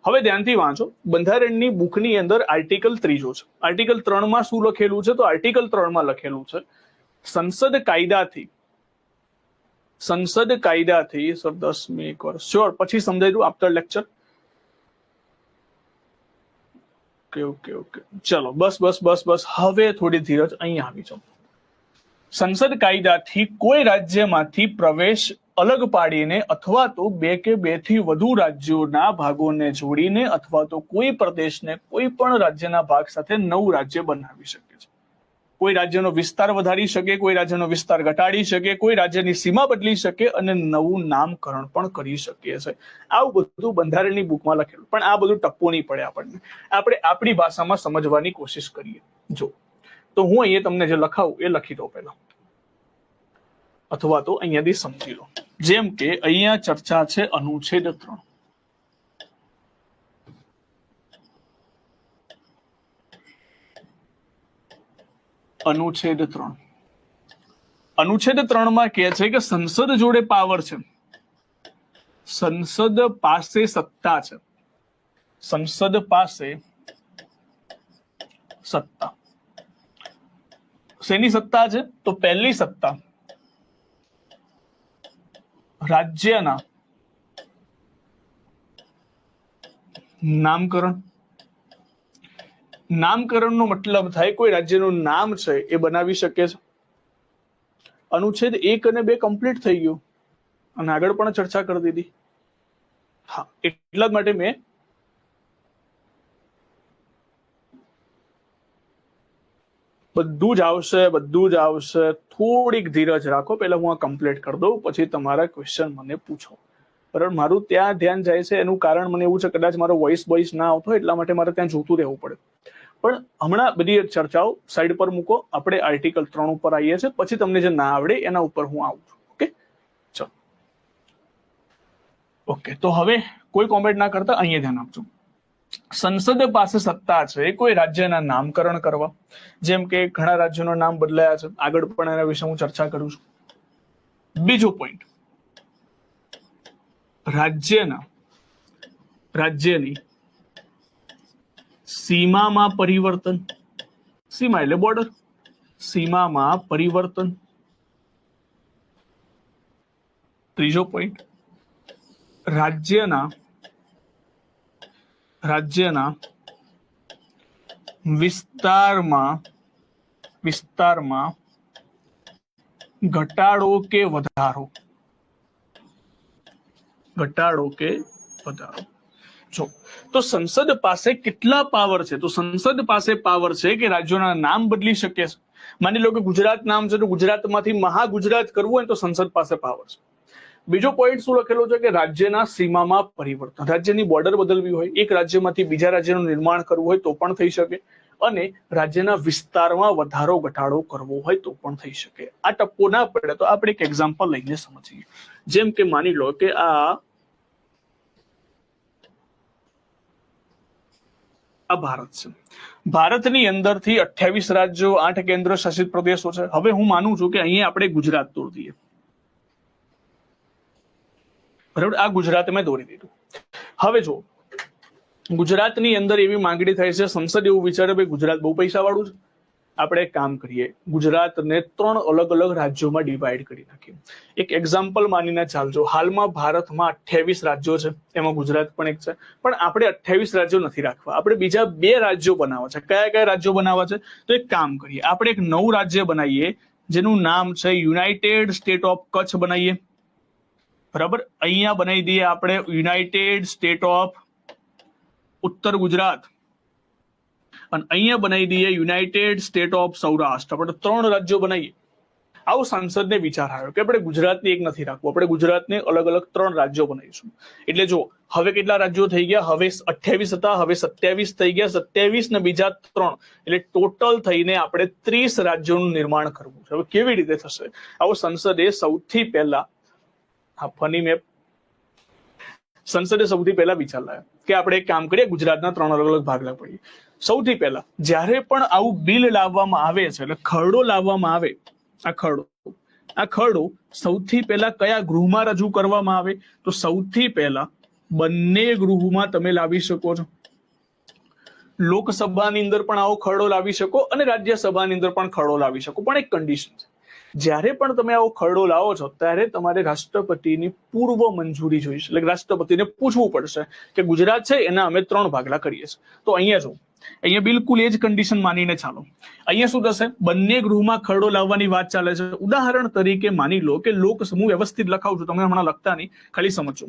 હવે ધ્યાનથી વાંચો, બંધારણની બુકની અંદર આર્ટિકલ 3 છે. આર્ટિકલ 3 માં શું લખેલું છે? તો આર્ટિકલ 3 માં લખેલું છે સંસદ કાયદાથી સર 10 મી એક વાર શ્યોર પછી સમજાઈ દઉં આફ્ટર લેક્ચર. ઓકે ચલો બસ હવે થોડી ધીરજ અહીંયા આવી જાઓ. સંસદ કાયદાથી કોઈ રાજ્યમાંથી પ્રવેશ અલગ પાડીને અથવા તો બે કે બેથી વધુ રાજ્યોના ભાગોને જોડીને અથવા તો કોઈ પ્રદેશને કોઈ પણ રાજ્યના ભાગ સાથે નવું રાજ્ય બનાવી શકે છે. કોઈ રાજ્યનો વિસ્તાર વધારી શકે, કોઈ રાજ્યનો વિસ્તાર ઘટાડી શકે, કોઈ રાજ્યની સીમા બદલી શકે અને નવું નામકરણ પણ કરી શકે છે. આવું બધું બંધારણની બુકમાં લખેલું, પણ આ બધું ટપ્પો નહીં પડે આપણને. આપણે આપણી ભાષામાં સમજવાની કોશિશ કરીએ. જો તો હું અહીંયા તમને જે લખાવું એ લખી દઉં પહેલા, અથવા તો અહીંયાથી સમજી લો. જેમ કે અહીંયા ચર્ચા છે અનુચ્છેદ 3. અનુચ્છેદ 3 માં કહે છે કે સંસદ જોડે પાવર છે, સંસદ પાસે સત્તા છે. સંસદ પાસે સત્તા. શેની સત્તા છે? તો પહેલી સત્તા રાજ્યના નામકરણ. નામકરણનો મતલબ થાય કોઈ રાજ્યનું નામ છે એ બનાવી શકે છે. અનુચ્છેદ 1 અને 2 કમ્પ્લીટ થઈ ગયું અને આગળ પણ ચર્ચા કરી દીધી. હા, એટલા જ માટે મેં બધું જ આવશે. થોડીક ધીરજ રાખો, પહેલા હું આ કમ્પ્લીટ કરી દઉં, પછી તમારા ક્વેશ્ચન મને પૂછો. બરાબર? મારું ત્યાં ધ્યાન જાય છે એનું કારણ મને એવું છે, કદાચ મારો વોઇસ ના આવતો એટલા માટે મારે ત્યાં જોતું રહેવું પડે. પણ હમણાં બધી ચર્ચાઓ સાઈડ પર મૂકો, આપણે આર્ટિકલ 3 ઉપર આવીએ છીએ, પછી તમને જે ના આવડે એના ઉપર હું આવું છું. ઓકે, ચલો. ઓકે, તો હવે કોઈ કોમેન્ટ ના કરતા અહીંયા ધ્યાન આપજો. સંસદ પાસે સત્તા છે કોઈ રાજ્યના નામકરણ કરવા. જેમ કે ઘણા રાજ્યોના નામ બદલાયા છે, આગળ પણ એના વિશે હું ચર્ચા કરું છું. બીજો પોઈન્ટ, રાજ્યની સીમામાં પરિવર્તન. સીમા એટલે બોર્ડર. સીમામાં પરિવર્તન. ત્રીજો પોઈન્ટ, રાજ્યના વિસ્તારમાં ઘટાડો કે વધારો. જો તો સંસદ પાસે કેટલા પાવર છે? તો સંસદ પાસે પાવર છે કે રાજ્યોના નામ બદલી શકે છે. માની લો કે ગુજરાત નામ છે, તો ગુજરાતમાંથી મહાગુજરાત કરવું હોય તો સંસદ પાસે પાવર છે. બીજો પોઈન્ટ શું લખેલો છે કે રાજ્યના સીમામાં પરિવર્તન. રાજ્યની બોર્ડર બદલવી હોય, એક રાજ્યમાંથી બીજા રાજ્યનું નિર્માણ કરવું હોય તો પણ થઈ શકે, અને રાજ્યના વિસ્તારમાં વધારો ઘટાડો કરવો હોય તો પણ થઈ શકે. આ ટપ્પો ના પડે તો આપણે એક એક્ઝામ્પલ લઈને સમજીએ. જેમ કે માની લો કે આ ભારત છે. ભારતની અંદરથી 28 રાજ્યો, 8 કેન્દ્ર શાસિત પ્રદેશો છે. હવે હું માનું છું કે અહીંયા આપણે ગુજરાત દોરી દઈએ. બરાબર? આ ગુજરાત મેં દોરી દીધું. હવે જો ગુજરાતની અંદર એવી માંગણી થાય છે, સંસદ એવું વિચારે ભાઈ ગુજરાત બહુ પૈસા વાળું છે, આપણે એક કામ કરીએ, ગુજરાતને 3 અલગ અલગ રાજ્યોમાં ડિવાઈડ કરી નાખીએ. એક એક્ઝામ્પલ માનીને ચાલજો, હાલમાં ભારતમાં 28 રાજ્યો છે, એમાં ગુજરાત પણ એક છે, પણ આપણે 28 રાજ્યો નથી રાખવા, આપણે બીજા 2 રાજ્યો બનાવવા છે. કયા રાજ્યો બનાવવા છે? તો એક કામ કરીએ, આપણે એક નવું રાજ્ય બનાવીએ જેનું નામ છે યુનાઇટેડ સ્ટેટ ઓફ કચ્છ બનાવીએ. બરાબર? અહીંયા બનાવી દઈએ આપણે યુનાઇટેડ સ્ટેટ ઓફ ઉત્તર ગુજરાત, અને અહીંયા બનાવી દઈએ યુનાઇટેડ સ્ટેટ ઓફ સૌરાષ્ટ્ર. આપણે 3 રાજ્યો બનાવીએ. આવો સાંસદને વિચાર આવ્યો કે આપણે ગુજરાતને એક નથી રાખવું, આપણે ગુજરાતને અલગ અલગ 3 રાજ્યો બનાવીશું. એટલે જો હવે કેટલા રાજ્યો થઈ ગયા? હવે 28 હતા, હવે 27 થઈ ગયા. 27 ને બીજા 3 એટલે ટોટલ થઈને આપણે 30 રાજ્યોનું નિર્માણ કરવું છે. હવે કેવી રીતે થશે? આવો સંસદે સૌથી પહેલા વિચાર લાવ્યો કે આપણે એક કામ કરીએ, ગુજરાતના 3 અલગ અલગ ભાગ પાડીએ. સૌથી પહેલા જ્યારે પણ આવું બિલ લાવવામાં આવે છે, એટલે ખરડો લાવવામાં આવે, આ ખરડો સૌથી પહેલા કયા ગૃહમાં રજૂ કરવામાં આવે? તો સૌથી પહેલા બંને ગૃહમાં તમે લાવી શકો છો. લોકસભાની અંદર પણ આવો ખરડો લાવી શકો અને રાજ્યસભાની અંદર પણ ખરડો લાવી શકો, પણ એક કન્ડિશન છે. જ્યારે પણ તમે આવો ખરડો લાવો છો ત્યારે તમારે રાષ્ટ્રપતિની પૂર્વ મંજૂરી જોઈશે. એટલે રાષ્ટ્રપતિને પૂછવું પડશે કે ગુજરાત છે એના અમે 3 ભાગલા કરીએ છીએ. તો અહીંયા જો અહીંયા બિલકુલ એ જ કન્ડિશન માનીને ચાલો. અહીંયા શું થશે? બંને ગૃહમાં ખરડો લાવવાની વાત ચાલે છે. ઉદાહરણ તરીકે માની લો કે હું વ્યવસ્થિત લખાવું છું, તમે હમણાં લખતા નહીં, ખાલી સમજો.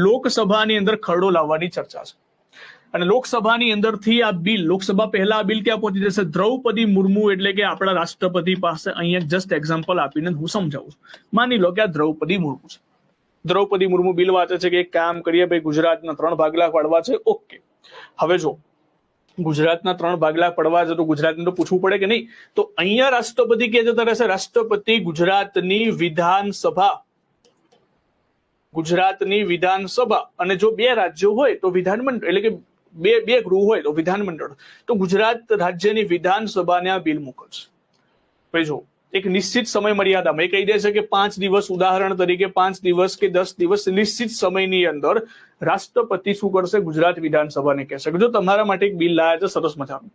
લોકસભાની અંદર ખરડો લાવવાની ચર્ચા છે અને લોકસભાની અંદરથી આ બિલ, લોકસભા પહેલા આ બિલ ક્યાં પહોંચી જશે? દ્રૌપદી મુર્મુ એટલે કે આપણા રાષ્ટ્રપતિ પાસે. અહીંયા જસ્ટ એક્ઝામ્પલ આપીને હું સમજાવું છું. માની લો કે આ દ્રૌપદી મુર્મુ છે. દ્રૌપદી મુર્મુ બિલ વાંચે છે કે એક કામ કરીએ ભાઈ, ગુજરાતના 3 ભાગલા પાડવા છે. ઓકે, હવે જો ગુજરાતના 3 ભાગલા પડવા છે તો ગુજરાતને તો પૂછવું પડે કે નહીં? તો અહીંયા રાષ્ટ્રપતિ કે જતા રહેશે. રાષ્ટ્રપતિ ગુજરાતની વિધાનસભા અને જો 2 રાજ્યો હોય તો વિધાનમંડળ, એટલે કે બે ગૃહ હોય તો વિધાનમંડળ. તો ગુજરાત રાજ્યની વિધાનસભાને આ બિલ મોકલશે. ભાઈ જો એક નિશ્ચિત સમય મર્યાદામાં એ કહી દે છે કે 5 દિવસ, ઉદાહરણ તરીકે 5 દિવસ કે 10 દિવસ નિશ્ચિત સમયની અંદર રાષ્ટ્રપતિ શું કરશે? ગુજરાત વિધાનસભાને કહેશે કે જો તમારા માટે એક બિલ લાયા છે સરસ મજાનું.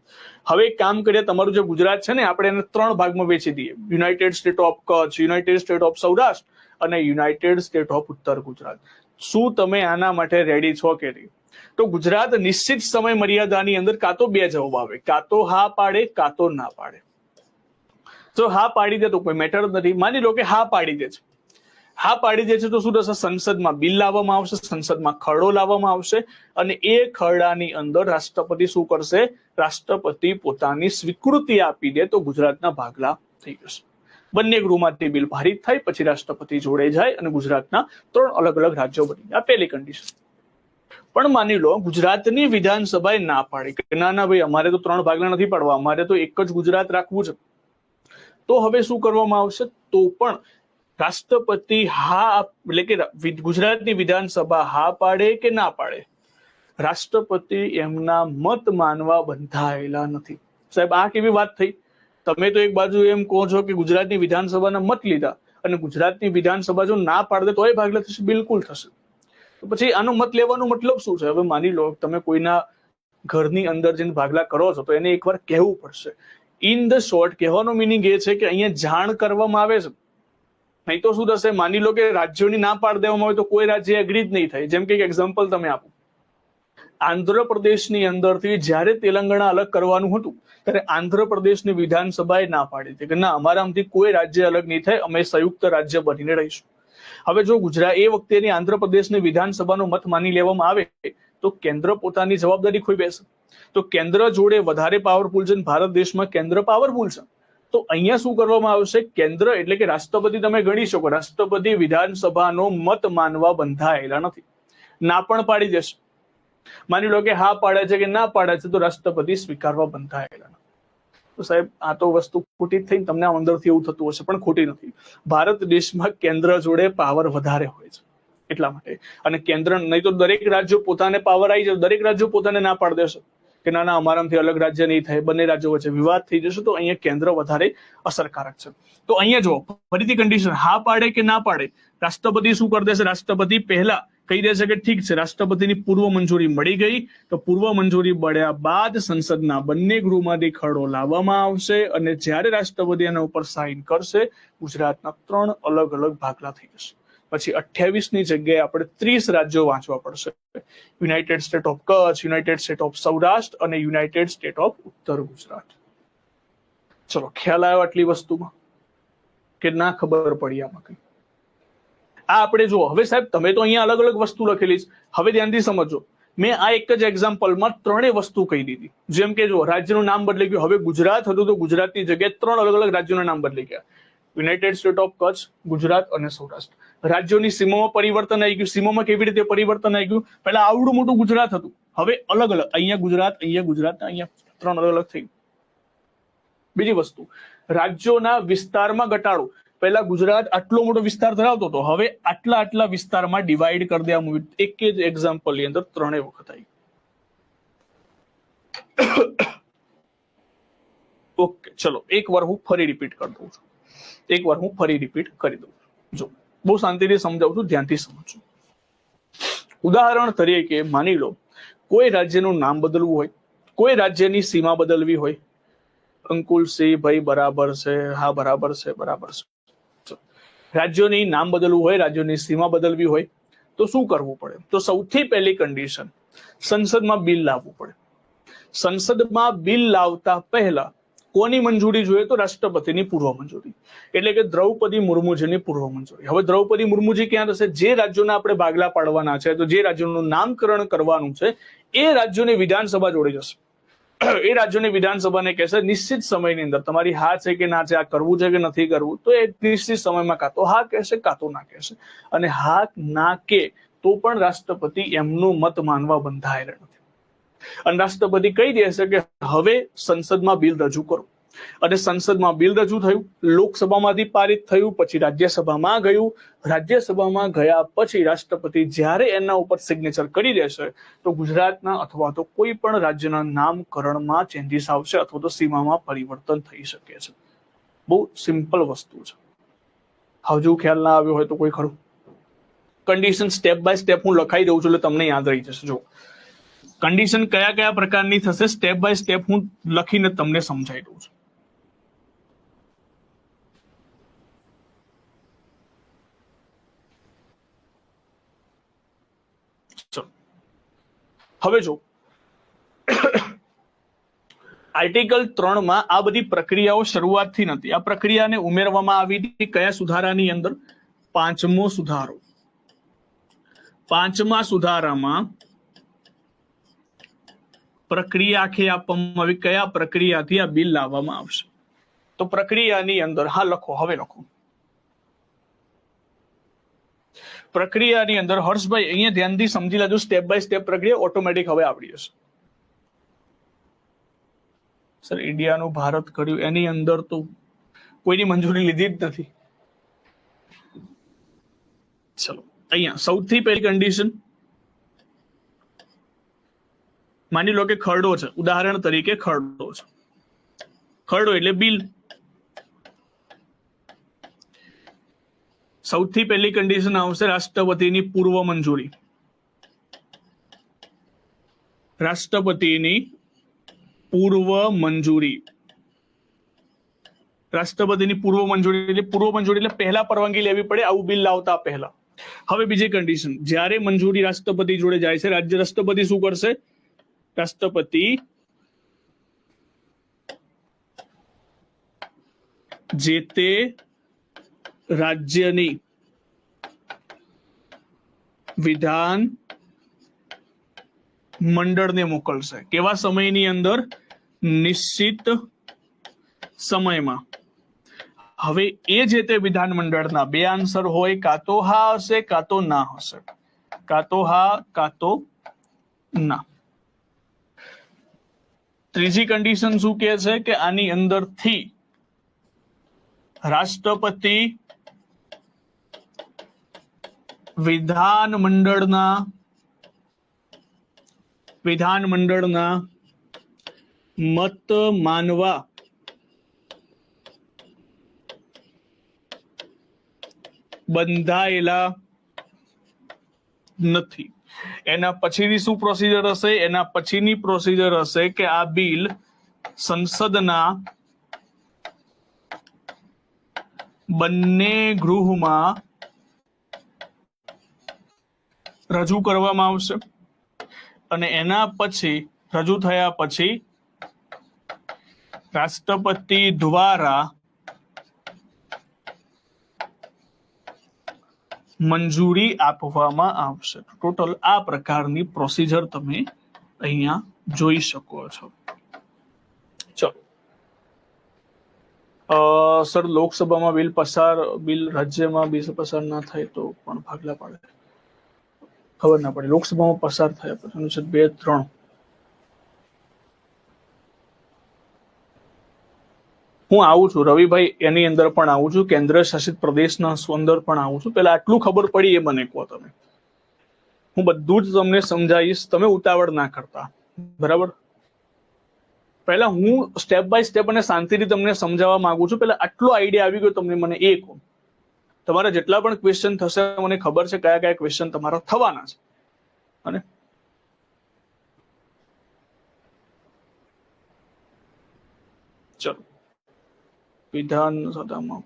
હવે એક કામ કરીએ, તમારું જે ગુજરાત છે ને આપણે એને 3 ભાગમાં વેચી દઈએ. United state of Kutch, United state of Saurashtra અને યુનાઇટેડ સ્ટેટ ઓફ ઉત્તર ગુજરાત. શું તમે આના માટે રેડી છો કે નહીં? તો ગુજરાત નિશ્ચિત સમય મર્યાદાની અંદર કાં તો 2 જવાબ આવે, કાં તો હા પાડે કાં તો ના પાડે. જો હા પાડી દે તો કોઈ મેટર નથી. માની લો કે હા પાડી દે છે. હા પાડી દે છે તો શું થશે? સંસદમાં બિલ લાવવામાં આવશે, સંસદમાં ખરડો લાવવામાં આવશે અને એ ખરડાની અંદર રાષ્ટ્રપતિ શું કરશે? રાષ્ટ્રપતિ પોતાની સ્વીકૃતિ આપી દે તો ગુજરાતના ભાગલા થઈ જશે. બંને ગૃહમાંથી બિલ પારિત થાય પછી રાષ્ટ્રપતિ જોડે જાય અને ગુજરાતના 3 અલગ અલગ રાજ્યો બની. આ પહેલી કન્ડિશન. પણ માની લો ગુજરાતની વિધાનસભાએ ના પાડી કે ના ભાઈ, અમારે તો 3 ભાગલા નથી પાડવા, અમારે તો એક જ ગુજરાત રાખવું છે. તો હવે શું કરવામાં આવશે? તો પણ રાષ્ટ્રપતિ હા, એટલે કે ગુજરાતની વિધાનસભા હા પાડે કે ના પાડે, રાષ્ટ્રપતિ એમના મત માનવા બંધાયેલા નથી. સાહેબ આ કેવી વાત થઈ? તમે તો એક બાજુ એમ કહો છો કે ગુજરાતની વિધાનસભાના મત લીધા અને ગુજરાતની વિધાનસભા જો ના પાડે તો એ ભાગલા થશે. બિલકુલ થશે. તો પછી આનો મત લેવાનો મતલબ શું છે? હવે માની લો તમે કોઈના ઘરની અંદર જઈને ભાગલા કરો છો તો એને એકવાર કહેવું પડશે. ઇન ધ શોર્ટ કહેવાનો મિનિંગ એ છે કે અહીંયા જાણ કરવામાં આવે છે. નહીં તો શું થશે? માની લો કે રાજ્યોની ના પાડી દેવામાં આવે તો કોઈ રાજ્ય એગ્રી જ નહીં થાય. જેમ કે એક એક્ઝામ્પલ તમે આપો, આંધ્રપ્રદેશની અંદરથી જ્યારે તેલંગાણા અલગ કરવાનું હતું ત્યારે આંધ્રપ્રદેશની વિધાનસભાએ ના પાડી હતી કે ના, અમારામાંથી કોઈ રાજ્ય અલગ નહીં થાય, અમે સંયુક્ત રાજ્ય બનીને રહીશું. હવે જો ગુજરાત એ વખતેની આંધ્રપ્રદેશની વિધાનસભાનો મત માની લેવામાં આવે તો કેન્દ્ર પોતાની જવાબદારી ખોઈ બેસે. તો કેન્દ્ર જોડે વધારે પાવરફુલ છે, ભારત દેશમાં કેન્દ્ર પાવરફુલ છે. તો અહીંયા શું કરવામાં આવશે? કેન્દ્ર એટલે કે રાષ્ટ્રપતિ તમે ગણી શકો, રાષ્ટ્રપતિ વિધાનસભાનો મત માનવા બંધાયેલા નથી. ના પણ પાડી દેશે. માની લો કે હા પાડે છે કે ના પાડે છે તો રાષ્ટ્રપતિ સ્વીકારવા બંધાયેલા નથી. તો સાહેબ આ તો વસ્તુ ખોટી જ થઈને તમને અંદરથી એવું થતું હશે, પણ ખોટી નથી. ભારત દેશમાં કેન્દ્ર જોડે પાવર વધારે હોય છે એટલા માટે. અને કેન્દ્ર નહીં તો દરેક રાજ્યો પોતાને પાવર આવી જાય, દરેક રાજ્યો પોતાને ના પાડી દેશે કે ના અમારામાંથી અલગ રાજ્ય નહીં થાય, બંને રાજ્યો વચ્ચે વિવાદ થઈ જશે. તો અહીંયા કેન્દ્ર વધારે અસરકારક છે. તો અહીંયા જો ફરીથી કન્ડિશન, હા પાડે કે ના પાડે, રાષ્ટ્રપતિ શું કરી દેશે? રાષ્ટ્રપતિ પહેલા કહી દેશે કે ઠીક છે, રાષ્ટ્રપતિની પૂર્વ મંજૂરી મળી ગઈ. તો પૂર્વ મંજૂરી મળ્યા બાદ સંસદના બંને ગૃહમાંથી ખરડો લાવવામાં આવશે અને જ્યારે રાષ્ટ્રપતિ એના ઉપર સાઇન કરશે ગુજરાતના 3 અલગ અલગ ભાગલા થઈ જશે. પછી 28ની જગ્યાએ આપણે 30 રાજ્યો વાંચવા પડશે. United state of Kutch, United state of Saurashtra અને યુનાઇટેડ સ્ટેટ ઓફ ઉત્તર ગુજરાત. ચલો, ખ્યાલ આવ્યો આટલી વસ્તુમાં કે ના ખબર પડી આમાં કઈ? આ આપણે જુઓ. હવે સાહેબ તમે તો અહીંયા અલગ અલગ વસ્તુ લખેલી છે, હવે ધ્યાનથી સમજો. મેં આ એક જ એક્ઝામ્પલમાં 3 વસ્તુ કહી દીધી. જેમ કે જો રાજ્યનું નામ બદલાઈ ગયું, હવે ગુજરાત હતું તો ગુજરાતની જગ્યાએ 3 અલગ અલગ રાજ્યોના નામ બદલાઈ ગયા. United state of Kutch, Gujarat અને સૌરાષ્ટ્ર. રાજ્યોની સીમામાં પરિવર્તન આવી ગયું. સીમામાં કેવી રીતે પરિવર્તન આવી ગયું? પહેલા આવડું મોટું ગુજરાત હતું, હવે અલગ અલગ, અહીંયા ગુજરાત, અહીંયા 3 અલગ અલગ થઈ ગયું. બીજી વસ્તુ, રાજ્યોના વિસ્તારમાં ઘટાડો. પહેલા ગુજરાત આટલો મોટો વિસ્તાર ધરાવતો હતો, હવે આટલા વિસ્તારમાં ડિવાઈડ કરી દેવામાં આવ્યું. એક જ એક્ઝામ્પલની અંદર 3 વખત આવી. ઓકે, ચલો એકવાર હું ફરી રિપીટ કરી દઉં છું. જો બહુ શાંતિથી સમજાવું છું, ધ્યાનથી સમજો. ઉદાહરણ તરીકે માની લો કોઈ રાજ્યનું નામ બદલવું હોય, કોઈ રાજ્યની સીમા બદલવી હોય. અંકુલ સિંહ ભાઈ બરાબર છે, હા બરાબર છે, બરાબર છે. રાજ્યોની નામ બદલવું હોય, રાજ્યોની સીમા બદલવી હોય તો શું કરવું પડે? તો સૌથી પહેલી કન્ડિશન, સંસદમાં બિલ લાવવું પડે. સંસદમાં બિલ લાવતા પહેલા કોની મંજૂરી જોઈએ? તો રાષ્ટ્રપતિની પૂર્વ મંજૂરી, એટલે કે દ્રૌપદી મુર્મુજીની પૂર્વ મંજૂરી. હવે દ્રૌપદી મુર્મુજી ક્યાં થશે? જે રાજ્યોના આપણે ભાગલા પાડવાના છે, તો જે રાજ્યોનું નામકરણ કરવાનું છે એ રાજ્યોની વિધાનસભા જોડે જશે. એ રાજ્યોની વિધાનસભાને કહેશે નિશ્ચિત સમયની અંદર તમારી હા છે કે ના છે, આ કરવું છે કે નથી કરવું, તો એ નિશ્ચિત સમયમાં કાં તો હા કહેશે કાં તો ના કહેશે. અને હા ના કે તો પણ રાષ્ટ્રપતિ એમનું મત માનવા બંધાયેલા નથી. અને રાષ્ટ્રપતિ કહી દેશે કે હવે સંસદમાં બિલ રજૂ કરો. અને સંસદમાં બિલ રજૂ થયું, લોકસભામાંથી પારિત થયું, પછી રાજ્યસભામાં ગયું. રાજ્યસભામાં ગયા પછી રાષ્ટ્રપતિ જ્યારે એના ઉપર સિગ્નેચર કરી દેશે તો ગુજરાતના અથવા તો કોઈ પણ રાજ્યના નામકરણમાં ચેન્જીસ આવશે અથવા તો સીમામાં પરિવર્તન થઈ શકે છે. બહુ સિમ્પલ વસ્તુ છે. હજુ ખ્યાલ ના આવ્યો હોય તો કોઈ ખરું? કન્ડિશન સ્ટેપ બાય સ્ટેપ હું લખાઈ દઉં છું એટલે તમને યાદ રહી જશે. જો કન્ડિશન કયા કયા પ્રકારની થશે સ્ટેપ બાય સ્ટેપ હું લખીને તમને સમજાવી દઉં છું. હવે જો આર્ટિકલ 3 માં આ બધી પ્રક્રિયાઓ શરૂઆતથી નથી. આ પ્રક્રિયાને ઉમેરવામાં આવી હતી કયા સુધારાની અંદર? 5મો સુધારો. 5મા સુધારામાં પ્રક્રિયા આખી આપવામાં આવી. કયા પ્રક્રિયાથી આ બિલ લાવવામાં આવશે? તો પ્રક્રિયાની અંદર હા લખો, હવે લખો. પ્રક્રિયાની અંદર હર્ષભાઈ અહીંયા ધ્યાનથી સમજી લેજો. સ્ટેપ બાય સ્ટેપ પ્રક્રિયા ઓટોમેટિક હવે આવડી જશે. સર ઇન્ડિયાનું ભારત કર્યું એની અંદર તો કોઈની મંજૂરી લીધી જ નથી. ચલો અહીંયા સૌથી પહેલી કન્ડિશન માની લો કે ખરડો છે. ઉદાહરણ તરીકે ખરડો છે. ખરડો એટલે બિલ. સૌથી પહેલી કન્ડિશન આવશે રાષ્ટ્રપતિની પૂર્વ મંજૂરી. રાષ્ટ્રપતિની પૂર્વ મંજૂરી. રાષ્ટ્રપતિની પૂર્વ મંજૂરી એટલે પૂર્વ મંજૂરી એટલે પહેલા પરવાનગી લેવી પડે આવું બિલ લાવતા પહેલા. હવે બીજી કન્ડિશન, જ્યારે મંજૂરી રાષ્ટ્રપતિ જોડે જાય છે, રાજ્ય રાષ્ટ્રપતિ શું કરશે? રાષ્ટ્રપતિ જે તે રાજ્યની વિધાન મંડળને મોકલશે. કેવા સમયની અંદર? નિશ્ચિત સમયમાં. હવે એ જે તે વિધાન મંડળના બે આન્સર હોય, કાં તો હા હશે કાં તો ના હશે. કાં તો હા કાં તો ના. ત્રીજી કન્ડિશન શું કહે છે કે આની અંદરથી રાષ્ટ્રપતિ વિધાન મંડળના મત માનવા બંધાયેલા નથી. એના પછીની શું પ્રોસિજર હશે? એના પછીની પ્રોસિજર હશે કે આ બિલ સંસદના બંને ગૃહમાં રજૂ કરવામાં આવશે અને એના પછી રજૂ થયા પછી રાષ્ટ્રપતિ દ્વારા મંજૂરી આપવામાં આવશે. ટોટલ આ પ્રકારની પ્રોસિજર તમે અહીંયા જોઈ શકો છો. ચલો સર લોકસભામાં બિલ રાજ્યમાં બિલ પસાર ના થાય તો પણ ભાગલા પાડે, ખબર ના પડે. લોકસભામાં પસાર થયા પછી અનુચ્છેદ 2-3 હું આવું છું રવિભાઈ, એની અંદર પણ આવું છું, કેન્દ્ર શાસિત પ્રદેશના અંદર પણ આવું છું. પેલા આટલું ખબર પડી એ મને કહો તમે. હું બધું જ તમને સમજાવીશ, તમે ઉતાવળ ના કરતા, બરાબર? પહેલા હું સ્ટેપ બાય સ્ટેપ અને શાંતિથી તમને સમજાવવા માંગુ છું. પહેલા આટલો આઈડિયા આવી ગયો તમને, મને એ કહો. તમારા જેટલા પણ ક્વેશ્ચન થશે મને ખબર છે કયા કયા ક્વેશ્ચન તમારા થવાના છે. અને ચલો વિધાનસભામાં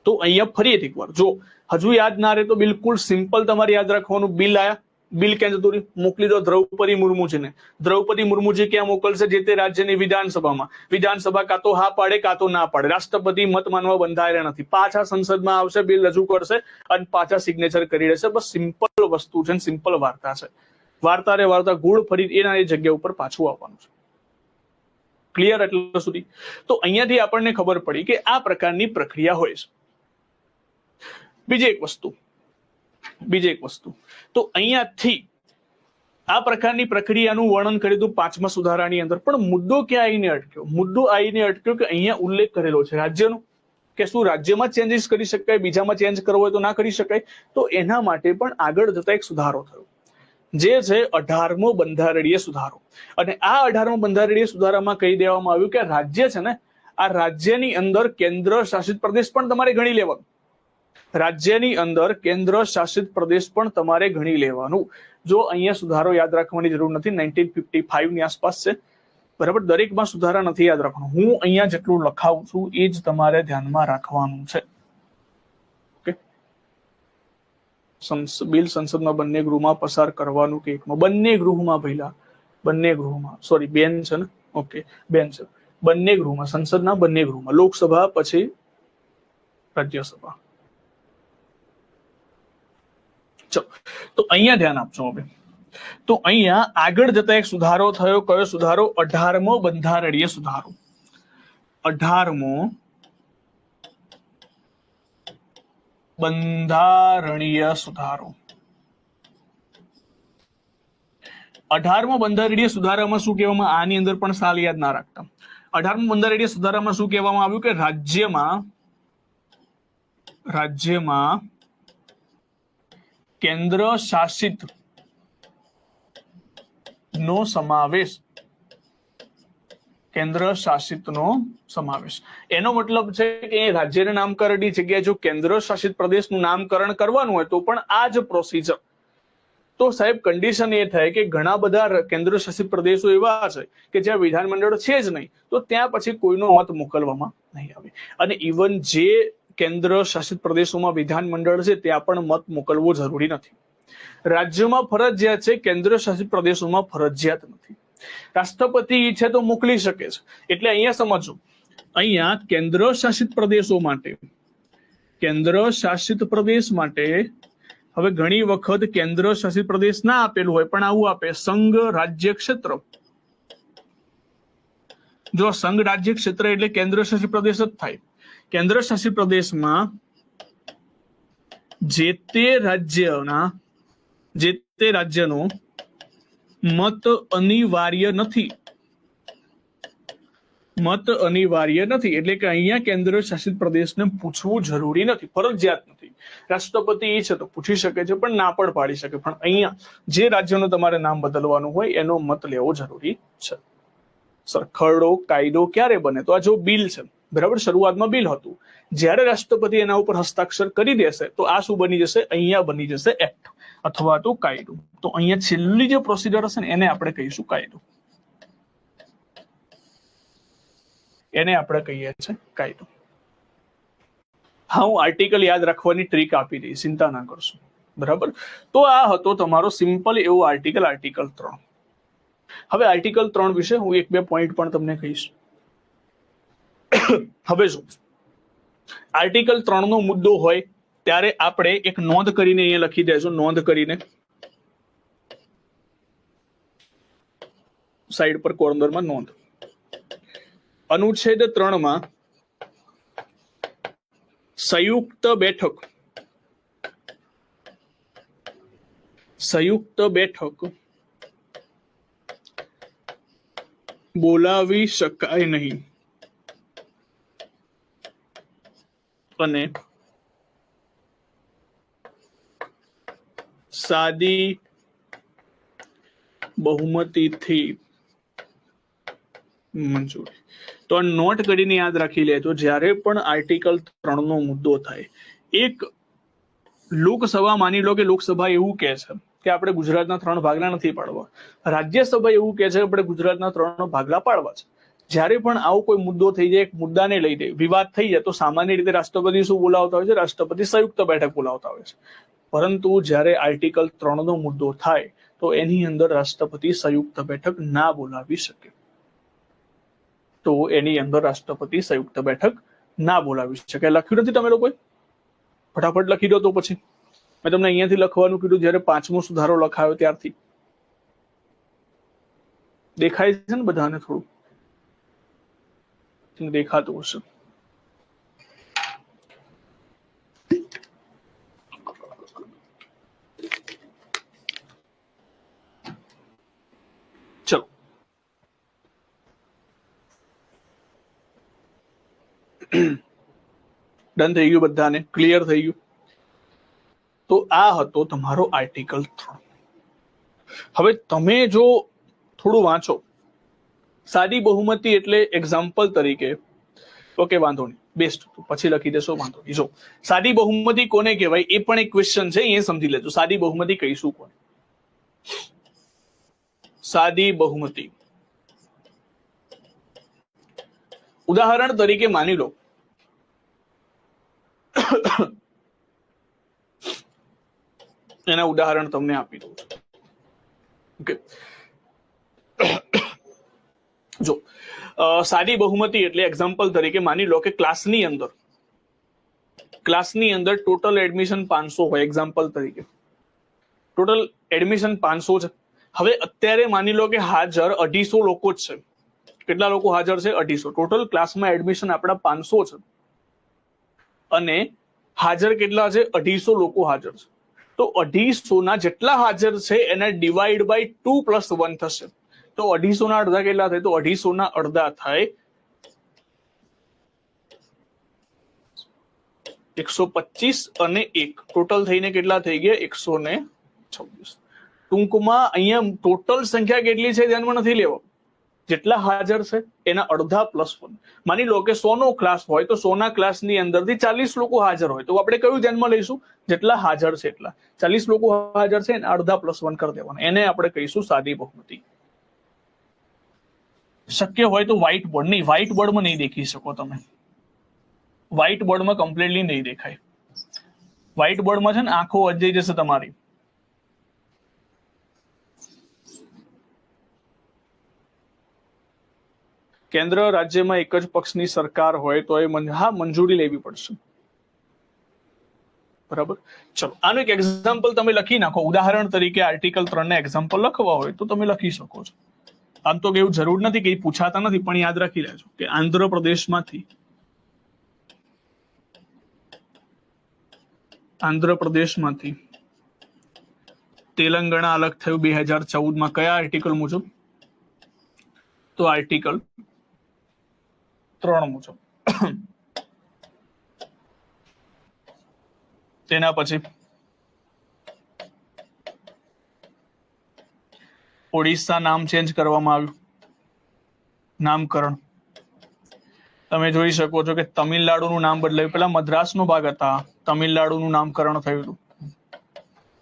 તો અહીંયા ફરી એકવાર જો હજુ યાદ ના રહે તો બિલકુલ સિમ્પલ તમારે યાદ રાખવાનું. બિલ આયા, બિલ ક્યાં જતું રહ્યું? મોકલી દો દ્રૌપદી મુર્મુજીને. દ્રૌપદી મુર્મુજી ક્યાં મોકલશે? જે તે રાજ્યની વિધાનસભામાં. વિધાનસભા કાં તો હા પાડે કાં તો ના પાડે. રાષ્ટ્રપતિ મત માનવા બંધાયેલા નથી. પાછા સંસદમાં આવશે, બિલ રજૂ કરશે અને પાછા સિગ્નેચર કરી દેશે. બસ સિમ્પલ વસ્તુ છે, સિમ્પલ વાર્તા છે. વાર્તા રે વાર્તા ગુળ ફરી એના એ જગ્યા ઉપર પાછું આવવાનું છે. ક્લિયર એટલા સુધી? તો અહીંયાથી આપણને ખબર પડી કે આ પ્રકારની પ્રક્રિયા હોય છે. બીજી એક વસ્તુ તો અહીંયાથી આ પ્રકારની પ્રક્રિયાનું વર્ણન કર્યું હતું 5મા સુધારાની અંદર. પણ મુદ્દો ક્યાં આવીને અટક્યો? મુદ્દો આવીને અટક્યો કે અહીંયા ઉલ્લેખ કરેલો છે રાજ્યનો, કે શું રાજ્યમાં ચેન્જીસ કરી શકાય, બીજામાં ચેન્જ કરવો હોય તો ના કરી શકાય. તો એના માટે પણ આગળ જતા એક સુધારો થયો, જે છે 18મો બંધારણીય સુધારો. અને આ 18મો બંધારણીય સુધારામાં કહી દેવામાં આવ્યું કે રાજ્ય છે ને, આ રાજ્યની અંદર કેન્દ્ર શાસિત પ્રદેશ પણ તમારે ગણી લેવાનું. રાજ્યની અંદર કેન્દ્ર શાસિત પ્રદેશ પણ તમારે ગણી લેવાનું. જો અહીંયા સુધારો યાદ રાખવાની જરૂર નથી, 1955 ની આસપાસ છે, બરાબર. દરેકમાં સુધારા નથી યાદ રાખવાનું. હું અહીંયા જેટલું લખાવું છું એ જ તમારે ધ્યાનમાં રાખવાનું છે. બિલ સંસદમાં બંને ગૃહમાં પસાર કરવાનું કે એકમાં? બંને ગૃહમાં ભઈલા, બંને ગૃહમાં. સોરી બેન છે ને, ઓકે બેન છે. બંને ગૃહમાં, સંસદના બંને ગૃહમાં, લોકસભા પછી રાજ્યસભા. ચલો તો અહીંયા ધ્યાન આપજો હવે. તો અહીંયા આગળ જતા એક સુધારો થયો. કયો સુધારો? 18મો બંધારણીય સુધારો. 18મો બંધારણીય સુધારો. 18મો બંધારણીય સુધારામાં શું કહેવામાં? આની અંદર પણ સાલ યાદ ના રાખતા. 18મો બંધારણીય સુધારામાં શું કહેવામાં આવ્યું કે રાજ્યમાં કેન્દ્ર શાસિત નો સમાવેશ. કેન્દ્ર શાસિત નો સમાવેશ. એનો મતલબ છે કે રાજ્યના નામકરણની જગ્યાએ જો કેન્દ્ર શાસિત પ્રદેશનું નામકરણ કરવાનું હોય તો પણ આ જ પ્રોસીજર. તો સાહેબ કન્ડિશન એ થાય કે ઘણા બધા કેન્દ્ર શાસિત પ્રદેશો એવા છે કે જ્યાં વિધાનમંડળ છે જ નહીં, તો ત્યાં પછી કોઈનો મત મોકલવામાં નહીં આવે. અને ઇવન જે કેન્દ્ર શાસિત પ્રદેશોમાં વિધાનમંડળ છે ત્યાં પણ મત મોકલવો જરૂરી નથી. રાજ્યોમાં ફરજિયાત છે, કેન્દ્ર શાસિત પ્રદેશોમાં ફરજિયાત નથી. રાષ્ટ્રપતિ ઈચ્છે તો મોકલી શકે છે. એટલે અહીંયા સમજો, અહીંયા કેન્દ્ર શાસિત પ્રદેશો માટે, કેન્દ્ર શાસિત પ્રદેશ માટે હવે ઘણી વખત કેન્દ્ર શાસિત પ્રદેશ ના આપેલું હોય પણ આવું આપે, સંઘ રાજ્ય ક્ષેત્ર. જો સંઘ રાજ્ય ક્ષેત્ર એટલે કેન્દ્ર શાસિત પ્રદેશ જ થાય. કેન્દ્ર શાસિત પ્રદેશમાં જે તે રાજ્યનો મત અનિવાર્ય નથી. એટલે કે અહીંયા કેન્દ્ર શાસિત પ્રદેશને પૂછવું જરૂરી નથી, ફરજિયાત નથી. રાષ્ટ્રપતિ ઈચ્છે તો પૂછી શકે છે પણ ના પણ પાડી શકે. પણ અહીંયા જે રાજ્યનું તમારે નામ બદલવાનું હોય એનો મત લેવો જરૂરી છે. ખરડો કાયદો ક્યારે બને? તો આ જો બિલ છે, બરાબર, શરૂઆતમાં બિલ હતું. જ્યારે રાષ્ટ્રપતિ એના ઉપર હસ્તાક્ષર કરી દેશે તો આ શું બની જશે? અહીંયા બની જશે એક્ટ અથવા તો કાયદો. તો અહીંયા છેલ્લી જે પ્રોસિજર હશે ને એને આપણે કહીશું કાયદો. એને આપણે કહીએ છીએ કાયદો. હા, હું આર્ટિકલ યાદ રાખવાની ટ્રીક આપી દઈશ, ચિંતા ના કરશો, બરાબર. તો આ હતો તમારો સિમ્પલ એવો આર્ટિકલ 3. હવે આર્ટિકલ 3 વિશે હું 1-2 પોઈન્ટ પણ તમને કહીશ. હવે જો આર્ટિકલ 3 નો મુદ્દો હોય ત્યારે આપણે એક નોંધ કરીને અહીંયા લખી દેજો. નોંધ કરીને સાઈડ પર કોર્નરમાં નોંધ. અનુચ્છેદ 3 માં સંયુક્ત બેઠક બોલાવી શકાય નહીં અને સાદી બહુમતીથી મંજૂરી. તો આ નોટ કરીને યાદ રાખી લેજો. જ્યારે પણ આર્ટિકલ 3 નો મુદ્દો થાય, એક લોકસભા, માની લો કે લોકસભા એવું કહે છે કે આપણે ગુજરાતના 3 ભાગલા નથી પાડવા. રાજ્યસભા એવું કહે છે કે આપણે ગુજરાતના 3 ભાગલા પાડવા છે. જ્યારે પણ આવો કોઈ મુદ્દો થઈ જાય, એક મુદ્દાને લઈને વિવાદ થઈ જાય, તો સામાન્ય રીતે રાષ્ટ્રપતિ શું બોલાવતા હોય છે? રાષ્ટ્રપતિ સંયુક્ત બેઠક બોલાવતા હોય છે. પરંતુ જ્યારે આર્ટિકલ 3 નો મુદ્દો થાય તો એની અંદર રાષ્ટ્રપતિ સંયુક્ત બેઠક ના બોલાવી શકે. તો એની અંદર રાષ્ટ્રપતિ સંયુક્ત બેઠક ના બોલાવી શકે. લખ્યું નથી તમે લોકોએ? ફટાફટ લખી દો. તો પછી મેં તમને અહીંયાથી લખવાનું કીધું જ્યારે 5મો સુધારો લખાયો ત્યારથી. દેખાય છે ને બધાને? થોડું દેખાતું હશે. ચલો, ડન થઈ ગયું, બધાને ક્લિયર થઈ ગયું. તો આ હતો તમારો આર્ટિકલ 3. હવે તમે જો થોડું વાંચો, સાદી બહુમતી એટલે એક્ઝામ્પલ તરીકે, ઓકે વાંધો નહીં, બેસ્ટ, પછી લખી દેશો, વાંધો નહીં. જો સાદી બહુમતી કોને કહેવાય એ પણ એક ક્વેશ્ચન છે, એ સમજી લેજો. સાદી બહુમતી કહીશું કોને? સાદી બહુમતી ઉદાહરણ તરીકે માની લો એના ઉદાહરણ તમને આપી દઉં છું. ઓકે, જો સાદી બહુમતી એટલે એક્ઝામ્પલ તરીકે માની લો કે ક્લાસની અંદર ટોટલ એડમિશન 500 હોય. એક્ઝામ્પલ તરીકે ટોટલ એડમિશન 500 છે. હવે અત્યારે માની લો કે હાજર 250 લોકો જ છે. કેટલા લોકો હાજર છે? 250. ટોટલ ક્લાસમાં એડમિશન આપણા 500 છે અને હાજર કેટલા છે? 250 લોકો હાજર છે. તો 250 ના જેટલા હાજર છે એને ડિવાઈડ બાય 2 + 1 થશે. તો 250 ના અડધા કેટલા થાય? તો 250 ના અડધા થાય 125 અને 1. ટોટલ થઈને કેટલા થઈ ગયા? 126. ટૂંકમાં અહીંયા ટોટલ સંખ્યા કેટલી છે ધ્યાનમાં નથી લેવો. જેટલા હાજર છે એના અડધા +1. માની લો કે 100 નો ક્લાસ હોય તો 100 ના ક્લાસની અંદરથી 40 લોકો હાજર હોય, તો આપણે કયું ધ્યાનમાં લઈશું? જેટલા હાજર છે એટલા. 40 લોકો હાજર છે એને અડધા +1 કરી દેવાના. એને આપણે કહીશું સાદી બહુમતી. શક્ય હોય તો વ્હાઇટ બોર્ડ, નહીં વ્હાઇટ બોર્ડમાં નહીં દેખી શકો તમે. વ્હાઇટ બોર્ડમાં કમ્પ્લીટલી નહીં દેખાય. વ્હાઇટ બોર્ડમાં છે ને આંખો અજઈ જશે તમારી. કેન્દ્ર રાજ્યમાં એક જ પક્ષની સરકાર હોય તો એ મંજૂરી લેવી પડશે. બરાબર. ચલો, આનું એક એક્ઝામ્પલ તમે લખી નાખો. ઉદાહરણ તરીકે આર્ટિકલ 3 ના એક્ઝામ્પલ લખવા હોય તો તમે લખી શકો છો. આમ તો એવું જરૂર નથી કે પૂછાતા નથી, પણ યાદ રાખી લેજો કે આંધ્રપ્રદેશમાંથી તેલંગાણા અલગ થયું 2014માં. કયા આર્ટિકલ મુજબ? તો આર્ટિકલ 3 મુજબ. તેના પછી ઓડિશા નામ ચેન્જ કરવામાં આવ્યું, નામકરણ. તમે જોઈ શકો છો કે તમિલનાડુનું નામ બદલાયું. પેલા મદ્રાસનો ભાગ હતા, તમિલનાડુનું નામકરણ થયું.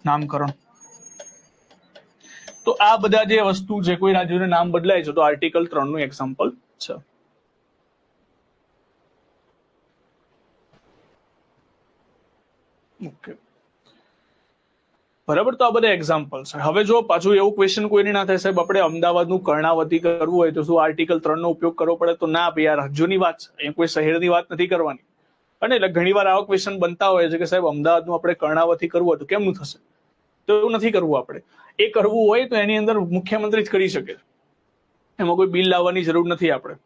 નામકરણ. તો આ બધા જે વસ્તુ છે, કોઈ રાજ્યનું નામ બદલાય છે તો આર્ટિકલ 3 નું એક્ઝામ્પલ છે. ઓકે, બરાબર. તો આ બધા એક્ઝામ્પલ છે. હવે જો પાછું એવું ક્વેશ્ચન કોઈને ના થાય, સાહેબ આપણે અમદાવાદનું કર્ણાવતી કરવું હોય તો શું આર્ટિકલ 3 નો ઉપયોગ કરવો પડે? તો ના ભાઈ, આ રાજ્યોની વાત છે, અહીંયા કોઈ શહેરની વાત નથી કરવાની. અને એટલે ઘણી વાર આવા ક્વેશ્ચન બનતા હોય છે કે સાહેબ અમદાવાદનું આપણે કર્ણાવતી કરવું હોય તો કેમનું થશે? તો એવું નથી કરવું. આપણે એ કરવું હોય તો એની અંદર મુખ્યમંત્રી જ કરી શકે. એમાં કોઈ બિલ લાવવાની જરૂર નથી. આપણે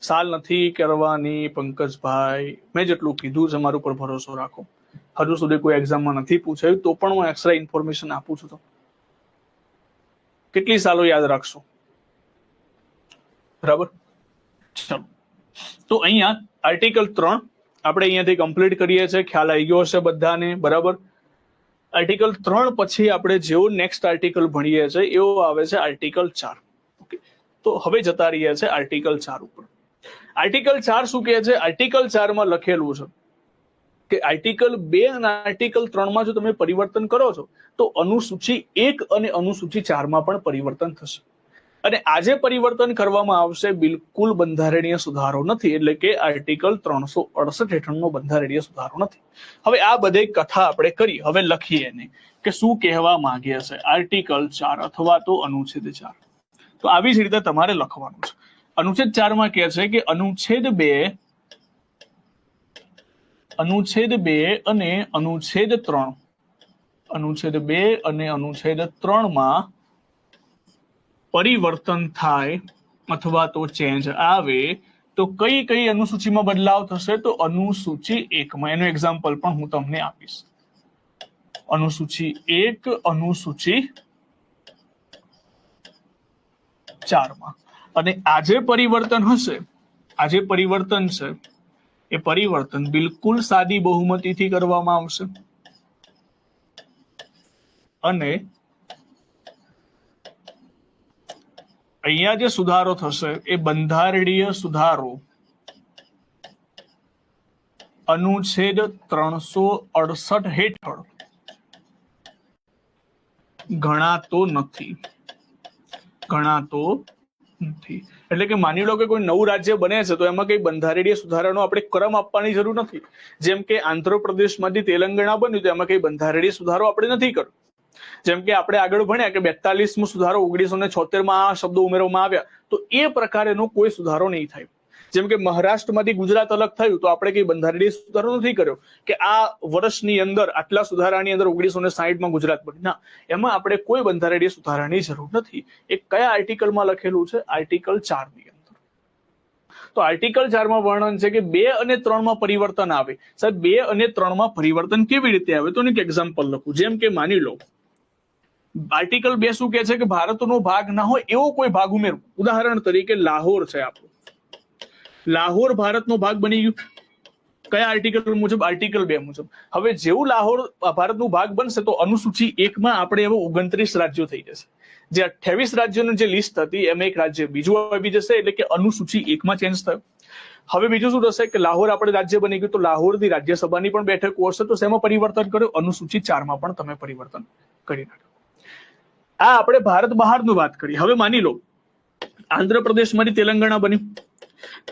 સાલ નથી કરવાની પંકજભાઈ. મેં જેટલું કીધું છે મારું પર ભરોસો રાખો. હજુ સુધી કોઈ એક્ઝામમાં નથી પૂછાયું તો પણ હું એક્સ્ટ્રા ઇન્ફોર્મેશન આપું છું. તો કેટલી સાલો યાદ રાખશો? બરાબર. ચલો, તો અહીંયા આર્ટિકલ 3 આપણે અહીંયાથી કમ્પ્લીટ કરીએ છીએ. ખ્યાલ આવી ગયો હશે બધાને? બરાબર. આર્ટિકલ 3 પછી આપણે જેવો નેક્સ્ટ આર્ટિકલ ભણીએ છીએ એવો આવે છે આર્ટિકલ 4. ઓકે, તો હવે જતા રહીએ છીએ આર્ટિકલ 4 ઉપર. આર્ટિકલ 4 શું કહે છે? આર્ટિકલ 4 માં લખેલું છે કે આર્ટિકલ 2 અને આર્ટિકલ 3 માં જો તમે પરિવર્તન કરો છો તો અનુસૂચિ 1 અને અનુસૂચિ 4 માં પણ પરિવર્તન થશે. અને આજે પરિવર્તન કરવામાં આવશે બિલકુલ બંધારણીય સુધારો નથી, એટલે કે આર્ટિકલ 368 હેઠળનો બંધારણીય સુધારો નથી. હવે આ બધી કથા આપણે કરી, હવે લખીએ એને કે શું કહેવા માંગે છે આર્ટિકલ 4 અથવા તો અનુચ્છેદ 4. તો આવી જ રીતે તમારે લખવાનું છે. અનુચ્છેદ 4 માં કહે છે કે અનુચ્છેદ 2 અને અનુચ્છેદ 3 માં પરિવર્તન થાય અથવા તો ચેન્જ આવે તો કઈ કઈ અનુસૂચિમાં બદલાવ થશે? તો અનુસૂચિ 1 માં. એનું એક્ઝામ્પલ પણ હું તમને આપીશ. અનુસૂચિ 1, અનુસૂચિ 4 માં. અને આજે પરિવર્તન હશે, આજે પરિવર્તન છે એ પરિવર્તન બિલકુલ સાદી બહુમતીથી કરવામાં આવશે. અને અહીંયા જે સુધારો થશે એ બંધારણીય સુધારો અનુચ્છેદ 368 હેઠળ ગણાતો નથી. એટલે કે માની લો કે કોઈ નવું રાજ્ય બને છે તો એમાં કઈ બંધારણીય સુધારાનો આપણે ક્રમ આપવાની જરૂર નથી. જેમ કે આંધ્રપ્રદેશમાંથી તેલંગાણા બન્યું તો એમાં કઈ બંધારણીય સુધારો આપણે નથી કર્યો. જેમ કે આપણે આગળ ભણ્યા કે 42મો સુધારો 1976 માં આ શબ્દો ઉમેરવામાં આવ્યા, તો એ પ્રકારેનો કોઈ સુધારો નહીં થાય. જેમ કે મહારાષ્ટ્રમાંથી ગુજરાત અલગ થયું તો આપણે કઈ બંધારણીય સુધારો નથી કર્યો કે આ વર્ષની અંદર આટલા સુધારાની અંદર 1960 માં ગુજરાત બન્યું. ના, એમાં આપણે કોઈ બંધારણીય સુધારાની જરૂર નથી. એ કયા આર્ટિકલમાં લખેલું છે? આર્ટિકલ 4 ની અંદર. તો આર્ટિકલ 4 માં વર્ણન છે કે 2 અને 3 માં પરિવર્તન આવે. સાહેબ 2 અને 3 માં પરિવર્તન કેવી રીતે આવે? તો એક એક્ઝામ્પલ લખું. જેમ કે માની લો આર્ટિકલ 2 શું કહે છે કે ભારતનો ભાગ ના હોય એવો કોઈ ભાગ ઉમેરવો. ઉદાહરણ તરીકે લાહોર છે આપણું. લાહોર ભારતનો ભાગ બની ગયું. કયા આર્ટિકલ મુજબ? આર્ટિકલ 2 મુજબ. હવે જેવું લાહોર ભારતનું ભાગ બનશે તો અનુસૂચિ 1 માં આપણે એવો 29 રાજ્યો થઈ જશે. જે 28 રાજ્યોની જે લિસ્ટ હતી એમાં એક રાજ્ય બીજું આવી જશે, એટલે કે અનુસૂચિ 1 માં ચેન્જ થયો. હવે બીજું શું થશે કે લાહોર આપણે રાજ્ય બની ગયું તો લાહોરની રાજ્યસભાની પણ બેઠકો હશે, તો શેમાં પરિવર્તન કર્યું? અનુસૂચિ 4 માં પણ તમે પરિવર્તન કરી નાખ્યું. આ આપણે ભારત બહારનું વાત કરી. હવે માની લો આંધ્રપ્રદેશમાંથી તેલંગાણા બન્યું,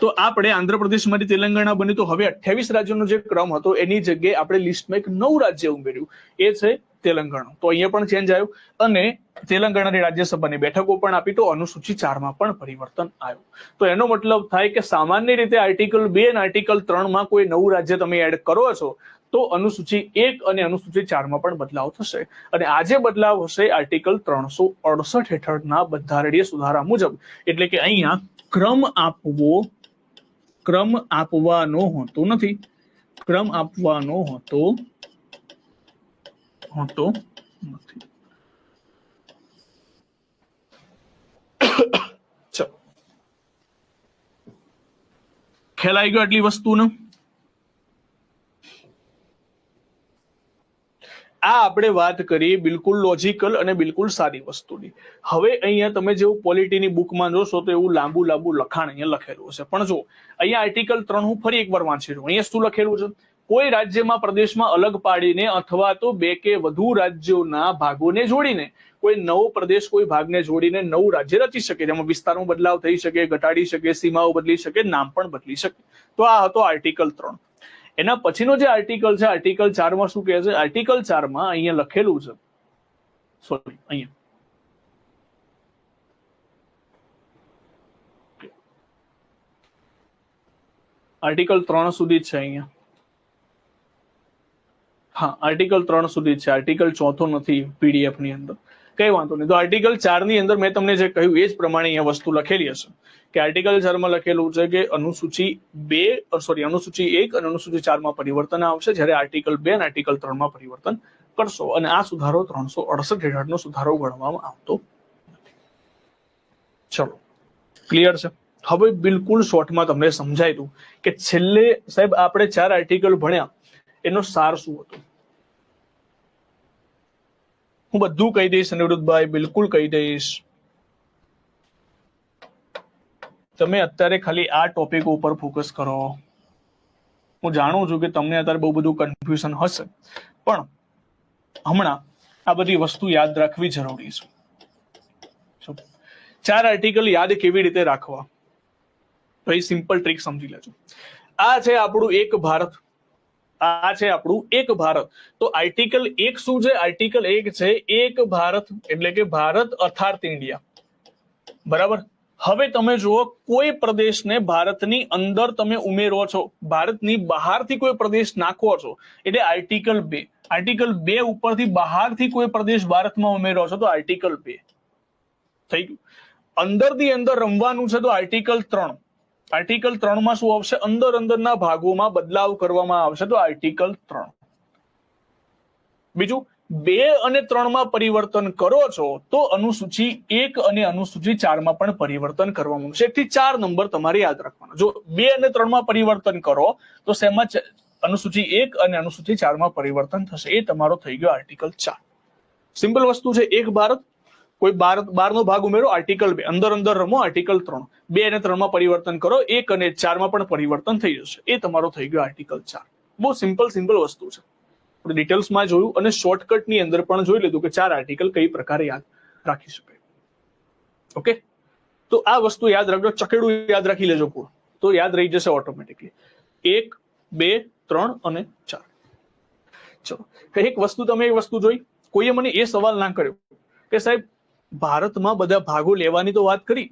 તો આપણે આંધ્રપ્રદેશમાંથી તેલંગાણા બન્યું તો હવે 28 રાજ્યોનો જે ક્રમ હતો એની જગ્યાએ આપણે લિસ્ટમાં એક નવું રાજ્ય ઉમેર્યું, એ છે તેલંગાણા. તો અહીંયા પણ ચેન્જ આવ્યું અને તેલંગાણાની રાજ્યસભાની બેઠકો પણ આપી, તો અનુસૂચિ 4 માં પણ પરિવર્તન આવ્યું. તો એનો મતલબ થાય કે સામાન્ય રીતે આર્ટિકલ 2 અને આર્ટિકલ 3 માં કોઈ નવું રાજ્ય તમે એડ કરો છો તો અનુસૂચિ 1 અને અનુસૂચિ 4 માં પણ બદલાવ થશે. અને આ જે બદલાવ હશે આર્ટિકલ 368 હેઠળના બંધારણીય સુધારા મુજબ. એટલે કે અહીંયા ક્રમ આપવાનો હોતો નથી. ક્રમ આપવાનો હોતો નથી. ચલો, ખ્યાલ આવી ગયો આટલી વસ્તુનો? આ આપણે વાત કરી બિલકુલ લોજિકલ અને બિલકુલ સારી વસ્તુની. હવે અહીંયા તમે જેવું પોલિટીની બુકમાં જોશો તો એવું લાંબુ લખાણ અહીંયા લખેલું હશે. પણ જો અહીંયા આર્ટિકલ 3 હું ફરી એકવાર વાંચી રહ્યો. અહીંયા શું લખેલું છે? કોઈ રાજ્યમાં પ્રદેશમાં અલગ પાડીને અથવા તો 2 કે વધુ રાજ્યોના ભાગોને જોડીને કોઈ નવો પ્રદેશ કોઈ ભાગને જોડીને નવું રાજ્ય રચી શકે. જેમાં વિસ્તારમાં બદલાવ થઈ શકે, ઘટાડી શકે, સીમાઓ બદલી શકે, નામ પણ બદલી શકે. તો આ હતો આર્ટિકલ 3. એના પછીનો જે આર્ટિકલ છે આર્ટિકલ 4 માં શું કહે છે? આર્ટિકલ 4 માં અહીંયા લખેલું છે, સોરી અહીંયા આર્ટિકલ 3 સુધી છે. અહીંયા હા આર્ટિકલ 3 સુધી છે. આર્ટિકલ 4 નથી પીડીએફ ની અંદર. કઈ વાંધો નહીં. તો આર્ટિકલ 4 ની અંદર મેં તમને જે કહ્યું એ જ પ્રમાણે અહીંયા વસ્તુ લખેલી હશે કે આર્ટિકલ 4 માં લખેલું છે કે અનુસૂચિ 1 અને અનુસૂચિ 4 માં પરિવર્તન આવશે, જ્યારે આર્ટિકલ 2 અને આર્ટિકલ 3 માં પરિવર્તન કરશો. અને આ સુધારો 368 હેઠળનો સુધારો ગણવામાં આવતો નથી. ચલો, ક્લિયર છે? હવે બિલકુલ શોર્ટમાં તમને સમજાય દઉં કે છેલ્લે સાહેબ આપણે 4 આર્ટિકલ ભણ્યા એનો સાર શું હતો. હું બધું કહી દઈશ અનિરુદ્ધભાઈ, બિલકુલ કહી દઈશ. તમે અત્યારે ખાલી આ ટોપિક ઉપર ફોકસ કરો. હું જાણું છું કે તમને અત્યારે બહુ બધું કન્ફ્યુઝન હશે, પણ હમણાં આ બધી વસ્તુ યાદ રાખવી જરૂરી છે. 4 આર્ટિકલ યાદ કેવી રીતે રાખવા, ભાઈ સિમ્પલ ટ્રીક સમજી લેજો. આ છે આપણું એક ભારત, આ છે આપણું એક ભારત. તો આર્ટિકલ 1 શું છે? આર્ટિકલ 1 છે એક ભારત, એટલે કે ભારત અર્થાત ઇન્ડિયા. બરાબર. હવે તમે જુઓ, કોઈ પ્રદેશને ભારતની અંદર તમે ઉમેરો છો, ભારતની બહારથી કોઈ પ્રદેશ નાખો છો, એટલે આર્ટિકલ 2. આર્ટિકલ 2 ઉપરથી બહારથી કોઈ પ્રદેશ ભારતમાં ઉમેરો છો તો આર્ટિકલ 2 થઈ ગયું. અંદરથી અંદર રમવાનું છે તો આર્ટિકલ 3. આર્ટિકલ 3 માં શું આવશે? અંદરના ભાગોમાં બદલાવ કરવામાં આવશે તો આર્ટિકલ 3. બીજું, 2 અને 3 માં પરિવર્તન કરો છો તો અનુસૂચિ 1 અને અનુસૂચિ 4 માં પણ પરિવર્તન કરવામાં આવશે. 1 થી 4 નંબર તમારે યાદ રાખવાના. જો 2 અને 3 માં પરિવર્તન કરો તો શેમાં અનુસૂચિ 1 અને અનુસૂચિ 4 માં પરિવર્તન થશે. એ તમારો થઈ ગયો આર્ટિકલ 4. સિમ્પલ વસ્તુ છે. એક ભારત, કોઈ બારનો ભાગ ઉમેરો, આર્ટિકલ 2. અંદર રમો, આર્ટિકલ 3. 2 અને 3 માં પરિવર્તન કરો, 1 અને 4 માં પણ પરિવર્તન થઈ જશે. એ તમારો થઈ ગયો આર્ટિકલ 4. બહુ સિમ્પલ વસ્તુ છે. આપણે ડિટેલ્સમાં જોયું અને શોર્ટકટની અંદર પણ જોઈ લીધું કે 4 આર્ટિકલ કઈ પ્રકારે યાદ રાખી શકાય. ઓકે, તો આ વસ્તુ યાદ રાખજો. ચકેડું યાદ રાખી લેજો પૂરું, તો યાદ રહી જશે ઓટોમેટિકલી. 1, 2, 3 અને 4. ચલો, એક વસ્તુ જોઈ. કોઈએ મને એ સવાલ ના કર્યો કે સાહેબ ભારતમાં બધા ભાગો લેવાની તો વાત કરી,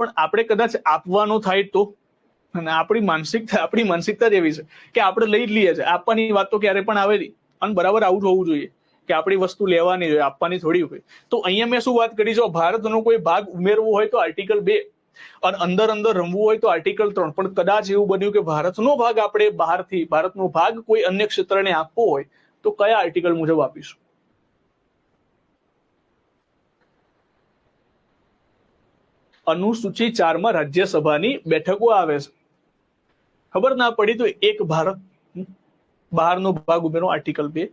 પણ આપણે કદાચ આપવાનો થાય તો? અને આપણી માનસિકતા જ એવી છે કે આપણે લઈ જ લઈએ છીએ. આપવાની વાત તો ક્યારે પણ આવે નહીં. અને બરાબર આવું જ હોવું જોઈએ કે આપણી વસ્તુ લેવાની જોઈએ, આપવાની થોડી હોય. તો અહીંયા મેં શું વાત કરી છે? ભારતનો કોઈ ભાગ ઉમેરવો હોય તો આર્ટિકલ 2, અને અંદર રમવું હોય તો આર્ટિકલ 3. પણ કદાચ એવું બન્યું કે ભારતનો ભાગ આપણે બહારથી, ભારતનો ભાગ કોઈ અન્ય ક્ષેત્રને આપવો હોય તો કયા આર્ટિકલ મુજબ આપીશું? અનુસૂચિ 4 માં રાજ્યસભાની બેઠકો આવે છે. ખબર ના પડી તો એક ભારત, બહારનો ભાગ ઉમેરો, આર્ટિકલ 2.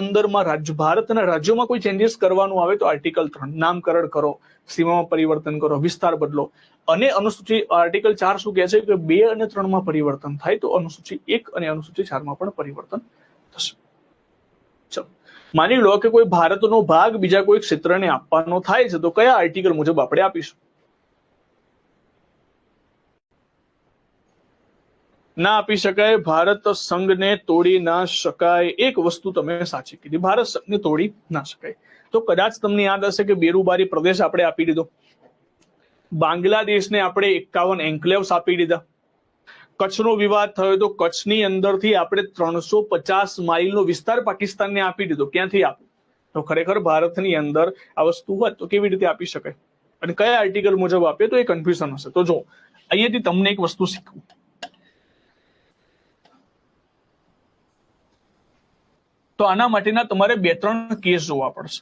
અંદરમાં ભારતના રાજ્યોમાં કોઈ ચેન્જીસ કરવાનું આવે તો આર્ટિકલ 3. નામકરણ કરો, સીમામાં પરિવર્તન કરો, વિસ્તાર બદલો. અને અનુસૂચિ આર્ટિકલ 4 શું કહે છે કે 2 અને 3 માં પરિવર્તન થાય તો અનુસૂચિ 1 અને અનુસૂચિ 4 માં પણ પરિવર્તન થશે. ચલો, માની લો કે કોઈ ભારતનો ભાગ બીજા કોઈ ક્ષેત્રને આપવાનો થાય છે તો કયા આર્ટિકલ મુજબ આપણે આપીશું? ના આપી શકાય. ભારત સંઘને તોડી ના શકાય. એક વસ્તુ તમે સાચી કીધી, ભારત સંઘને તોડી ના શકાય. તો કદાચ તમને યાદ હશે કે બેરુબારી પ્રદેશ આપણે આપી દીધો, બાંગ્લાદેશને આપણે 51 એન્ક્લેવ્સ આપી દીધા. કચ્છનો વિવાદ થયો તો કચ્છની અંદરથી આપણે 350 માઇલનો વિસ્તાર પાકિસ્તાનને આપી દીધો. ક્યાંથી આપ્યો? તો ખરેખર ભારતની અંદર આ વસ્તુ હોત તો કેવી રીતે આપી શકાય અને કયા આર્ટિકલ મુજબ આપે તો એ કન્ફ્યુઝન હશે. તો જો અહીંયાથી તમને એક વસ્તુ શીખવું. તો આના માટેના તમારે 2-3 કેસ જોવા પડશે.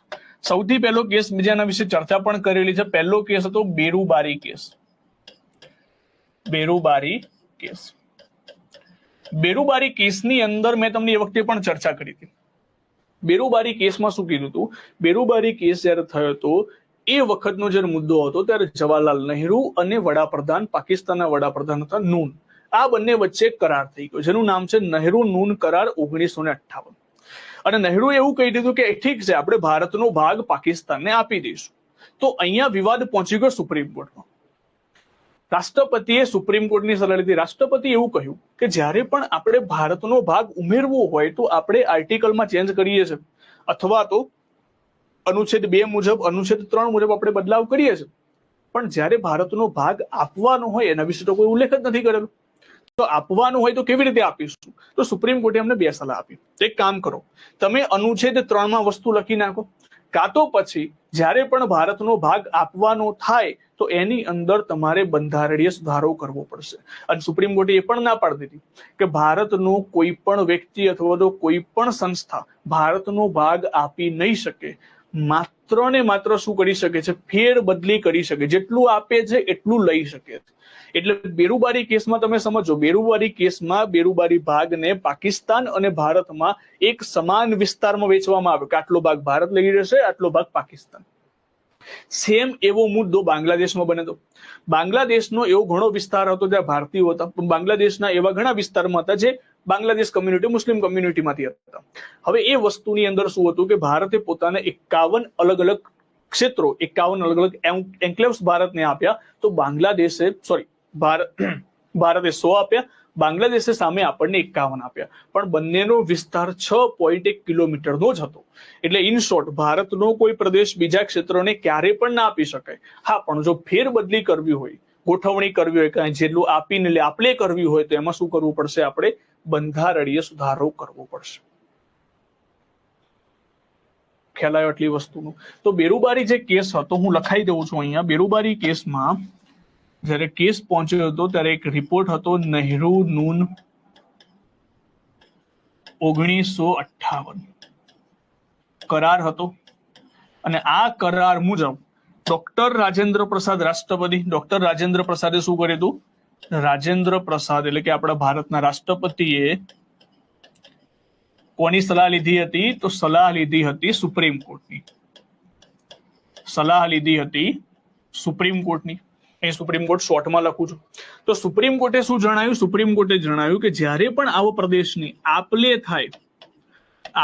સૌથી પહેલો કેસ, બીજાના વિશે ચર્ચા પણ કરેલી છે. પહેલો કેસ હતો બેરુબારી કેસ. બેરુબારી કેસ. બેરુબારી કેસની અંદર મેં તમને એ વખતે પણ ચર્ચા કરી હતી. બેરુબારી કેસમાં શું કીધું હતું? બેરુબારી કેસ જયારે થયો હતો એ વખતનો જયારે મુદ્દો હતો ત્યારે જવાહરલાલ નહેરુ અને વડાપ્રધાન, પાકિસ્તાનના વડાપ્રધાન હતા નૂન, આ બંને વચ્ચે કરાર થઈ ગયો જેનું નામ છે નહેરુ નૂન કરાર 1958. અને નહેરુએ એવું કહી દીધું કે ઠીક છે, આપણે ભારતનો ભાગ પાકિસ્તાનને આપી દઈશું. તો અહીંયા વિવાદ પહોંચી ગયો સુપ્રીમ કોર્ટમાં. રાષ્ટ્રપતિએ સુપ્રીમ કોર્ટની સલાહ લીધી. રાષ્ટ્રપતિ એવું કહ્યું કે જ્યારે પણ આપણે ભારતનો ભાગ ઉમેરવો હોય તો આપણે આર્ટિકલમાં ચેન્જ કરીએ છીએ અથવા તો અનુચ્છેદ 2 મુજબ, અનુચ્છેદ 3 મુજબ આપણે બદલાવ કરીએ છીએ, પણ જ્યારે ભારતનો ભાગ આપવાનો હોય એના વિશે તો કોઈ ઉલ્લેખ જ નથી કરેલો. તો આપવાનું હોય તો કેવી રીતે આપીશું? તો સુપ્રીમ કોર્ટે અમને 2 સલાહ આપી. એક કામ કરો, તમે અનુચ્છેદ 3 માં વસ્તુ લખી નાખો, કાં તો પછી જ્યારે પણ ભારતનો ભાગ આપવાનો થાય તો એની અંદર તમારે બંધારણીય સુધારો કરવો પડશે. અને સુપ્રીમ કોર્ટે એ પણ ના પાડી દીધી કે ભારતનો કોઈ પણ વ્યક્તિ અથવા તો કોઈ પણ સંસ્થા ભારતનો ભાગ આપી નહીં શકે. માત્ર ને માત્ર શું કરી શકે છે? ફેર બદલી કરી શકે. જેટલું આપે છે એટલું લઈ શકે છે. એટલે બેરુબારી કેસમાં તમે સમજો, બેરુબારી કેસમાં બેરુબારી ભાગને પાકિસ્તાન અને ભારતમાં એક સમાન વિસ્તારમાં વેચવામાં આવ્યો કે આટલો ભાગ ભારત લઈ રહેશે, આટલો ભાગ પાકિસ્તાન. સેમ એવો મુદ્દો બાંગ્લાદેશમાં બને તો. બાંગ્લાદેશનો એવો ઘણો વિસ્તાર હતો જ્યાં ભારતીયો હતા, પણ બાંગ્લાદેશના એવા ઘણા વિસ્તારમાં હતા જે બાંગ્લાદેશ કમ્યુનિટી, મુસ્લિમ કમ્યુનિટીમાંથી હતા. હવે એ વસ્તુની અંદર શું હતું કે ભારતે પોતાને 51 અલગ અલગ ક્ષેત્રો, 51 અલગ અલગ એન્ક્લેવ્સ ભારતને આપ્યા. તો બાંગ્લાદેશે ભારતે 100 આપ્યા, બાંગ્લાદેશે સામે આપણને 51 આપ્યા, પણ બંનેનો વિસ્તાર 6.1 કિલોમીટરનો જ હતો. એટલે ઇન શોર્ટ, ભારતનો કોઈ પ્રદેશ બીજા ક્ષેત્રોને ક્યારે પણ ના આપી શકાય. હા, પણ જો ફેરબદલી કરવી હોય, ગોઠવણી કરવી હોય, કાંઈ જેટલું આપીને આપલે કરવી હોય, તો એમાં શું કરવું પડશે? આપણે બંધારણીય સુધારો કરવો પડશે. ખ્યાલ આવ્યો આટલી વસ્તુનું? તો બેરુબારી જે કેસ હતો, હું લખાઈ દઉં છું અહીંયા. બેરુબારી કેસમાં જ્યારે કેસ પહોંચ્યો હતો ત્યારે એક રિપોર્ટ હતો, નહેરુ નૂન 1958 કરાર હતો. અને આ કરાર મુજબ ડોક્ટર રાજેન્દ્ર પ્રસાદ રાષ્ટ્રપતિ, ડોક્ટર રાજેન્દ્ર પ્રસાદે શું કર્યું હતું? રાજેન્દ્ર પ્રસાદ એટલે કે આપણા ભારતના રાષ્ટ્રપતિએ કોની સલાહ લીધી હતી? તો સલાહ લીધી હતી સુપ્રીમ કોર્ટની. સલાહ લીધી હતી સુપ્રીમ કોર્ટની. અહીં સુપ્રીમ કોર્ટ શોર્ટમાં લખું છું. તો સુપ્રીમ કોર્ટે શું જણાવ્યું? સુપ્રીમ કોર્ટે જણાવ્યું કે જ્યારે પણ આવો પ્રદેશની આપલે થાય,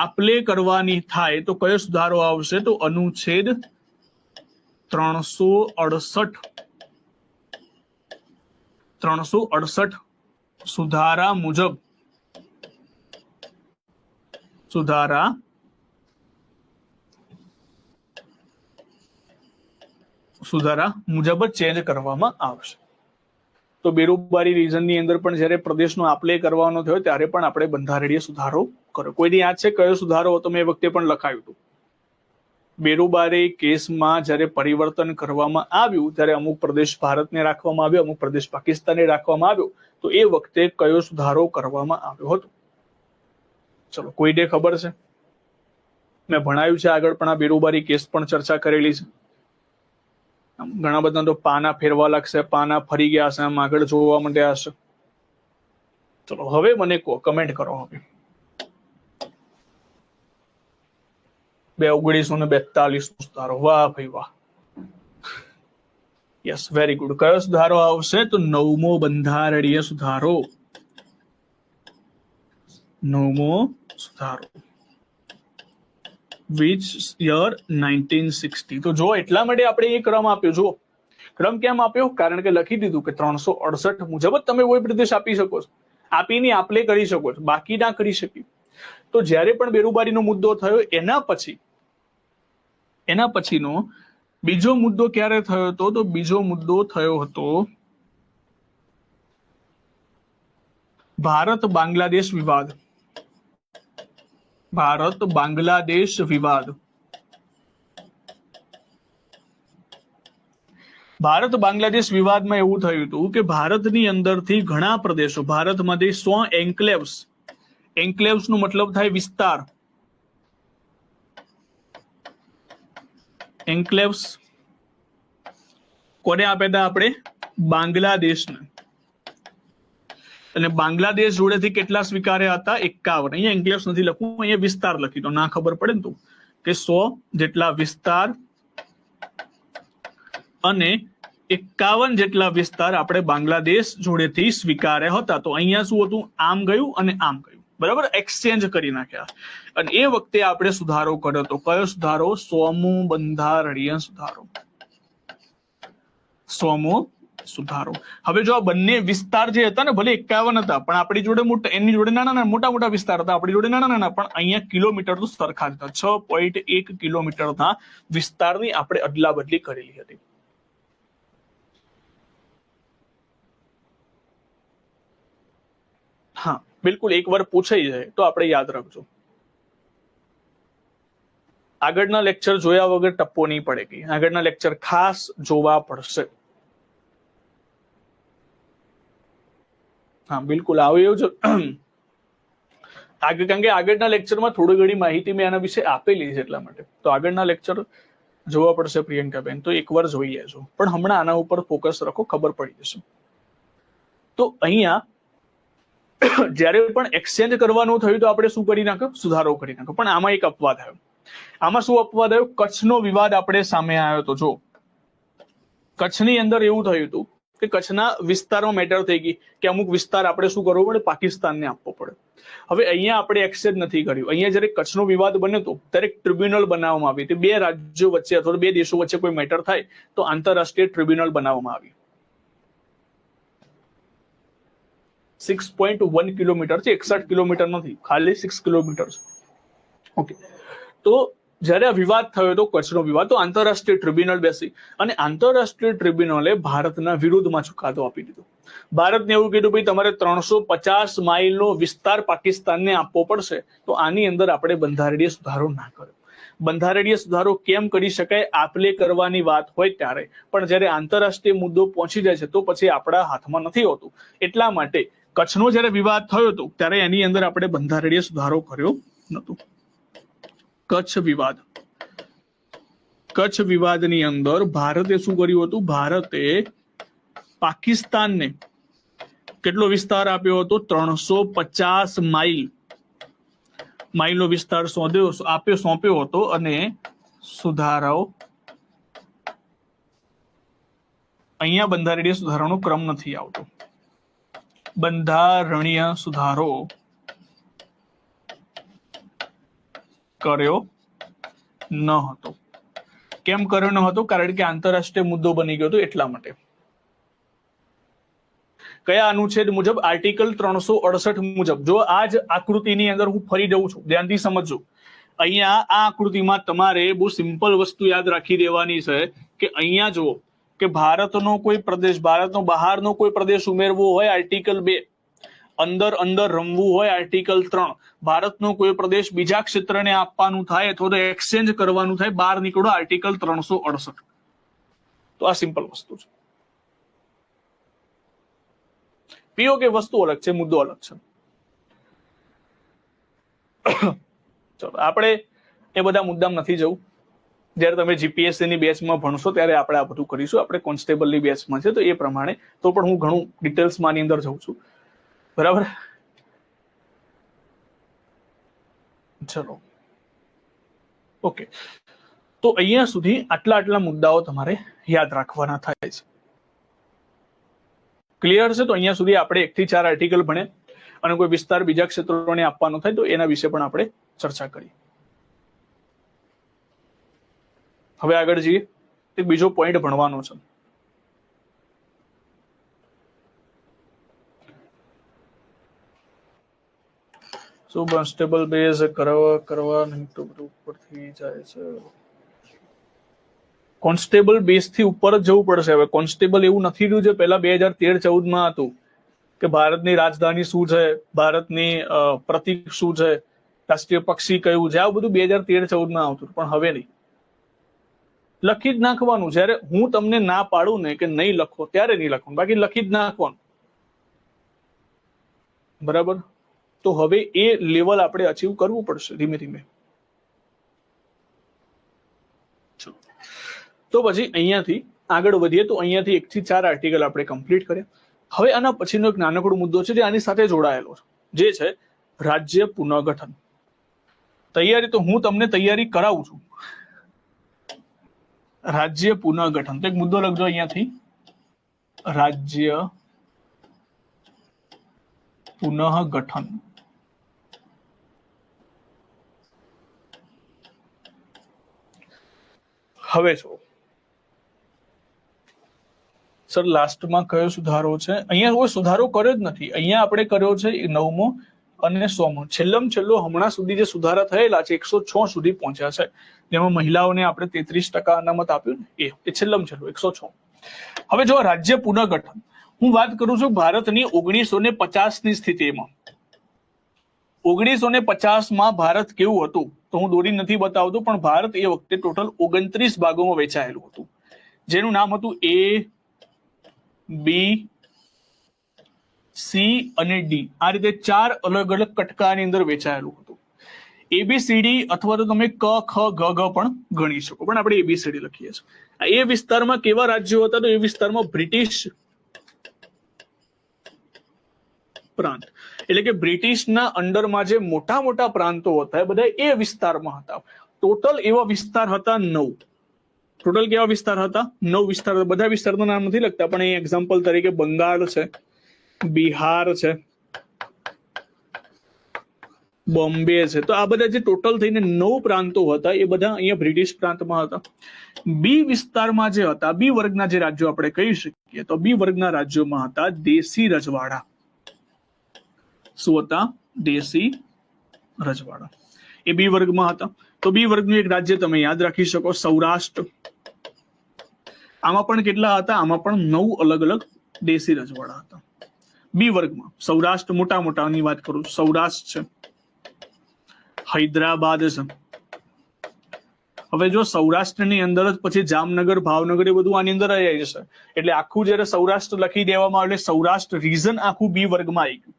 આપલે કરવાની થાય, તો કયો સુધારો આવશે? તો અનુચ્છેદ 368 સુધારા મુજબ જ ચેન્જ કરવામાં આવશે. તો બેરુબારી રીજનની અંદર પણ જ્યારે પ્રદેશનો આપલે કરવાનો થયો ત્યારે પણ આપણે બંધારણીય સુધારો કર્યો. કોઈને યાદ છે કયો સુધારો હતો? મેં એ વખતે પણ લખાયું હતું. બેરુબારી કેસમાં જ્યારે પરિવર્તન કરવામાં આવ્યું ત્યારે અમુક પ્રદેશ ભારતને રાખવામાં આવ્યો, અમુક પ્રદેશ પાકિસ્તાનને રાખવામાં આવ્યો. તો એ વખતે કયો સુધારો કરવામાં આવ્યો હતો? ચલો, કોઈને ખબર છે? મેં ભણાવ્યું છે આગળ પણ, આ બેરુબારી કેસ પણ ચર્ચા કરેલી છે. ઘણા બધા તો પાના ફેરવા લાગશે, પાના ફરી ગયા હશે, આમ આગળ જોવા માંડ્યા હશે. ચલો હવે મને કહો, કમેન્ટ કરો. હવે 1942 સુધારો. વાહ ભાઈ વાહ, યસ, વેરી ગુડ. કયો સુધારો આવશે? તો 9મો બંધારણીય સુધારો. 9મો સુધારો. Which year? 1960. તો જો એટલા માટે આપણે એ ક્રમ આપ્યો. જો ક્રમ કેમ આપ્યો? કારણ કે લખી દીધું કે 368 મુજબ જ તમે કોઈ પ્રદેશ આપી શકો છો, આપીને આપલે કરી શકો છો, બાકી ના કરી શકી. તો જ્યારે પણ બેરુબારીનો મુદ્દો થયો એના પછીનો બીજો મુદ્દો ક્યારે થયો હતો? તો બીજો મુદ્દો થયો હતો ભારત બાંગ્લાદેશ વિવાદ. ભારત બાંગ્લાદેશ વિવાદ. ભારત બાંગ્લાદેશ વિવાદમાં એવું થયું હતું કે ભારતની અંદરથી ઘણા પ્રદેશો, ભારતમાંથી 100 એન્ક્લેવ્સ, એન્ક્લેવ્સ નું મતલબ થાય વિસ્તાર, એન્ક્લેવ્સ કોને આપ્યા હતા? આપણે બાંગ્લાદેશને. અને બાંગ્લાદેશ જોડેથી કેટલા સ્વીકાર્યા હતા? 51. અહીંયા એન્ક્લેવ્સ નથી લખવું, અહીંયા વિસ્તાર લખી દો, ના ખબર પડે ને તો, કે 100 જેટલા વિસ્તાર અને 51 જેટલા વિસ્તાર આપણે બાંગ્લાદેશ જોડેથી સ્વીકાર્યા હતા. તો અહીંયા શું હતું? આમ ગયું અને આમ ગયું, બરાબર, એક્સચેન્જ કરી નાખ્યા. અને એ વખતે આપણે સુધારો કર્યો હતો. કયો સુધારો? 100મો બંધારણીય સુધારો. 100મો સુધારો. હવે જો આ બંને વિસ્તાર જે હતા ને, ભલે 51 હતા, પણ આપણી જોડે મોટા, એની જોડે નાના મોટા મોટા વિસ્તાર હતા, આપણી જોડે નાના, પણ અહીંયા કિલોમીટર તો સરખા જ હતા. 6.1 કિલોમીટરના વિસ્તારની આપણે અદલા બદલી કરેલી હતી. હા, બિલકુલ. એકવાર પૂછાઈ જાય તો આપણે યાદ રાખજો. આગળના લેક્ચર જોયા વગર ટપ્પો નહીં પડે કે આગળના લેક્ચર ખાસ જોવા પડશે. હા, બિલકુલ આવે એવું જ. કારણ કે આગળના લેક્ચરમાં થોડી ઘણી માહિતી મેં આના વિશે આપેલી છે, એટલા માટે. તો આગળના લેક્ચર જોવા પડશે પ્રિયંકાબેન, તો એકવાર જોઈ લેજો. પણ હમણાં આના ઉપર ફોકસ રાખો, ખબર પડી જશે. તો અહીંયા જ્યારે પણ એક્સચેન્જ કરવાનું થયું તો આપણે શું કરી નાખ્યો? સુધારો કરી નાખ્યો. પણ આમાં એક અપવાદ થયો. આમાં શું અપવાદ આવ્યો? કચ્છનો વિવાદ આપણે સામે આવ્યો હતો. જો કચ્છની અંદર એવું થયું હતું કે કચ્છના વિસ્તારમાં મેટર થઈ ગઈ કે અમુક વિસ્તાર આપણે શું કરવો પડે? પાકિસ્તાનને આપવો પડે. હવે અહીંયા આપણે એક્સેપ્ટ નથી કર્યું. અહીંયા જયારે કચ્છનો વિવાદ બન્યો હતો ત્યારે એક ટ્રિબ્યુનલ બનાવવામાં આવી હતી. બે રાજ્યો વચ્ચે અથવા બે દેશો વચ્ચે કોઈ મેટર થાય તો આંતરરાષ્ટ્રીય ટ્રિબ્યુનલ બનાવવામાં આવી. 6.1 કિલોમીટર છે, 61 કિલોમીટર નથી, ખાલી 6 કિલોમીટર છે. ઓકે, તો જયારે આ વિવાદ થયો હતો, કચ્છનો વિવાદ, તો આંતરરાષ્ટ્રીય ટ્રિબ્યુનલ બેસી અને આંતરરાષ્ટ્રીય ટ્રિબ્યુનલે ભારતના વિરુદ્ધમાં ચુકાદો આપી દીધો. ભારતને એવું કીધું ભાઈ તમારે 350 માઇલનો વિસ્તાર પાકિસ્તાનને આપવો પડશે. તો આની અંદર આપણે બંધારણીય સુધારો ના કર્યો. બંધારણીય સુધારો કેમ કરી શકાય? આપલે કરવાની વાત હોય ત્યારે, પણ જયારે આંતરરાષ્ટ્રીય મુદ્દો પહોંચી જાય છે તો પછી આપણા હાથમાં નથી હોતું. એટલા માટે કચ્છનો જયારે વિવાદ થયો હતો ત્યારે એની અંદર આપણે બંધારણીય સુધારો કર્યો નહોતો. કચ્છ વિવાદની અંદર ભારતે શું કર્યું હતું? ભારતે પાકિસ્તાનને કેટલો વિસ્તાર આપ્યો હતો? 350 માઇલનો વિસ્તાર સોંપ્યો હતો અને સુધારો અહીંયા બંધારણીય સુધારાનો ક્રમ નથી આવતો. બંધારણીય સુધારો કર્યો ન હતો. કેમ કર્યો ન હતો? કારણ કે આંતરરાષ્ટ્રીય મુદ્દો બની ગયો હતો એટલા માટે. કયા અનુચ્છેદ મુજબ? આર્ટિકલ 368 મુજબ. જો આ જ આકૃતિની અંદર હું ફરી જઉં છું, ધ્યાનથી સમજજો. અહીંયા આ આકૃતિમાં તમારે બહુ સિમ્પલ વસ્તુ યાદ રાખી દેવાની છે કે અહીંયા જુઓ કે ભારતનો કોઈ પ્રદેશ, ભારતનો બહારનો કોઈ પ્રદેશ ઉમેરવો હોય આર્ટિકલ 2, અંદર રમવું હોય આર્ટિકલ 3, ભારતનો કોઈ પ્રદેશ બીજા ક્ષેત્રને આપવાનું થાય અથવા તો એક્સચેન્જ કરવાનું થાય, બહાર નીકળો આર્ટિકલ 368. તો આ સિમ્પલ વસ્તુ છે. પીઓકે વસ્તુ અલગ છે, મુદ્દો અલગ છે. ચલો, આપણે એ બધા મુદ્દામાં નથી જવું. જયારે તમે જીપીએસસી ની બેચમાં ભણશો ત્યારે આપણે આ બધું કરીશું. આપણે કોન્સ્ટેબલની બેચમાં છે તો એ પ્રમાણે તો પણ હું ઘણું ડિટેલ્સમાં આની અંદર જઉં છું. બરાબર? ચલો, ઓકે. તો અહીંયા સુધી આટલા મુદ્દાઓ તમારે યાદ રાખવાના થાય છે. ક્લિયર છે? તો અહીંયા સુધી આપણે 1 થી 4 આર્ટિકલ ભણે અને કોઈ વિસ્તાર બીજા ક્ષેત્રોને આપવાનો થાય તો એના વિશે પણ આપણે ચર્ચા કરી. હવે આગળ જઈએ. એક બીજો પોઈન્ટ ભણવાનો છે. શું કોન્સ્ટેબલ બેઝ કરવા નહીં તો ઉપરથી જાય છે? કોન્સ્ટેબલ બેઝ થી ઉપર જ જવું પડશે. હવે કોન્સ્ટેબલ એવું નથી રહ્યું જે પહેલા 2013-14 માં હતું કે ભારતની રાજધાની શું છે, ભારતની પ્રતીક શું છે, રાષ્ટ્રીય પક્ષી કયું છે. આ બધું 2013-14 માં આવતું, પણ હવે નહીં. લખી જ નાખવાનું. જયારે હું તમને ના પાડું ને કે નહીં લખો ત્યારે નહીં લખવાનું, બાકી લખી જ નાખવાનું. બરાબર? તો હવે એ લેવલ આપણે અચીવ કરવું પડશે ધીમે ધીમે. તો પછી અહીંયાથી આગળ વધીએ. તો અહીંયાથી 1 થી 4 આર્ટિકલ આપણે કમ્પ્લીટ કર્યા. હવે આના પછીનો એક નાનકડો મુદ્દો છે જે આની સાથે જોડાયેલો છે, જે છે રાજ્ય પુનઃગઠન. તૈયારી તો હું તમને તૈયારી કરાવું છું. રાજ્ય પુનઃગઠન, તો એક મુદ્દો લખજો અહીંયાથી. રાજ્ય પુનઃગઠન. હવે જો સર લાસ્ટમાં કયો સુધારો છે? અહીંયા કોઈ સુધારો કર્યો જ નથી. અહીંયા આપણે કર્યો છે 9મો અને 100મો. છેલ્લો હમણાં સુધી જે સુધારા થયેલા છે 106 સુધી પહોંચ્યા છે, જેમાં મહિલાઓને આપણે 33% અનામત આપ્યું ને એ છેલ્લું 106. હવે જો રાજ્ય પુનઃગઠન હું વાત કરું છું ભારતની 1950 ની સ્થિતિમાં. 1950 માં ભારત કેવું હતું તો હું દોરી નથી બતાવતો, પણ ભારત એ વખતે ટોટલ 29 ભાગોમાં વહેંચાયેલું હતું, જેનું નામ હતું A, B, C અને D. આ રીતે 4 અલગ અલગ કટકાની અંદર વહેંચાયેલું હતું. ABCD અથવા તો તમે ક, ખ, ગ, ઘ પણ ગણી શકો, પણ આપણે ABCD લખીએ છીએ. એ વિસ્તારમાં કેવા રાજ્યો હતા? તો એ વિસ્તારમાં બ્રિટિશ પ્રાંત, એટલે કે બ્રિટિશના અંડરમાં જે મોટા મોટા પ્રાંતો હતા એ બધા એ વિસ્તારમાં હતા. ટોટલ એવા વિસ્તાર હતા 9. ટોટલ કેવા વિસ્તાર હતા? 9 વિસ્તાર. બધા વિસ્તારનું નામ નથી લખતા, પણ અહીં એક્ઝામ્પલ તરીકે બંગાળ છે, બિહાર છે, બોમ્બે છે. તો આ બધા જે ટોટલ થઈને 9 પ્રાંતો હતા એ બધા અહીંયા બ્રિટિશ પ્રાંતમાં હતા. બી વિસ્તારમાં જે હતા, બી વર્ગના જે રાજ્યો આપણે કહી શકીએ, તો બી વર્ગના રાજ્યોમાં હતા દેશી રજવાડા. શું હતા? દેશી રજવાડા. એ બી વર્ગમાં હતા. તો બી વર્ગનું એક રાજ્ય તમે યાદ રાખી શકો, સૌરાષ્ટ્ર. આમાં પણ કેટલા હતા? આમાં પણ 9 અલગ અલગ દેશી રજવાડા હતા બી વર્ગમાં. સૌરાષ્ટ્ર મોટા મોટાની વાત કરું, સૌરાષ્ટ્ર છે, હૈદરાબાદ છે. હવે જો સૌરાષ્ટ્રની અંદર જ પછી જામનગર, ભાવનગર એ બધું આની અંદર આવી જશે. એટલે આખું જયારે સૌરાષ્ટ્ર લખી દેવામાં આવે, સૌરાષ્ટ્ર રીજન આખું બી વર્ગમાં આવી ગયું.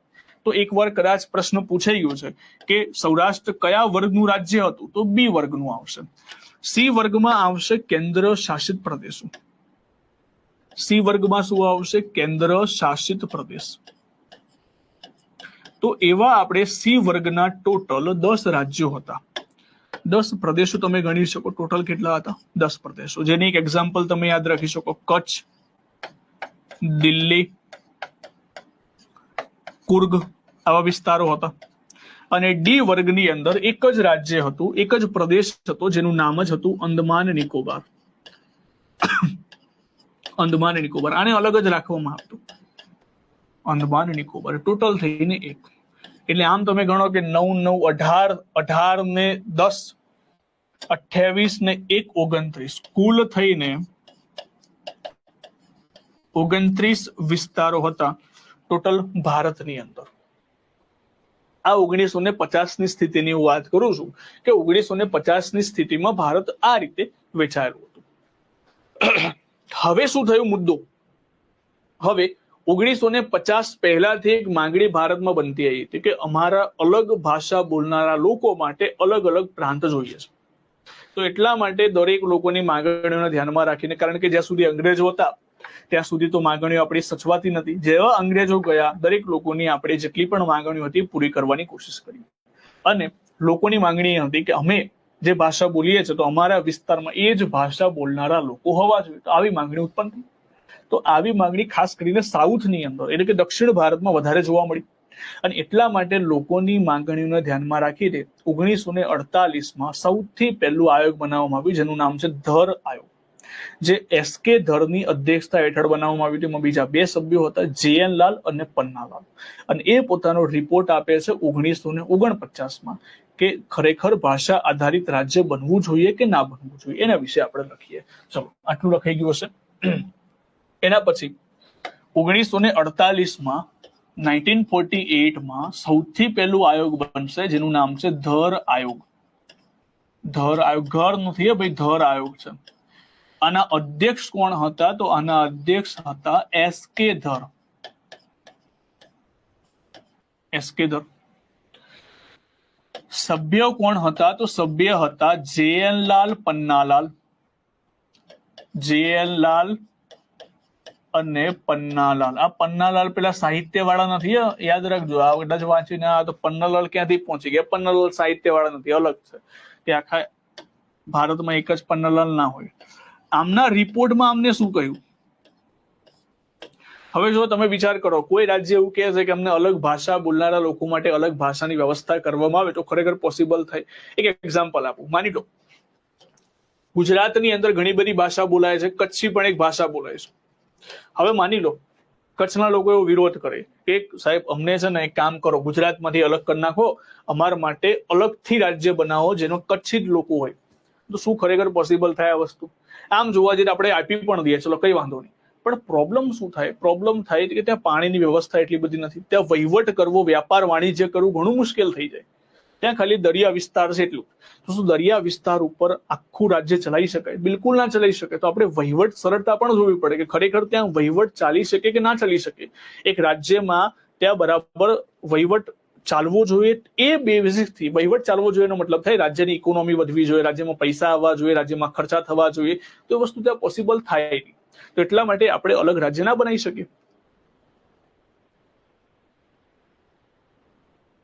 તો એકવાર કદાચ પ્રશ્ન પૂછાઈ ગયો છે કે સૌરાષ્ટ્ર કયા વર્ગનું રાજ્ય હતું, તો બી વર્ગનું આવશે. સી વર્ગમાં આવશે કેન્દ્ર શાસિત પ્રદેશો. સી વર્ગમાં શું આવશે? કેન્દ્ર શાસિત પ્રદેશ. તો એવા આપણે સી વર્ગના ટોટલ 10 રાજ્યો હતા. 10 પ્રદેશો તમે ગણી શકો. ટોટલ કેટલા હતા? 10 પ્રદેશો. જેની એક એક્ઝામ્પલ તમે યાદ રાખી શકો, કચ્છ, દિલ્હી, કુર્ગ, આવા વિસ્તારો હતા. અને ડી વર્ગની અંદર એક જ રાજ્ય હતું, એક જ પ્રદેશ હતો, જેનું નામ જ હતું અંદમાન નિકોબાર. અંદમાન નિકોબાર. આને અલગ જ રાખવામાં આવતું, અંદમાન નિકોબાર. ટોટલ થઈને 1. એટલે આમ તમે ગણો કે 9 9 18 18 ને 10 28 ને 1 29 કુલ થઈને 29 વિસ્તારો હતા ટોટલ ભારતની અંદર. આ 1950 ની સ્થિતિની હું વાત કરું છું કે 1950 ની સ્થિતિમાં ભારત આ રીતે વેચાયેલું હતું. હવે શું થયું મુદ્દો? હવે 1950 પહેલાથી એક માંગણી ભારતમાં બનતી આવી હતી કે અમારા અલગ ભાષા બોલનારા લોકો માટે અલગ અલગ પ્રાંત જોઈએ છે. તો એટલા માટે દરેક લોકોની માંગણીઓને ધ્યાનમાં રાખીને, કારણ કે જ્યાં સુધી અંગ્રેજો હતા ત્યાં સુધી તો માંગણીઓ આપણી સચવાતી નથી. જેવા અંગ્રેજો ગયા, દરેક લોકોની આપણે જેટલી પણ માંગણીઓ હતી પૂરી કરવાની કોશિશ કરી. અને લોકોની માંગણી એ હતી કે અમે જે ભાષા બોલીએ છીએ તો અમારા વિસ્તારમાં એ જ ભાષા બોલનારા લોકો હોવા જોઈએ. તો આવી માંગણી ઉત્પન્ન થઈ. તો આવી માંગણી ખાસ કરીને સાઉથની અંદર, એટલે કે દક્ષિણ ભારતમાં વધારે જોવા મળી. અને એટલા માટે લોકોની માંગણીઓને ધ્યાનમાં રાખીને 1948માં સૌથી પહેલું આયોગ બનાવવામાં આવ્યું, જેનું નામ છે ધર આયોગ, જે એસકે ધરની અધ્યક્ષતા હેઠળ બનાવવામાં આવ્યું. તેમાં બીજા 2 સભ્યો હતા, JN લાલ અને પન્નાલાલ. અને એ પોતાનો રિપોર્ટ આપે છે 1949માં કે ખરેખર ભાષા આધારિત રાજ્ય બનવું જોઈએ કે ના બનવું જોઈએ, એના વિશે આપણે લખીએ. ચલો, આટલું લખાઈ ગયું હશે. એના પછી 1948માં 1948માં સૌથી પહેલું આયોગ બનશે, જેનું નામ છે ધર આયોગ. ધર આયોગ, ઘર નથી ભાઈ, ધર આયોગ છે. આના અધ્યક્ષ કોણ હતા? તો આના અધ્યક્ષ હતા એસકે ધર. એસકે ધર. સભ્ય કોણ હતા? તો સભ્ય હતા JN લાલ, પન્નાલાલ. JN લાલ અને પન્નાલાલ. આ પન્નાલાલ પેલા સાહિત્ય વાળા નથી, યાદ રાખજો. આ કદાચ વાંચીને આ તો પન્નાલાલ ક્યાંથી પહોંચી ગયા? પન્નાલાલ સાહિત્ય વાળા નથી, અલગ છે. તે આખા ભારતમાં એક જ પન્નાલાલ ના હોય. આમના રિપોર્ટમાં અમને શું કહ્યું? હવે જો તમે વિચાર કરો, કોઈ રાજ્ય એવું કહે છે કે અમને અલગ ભાષા બોલનારા લોકો માટે અલગ ભાષાની વ્યવસ્થા કરવામાં આવે તો ખરેખર પોસિબલ થાય. એક એક્ઝામ્પલ આપું. માની લો ગુજરાતની અંદર ઘણી બધી ભાષા બોલાય છે, કચ્છી પણ એક ભાષા બોલાય છે. હવે માની લો કચ્છના લોકો એવો વિરોધ કરે કે સાહેબ અમને છે ને એક કામ કરો, ગુજરાતમાંથી અલગ કરી નાખો, અમારા માટે અલગથી રાજ્ય બનાવો જેનો કચ્છી જ લોકો હોય. તો શું ખરેખર પોસિબલ થાય આ વસ્તુ? આમ જોવા જઈએ આપણે આપી પણ દઈએ, ચલો કઈ વાંધો નહીં. પણ પ્રોબ્લેમ શું થાય? પ્રોબ્લેમ થાય કે ત્યાં પાણીની વ્યવસ્થા એટલી બધી નથી, ત્યાં વહીવટ કરવો, વ્યાપાર વાણિજ્ય કરવું ઘણું મુશ્કેલ થઈ જાય. ત્યાં ખાલી દરિયા વિસ્તાર છે એટલું. તો શું દરિયા વિસ્તાર ઉપર આખું રાજ્ય ચલાવી શકાય? બિલકુલ ના ચલાવી શકે. તો આપણે વહીવટ સરળતા પણ જોવી પડે કે ખરેખર ત્યાં વહીવટ ચાલી શકે કે ના ચાલી શકે. એક રાજ્યમાં ત્યાં બરાબર વહીવટ ચાલવો જોઈએ. એ બેઝિકથી વહીવટ ચાલવો જોઈએ એનો મતલબ થાય રાજ્યની ઇકોનોમી વધવી જોઈએ, રાજ્યમાં પૈસા આવવા જોઈએ, રાજ્યમાં ખર્ચા થવા જોઈએ. તો એ વસ્તુ ત્યાં પોસિબલ થાય નહીં. તો એટલા માટે આપણે અલગ રાજ્ય ના બનાવી શકીએ.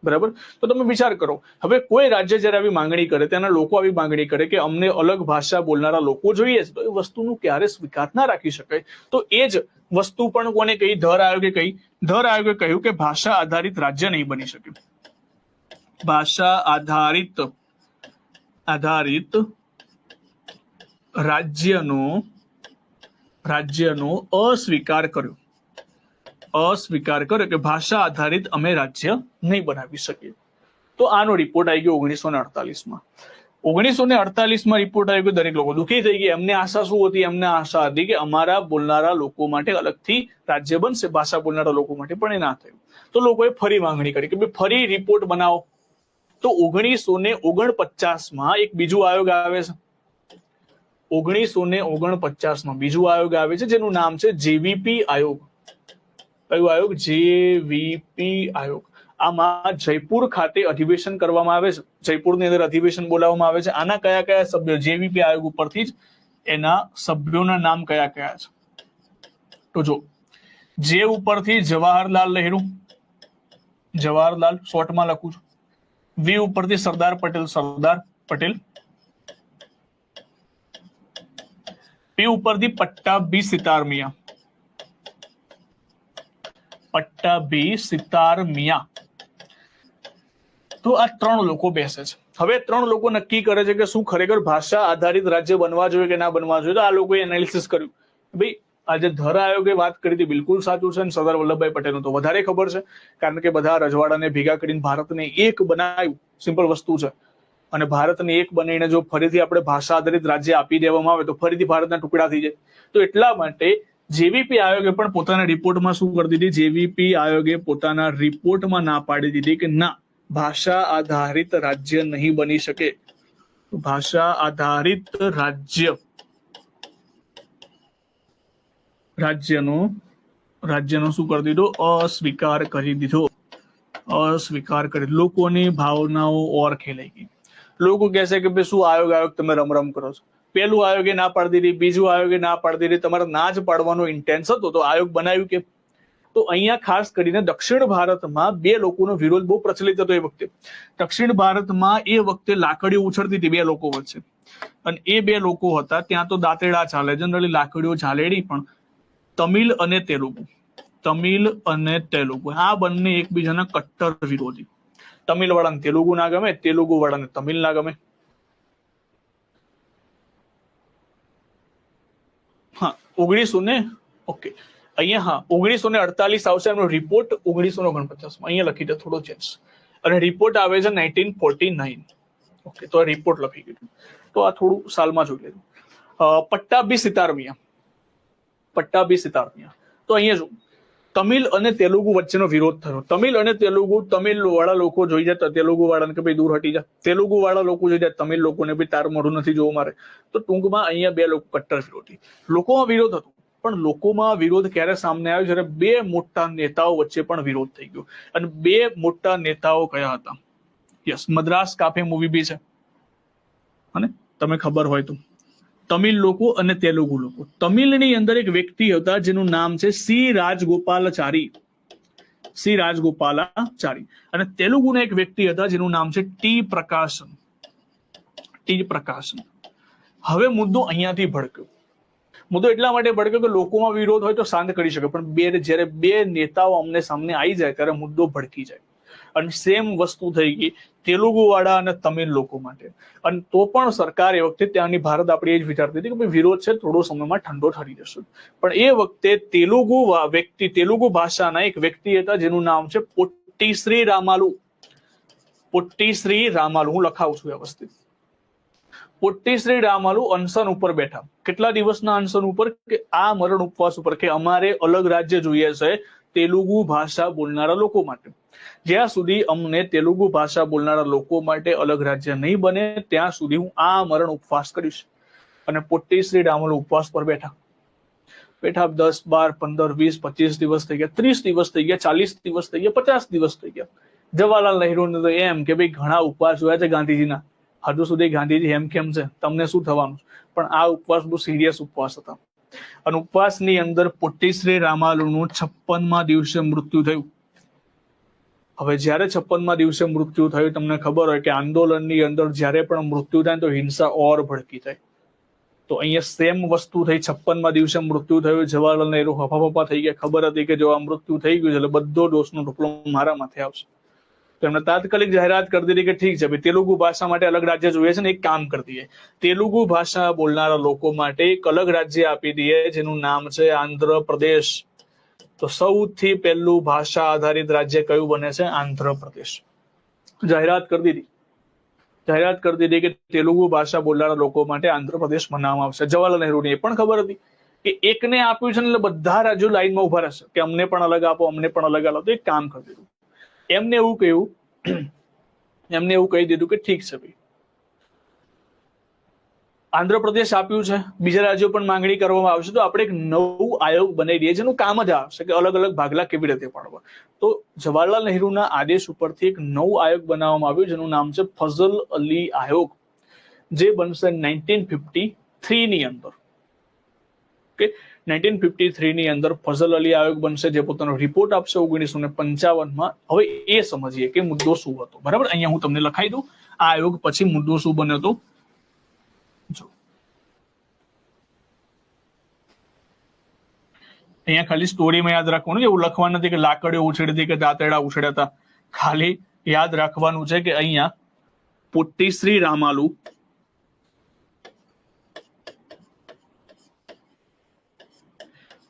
બરાબર. તો તમે વિચાર કરો, હવે કોઈ રાજ્ય જયારે આવી માંગણી કરે, તેના લોકો આવી માંગણી કરે કે અમને અલગ ભાષા બોલનારા લોકો જોઈએ છે, તો એ વસ્તુનું ક્યારે સ્વીકાર ના રાખી શકાય. તો એ જ વસ્તુ પણ કોને કહી? ધર આયોગે કહી. ધર આયોગે કહ્યું કે ભાષા આધારિત રાજ્ય નહીં બની શકે. ભાષા આધારિત રાજ્યનો અસ્વીકાર કર્યો કે ભાષા આધારિત અમે રાજ્ય નહીં બનાવી શકીએ. તો આનો રિપોર્ટ આવી ગયો 1948 માં. 1948 રિપોર્ટ આવ્યો, દરેક લોકો દુઃખી થઈ ગયા. એમને આશા શું હતી? એમને આશા હતી કે અમારા બોલનારા લોકો માટે અલગથી રાજ્ય બનશે, ભાષા બોલનારા લોકો માટે, પણ એ ના થયું. તો લોકોએ ફરી માંગણી કરી કે ફરી રિપોર્ટ બનાવો. તો 1949 એક બીજું આયોગ આવે છે. 1949 બીજું આયોગ આવે છે જેનું નામ છે જેવીપી આયોગ. કયું આયોગ? જેવીપી આયોગ. આમાં જયપુર ખાતે અધિવેશન કરવામાં આવે છે. જયપુરની અંદર અધિવેશન બોલાવવામાં આવે છે. આના કયા કયા સભ્યો? જેવીપી આયોગ ઉપરથી જ એના સભ્યોના નામ કયા કયા છે? તો જો, જે ઉપરથી જવાહરલાલ નહેરુ, જવાહરલાલ શોર્ટમાં લખું છું. વી ઉપરથી સરદાર પટેલ. પી ઉપરથી પટ્ટાભી સિતાર મિયા. તો આ 3 લોકો બેસે છે. હવે 3 લોકો નક્કી કરે છે કે શું ખરેખર ભાષા આધારિત રાજ્ય બનવા જોઈએ કે ના બનવા જોઈએ. તો આ લોકોએ એનાલિસિસ કર્યું. ભાઈ, આજે ધર આયોગે વાત કરી હતી બિલકુલ સાચું છે, અને સરદાર વલ્લભભાઈ પટેલનું તો વધારે ખબર છે, કારણ કે બધા રજવાડાને ભેગા કરીને ભારતને એક બનાવ્યું. સિમ્પલ વસ્તુ છે. અને ભારતને એક બનાવીને જો ફરીથી આપણે ભાષા આધારિત રાજ્ય આપી દેવામાં આવે તો ફરીથી ભારતના ટુકડા થઈ જાય. તો એટલા માટે જેવીપી આયોગે પણ પોતાના રિપોર્ટમાં શું કરી દીધી? જેવીપી આયોગે પોતાના રિપોર્ટમાં ના પાડી દીધી કે ના, ભાષા આધારિત રાજ્ય નહીં બની શકે. ભાષા આધારિત રાજ્યનો શું કરી દીધો? અસ્વીકાર કરી દીધો. લોકોની ભાવનાઓ ઓર ખેલાઈ ગઈ. લોકો કહેશે કે ભાઈ શું આયોગ તમે રમ કરો છો. પેલું આયોગે ના પાડી દીધી, બીજું આયોગે ના પાડી દીધી. તમારે ના જ પાડવાનો ઇન્ટેન્સ હતો તો આયોગ બનાવ્યું કે? તો અહીંયા ખાસ કરીને દક્ષિણ ભારતમાં 2 લોકોનો વિરોધ બહુ પ્રચલિત હતો એ વખતે. દક્ષિણ ભારતમાં એ વખતે લાકડીઓ ઉછળતી હતી 2 લોકો વચ્ચે, અને એ 2 લોકો હતા. ત્યાં તો દાંતેડા ચાલે, જનરલી લાકડીઓ ચાલે નહીં, પણ તમિલ અને તેલુગુ આ બંને એકબીજાના કટ્ટર વિરોધી. તમિલ વાળાને તેલુગુ ના ગમે, તેલુગુ વાળાને તમિલ ના ગમે. હા, 1948 આવશે એમનો રિપોર્ટ. 1949 અહીંયા લખી દે, થોડો ચેન્જ. અને રિપોર્ટ આવે છે 1949. ઓકે, તો આ રિપોર્ટ લખી દીધું. તો આ થોડું સાલમાં જોઈ લેજો. પટ્ટાભી સિતાર મિયા. તો અહીંયા જો, તમિલ અને તેલુગુ વચ્ચેનો વિરોધ થયો. તમિલ વાળા લોકો જોઈ જાય તેલુગુ વાળાને કે ભાઈ દૂર હટી જા. તેલુગુ વાળા લોકો જોઈ જાય તમિલ લોકોને, ભાઈ તારું મોઢું નથી જોવું મારે. તો ટૂંકમાં અહીંયા 2 લોકો કટ્ટર વિરોધી. લોકોમાં વિરોધ હતો, પણ લોકોમાં વિરોધ ક્યારે સામે આવ્યો? જ્યારે 2 મોટા નેતાઓ વચ્ચે પણ વિરોધ થઈ ગયો. અને 2 મોટા નેતાઓ કયા હતા? યસ, મદ્રાસ કાફે મૂવી બી છે, અને તમે ખબર હોય તો તમિલ લોકો અને તેલુગુ લોકો. તમિલની અંદર એક વ્યક્તિ હતા જેનું નામ છે સી રાજગોપાલાચારી. અને તેલુગુના એક વ્યક્તિ હતા જેનું નામ છે ટી પ્રકાશન. હવે મુદ્દો અહીંયાથી ભડક્યો. મુદ્દો એટલા માટે ભડક્યો કે લોકોમાં વિરોધ હોય તો શાંત કરી શકે, પણ જ્યારે 2 નેતાઓ અમને સામને આવી જાય ત્યારે મુદ્દો ભડકી જાય. અને સેમ વસ્તુ થઈ ગઈ તેલુગુ વાળા અને તમિલ લોકો માટે. અને તો પણ સરકાર એ વખતે ત્યાંની ભારત આપણી એ જ વિચારતી હતી કે ભાઈ વિરોધ છે, થોડો સમયમાં ઠંડો ઠરી જશે. પણ એ વખતે તેલુગુ ભાષાના એક વ્યક્તિ હતા જેનું નામ છે પોટ્ટીશ્રી રામાલુ. હું લખાવું છું વ્યવસ્થિત. પોટ્ટીશ્રી રામાલુ અનશન ઉપર બેઠા. કેટલા દિવસના અનશન ઉપર? કે આ મરણ ઉપવાસ ઉપર, કે અમારે અલગ રાજ્ય જોઈએ છે તેલુગુ ભાષા બોલનારા લોકો માટે. જ્યાં સુધી અમને તેલુગુ ભાષા બોલનારા લોકો માટે અલગ રાજ્ય નહીં બને ત્યાં સુધી હું આ મરણ ઉપવાસ કરીશ. અને પોટ્ટીશ્રી રામાલુ ઉપવાસ પર બેઠા. 10, 12, 15, 20, 25 દિવસ થઈ ગયા, 30 દિવસ થઈ ગયા, 40 દિવસ થઈ ગયા, 50 દિવસ થઈ ગયા. જવાહરલાલ નહેરુને તો એમ કે ભાઈ ઘણા ઉપવાસ જોયા છે ગાંધીજીના, હજુ સુધી ગાંધીજી એમ કેમ છે, તમને શું થવાનું? પણ આ ઉપવાસ બહુ સિરિયસ ઉપવાસ હતા. અને ઉપવાસની અંદર પોટ્ટીશ્રી રામાલુનું 56મા દિવસે મૃત્યુ થયું. હવે જ્યારે 56મા દિવસે મૃત્યુ થયું, તમને ખબર હોય કે આંદોલનની અંદર જ્યારે પણ મૃત્યુ થાય તો હિંસા ઓર ભડકી થાય. તો અહીંયા સેમ વસ્તુ થઈ. 56મા દિવસે મૃત્યુ થયું, જવાહરલાલ નહેરુ હફાફફા થઈ ગયા. ખબર હતી કે જો આ મૃત્યુ થઈ ગયું છે એટલે બધો દોષનો ઢોકલો મારા માથે આવશે. તો એમણે તાત્કાલિક જાહેરાત કરી દીધી કે ઠીક છે ભાઈ, તેલુગુ ભાષા માટે અલગ રાજ્ય જોઈએ છે ને, એક કામ કરી દઈએ, તેલુગુ ભાષા બોલનારા લોકો માટે એક અલગ રાજ્ય આપી દઈએ જેનું નામ છે આંધ્રપ્રદેશ. તો સૌથી પહેલું ભાષા આધારિત રાજ્ય કયું બને છે? આંધ્રપ્રદેશ. જાહેરાત કરી દીધી કે તેલુગુ ભાષા બોલનારા લોકો માટે આંધ્રપ્રદેશ બનાવવામાં આવશે. જવાહરલાલ નહેરુને એ પણ ખબર હતી કે એકને આપ્યું છે એટલે બધા રાજ્યો લાઈનમાં ઉભા રહેશે કે અમને પણ અલગ આપો, અમને પણ અલગ આપો. તો એક કામ કરી દીધું, એમને એવું કહી દીધું કે ઠીક છે ભાઈ, આંધ્રપ્રદેશ આપ્યું છે, બીજા રાજ્યો પણ માંગણી કરવામાં આવશે, તો આપણે એક નવું આયોગ બનાવી દઈએ જેનું કામ જ આવશે કે અલગ અલગ ભાગલા કેવી રીતે પાડવા. તો જવાહરલાલ નહેરુના આદેશ ઉપરથી એક નવું આયોગ બનાવવામાં આવ્યું જેનું નામ છે ફઝલ અલી આયોગ, જે બનશે 1953 ની અંદર. ઓકે, 1953 ની અંદર ફઝલ અલી આયોગ બનશે, જે પોતાનો રિપોર્ટ આપશે 1955માં. હવે એ સમજીએ કે મુદ્દો શું હતો. બરાબર, અહીંયા હું તમને લખાઈ દઉં આ આયોગ પછી મુદ્દો શું બન્યો હતો. અહીંયા ખાલી સ્ટોરીમાં યાદ રાખવાનું છે, એવું લખવાનું નથી કે લાકડીઓ ઉછેડી હતી કે દાંતરડા ઉછેડ્યા હતા. ખાલી યાદ રાખવાનું છે કે અહીંયા પોટ્ટીશ્રી રામાલુ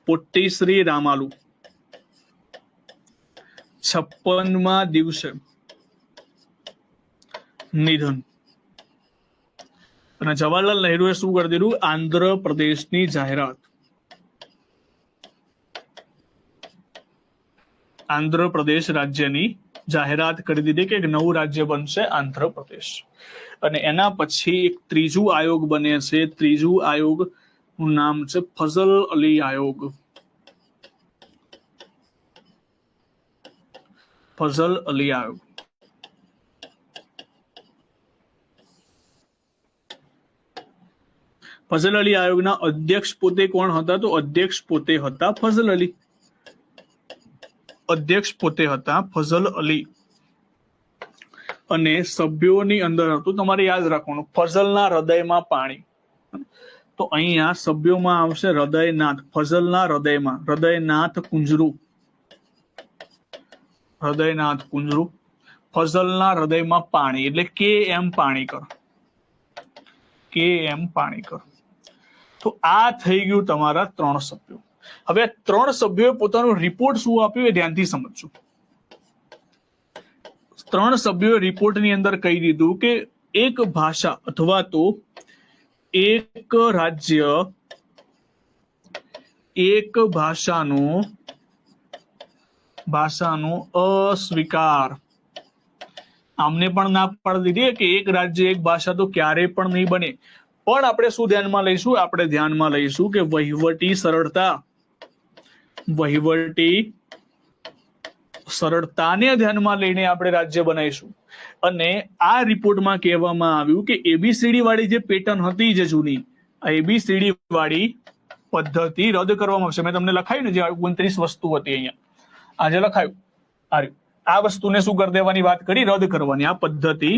પોટ્ટીશ્રી રામાલુ 56મા દિવસે નિધન. અને જવાહરલાલ નહેરુએ શું કરી દીધું? આંધ્રપ્રદેશની જાહેરાત, આંધ્રપ્રદેશ રાજ્યની જાહેરાત કરી દીધી કે એક નવું રાજ્ય બનશે આંધ્રપ્રદેશ. અને એના પછી એક ત્રીજું આયોગ બને છે. ત્રીજું આયોગ નું નામ છે ફઝલ અલી આયોગ. ફઝલ અલી આયોગ. ફઝલ અલી આયોગના અધ્યક્ષ પોતે કોણ હતા? તો અધ્યક્ષ પોતે હતા ફઝલ અલી. અધ્યક્ષ પોતે હતા ફઝલ અલી. અને સભ્યોની અંદર હતું, તમારે યાદ રાખવાનું, ફઝલના હૃદયમાં પાણી. તો અહીંયા સભ્યોમાં આવશે હૃદયનાથ. ફઝલના હૃદયમાં હૃદયનાથ કુંજરુ. હૃદયનાથ કુંજરુ. ફઝલના હૃદયમાં પાણી એટલે કે એમ પાણીકર. કે એમ પાણીકર. તો આ થઈ ગયું તમારા 3 સભ્યો. હવે 3 સભ્યોએ પોતાનો રિપોર્ટ શું આપ્યું એ ધ્યાનથી સમજજો. 3 સભ્યોએ રિપોર્ટની અંદર કહી દીધું કે એક ભાષા અથવા તો એક રાજ્ય, એક ભાષાનો અસ્વીકાર. આમને પણ ના પાડી દીધી કે એક રાજ્ય એક ભાષા તો ક્યારેય પણ નહીં બને. પણ આપણે શું ધ્યાનમાં લઈશું? આપણે ધ્યાનમાં લઈશું કે વહીવટી સરળતાને ધ્યાનમાં લઈને આપણે રાજ્ય બનાવીશું. અને આ રિપોર્ટમાં કહેવામાં આવ્યું કે એબીસીડી વાળી જે પેટર્ન હતી, જે જૂની એબીસીડી વાળી પદ્ધતિ રદ કરવામાં આવશે. મેં તમને લખાયું ને જે 29 વસ્તુ હતી અહીંયા, આજે લખાયું આ વસ્તુને શું કરી દેવાની વાત કરી? રદ કરવાની. આ પદ્ધતિ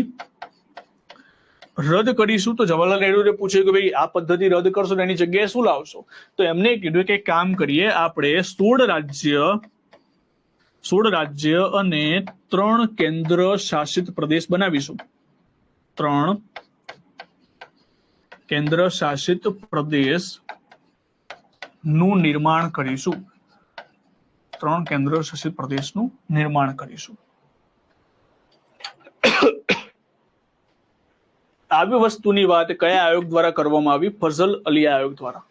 રદ કરીશું. તો જવાહરલાલ નહેરુએ પૂછ્યું કે ભાઈ આ પદ્ધતિ રદ કરશો તો એની જગ્યાએ શું લાવશો? તો એમને કીધું કે કામ કરીએ, આપણે 16 રાજ્ય અને 3 કેન્દ્ર શાસિત પ્રદેશ બનાવીશું. 3 કેન્દ્ર શાસિત પ્રદેશ નું નિર્માણ કરીશું. 3 કેન્દ્ર શાસિત પ્રદેશનું નિર્માણ કરીશું. આવી વસ્તુની વાત કયા આયોગ દ્વારા કરવામાં આવી? ફઝલ અલી આયોગ દ્વારા.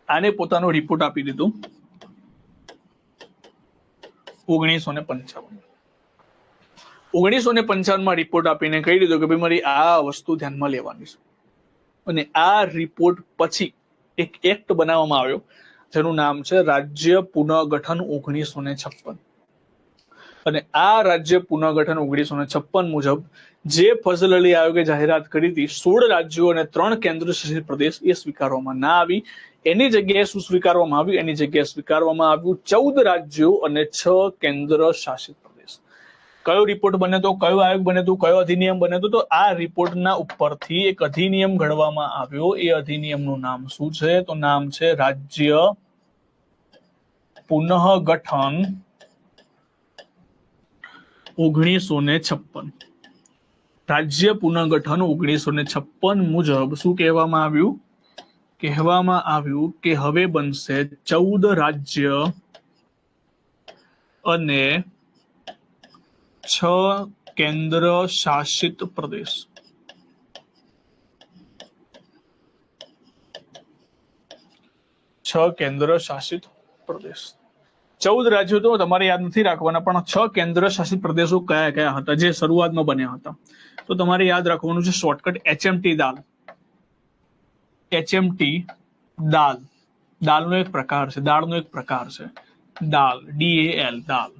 આને પોતાનો રિપોર્ટ આપી દીધો 1955. 1955માં રિપોર્ટ આપીને કહી દીધું કે ભાઈ મારી આ વસ્તુ ધ્યાનમાં લેવાની છે. અને આ રિપોર્ટ પછી એક એક્ટ બનાવવામાં આવ્યો જેનું નામ છે રાજ્ય પુનઃગઠન 1956. અને આ રાજ્ય પુનઃગઠન 1956 મુજબ જે ફઝલ અલી આયોગે જાહેરાત કરી હતી 16 રાજ્યો અને 3 કેન્દ્ર શાસિત પ્રદેશ એ સ્વીકારવામાં ના આવી. એની જગ્યાએ શું સ્વીકારવામાં આવ્યું? એની જગ્યાએ સ્વીકારવામાં આવ્યું 14 રાજ્યો અને 6 કેન્દ્ર શાસિત પ્રદેશ. કયો રિપોર્ટ બને તો, કયો આયોગ બને તો, કયો અધિનિયમ બને તો આ રિપોર્ટના ઉપરથી એક અધિનિયમ ઘડવામાં આવ્યો. એ અધિનિયમનું નામ શું છે? તો નામ છે રાજ્ય પુનઃગઠન 1956. રાજ્ય પુનઃગઠન 1956 મુજબ શું કહેવામાં આવ્યું? કહેવામાં આવ્યું કે હવે બનશે 14 રાજ્ય અને 6 કેન્દ્ર શાસિત પ્રદેશ. 6 કેન્દ્ર શાસિત પ્રદેશ. 14 રાજ્યો તો તમારે યાદ નથી રાખવાના, પણ 6 કેન્દ્ર શાસિત પ્રદેશો કયા કયા હતા જે શરૂઆતમાં બન્યા હતા? તો તમારે યાદ રાખવાનું છે શોર્ટકટ HMT દાલ. HMT દાલ, દાલનો એક પ્રકાર છે, દાળનો એક પ્રકાર છે દાલ, DAL દાલ.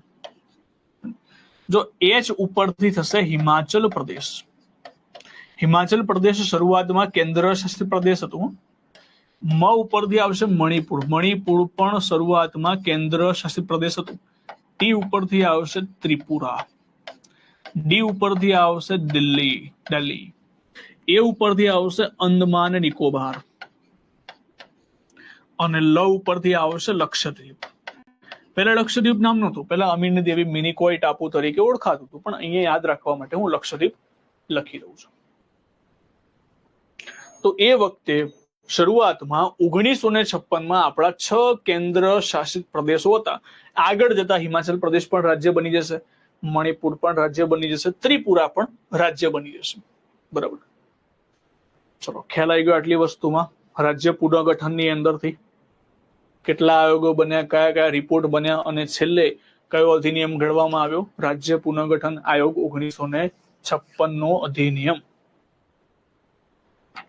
જો H ઉપરથી થશે હિમાચલ પ્રદેશ. હિમાચલ પ્રદેશ શરૂઆતમાં કેન્દ્ર શાસિત પ્રદેશ હતું. મ ઉપરથી આવશે મણિપુર. મણિપુર પણ શરૂઆતમાં કેન્દ્ર શાસિત પ્રદેશ હતું. T ઉપરથી આવશે ત્રિપુરા. D ઉપરથી આવશે દિલ્હી, દિલ્હી. A ઉપરથી આવશે અંદમાન નિકોબાર અને લ ઉપરથી આવશે લક્ષદ્વીપ. પહેલા લક્ષદ્વીપ નામ નહોતું, પહેલા અમીરની દેવી મિનિકોય ટાપુ તરીકે ઓળખાતું હતું, પણ અહીંયા યાદ રાખવા માટે હું લક્ષદ્વીપ લખી દઉં છું. તો એ વખતે શરૂઆતમાં 1956 આપણા 6 કેન્દ્ર શાસિત પ્રદેશો હતા. આગળ જતા હિમાચલ પ્રદેશ પણ રાજ્ય બની જશે, મણિપુર પણ રાજ્ય બની જશે, ત્રિપુરા પણ રાજ્ય બની જશે. બરાબર, ચલો ખ્યાલ આવી ગયો આટલી વસ્તુમાં. રાજ્ય પુનઃગઠનની અંદરથી કેટલા આયોગો બન્યા, કયા કયા રિપોર્ટ બન્યા અને છેલ્લે કયો અધિનિયમ ઘડવામાં આવ્યો? રાજ્ય પુનઃગઠન આયોગ 1956 નો અધિનિયમ.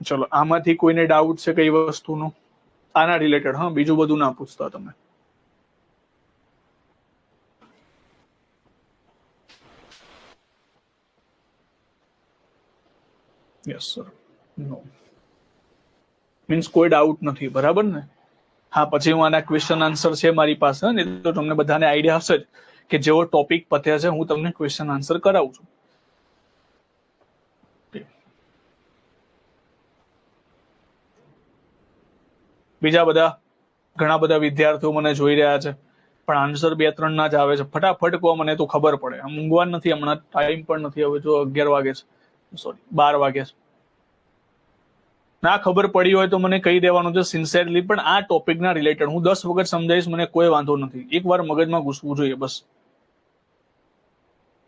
ચલો આમાંથી કોઈને ડાઉટ છે કઈ વસ્તુનો? આના રિલેટેડ, હા, બીજું બધું ના પૂછતા તમે. યસ સર, નો મીન્સ કોઈ ડાઉટ નથી, બરાબર ને? હા, પછી હું આના ક્વેશ્ચન આન્સર છે મારી પાસે, ને તો તમને બધાને આઈડિયા હશે જ કે જેવો ટોપિક પત્યા છે હું તમને ક્વેશ્ચન આન્સર કરાવું છું. બીજા બધા ઘણા બધા વિદ્યાર્થીઓ મને જોઈ રહ્યા છે, પણ આન્સર 2-3 ના જ આવે છે. ફટાફટ કહો, મને તો ખબર પડે. ઊંઘવાનું નથી હમણાં, ટાઈમ પણ નથી. હવે જો 11 વાગે છે, સોરી 12 વાગે છે. ના ખબર પડી હોય તો મને કહી દેવાનું છે સિન્સિયરલી, પણ આ ટોપિકના રિલેટેડ હું 10 વખત સમજાવીશ, મને કોઈ વાંધો નથી. એકવાર મગજમાં ઘૂસવું જોઈએ બસ.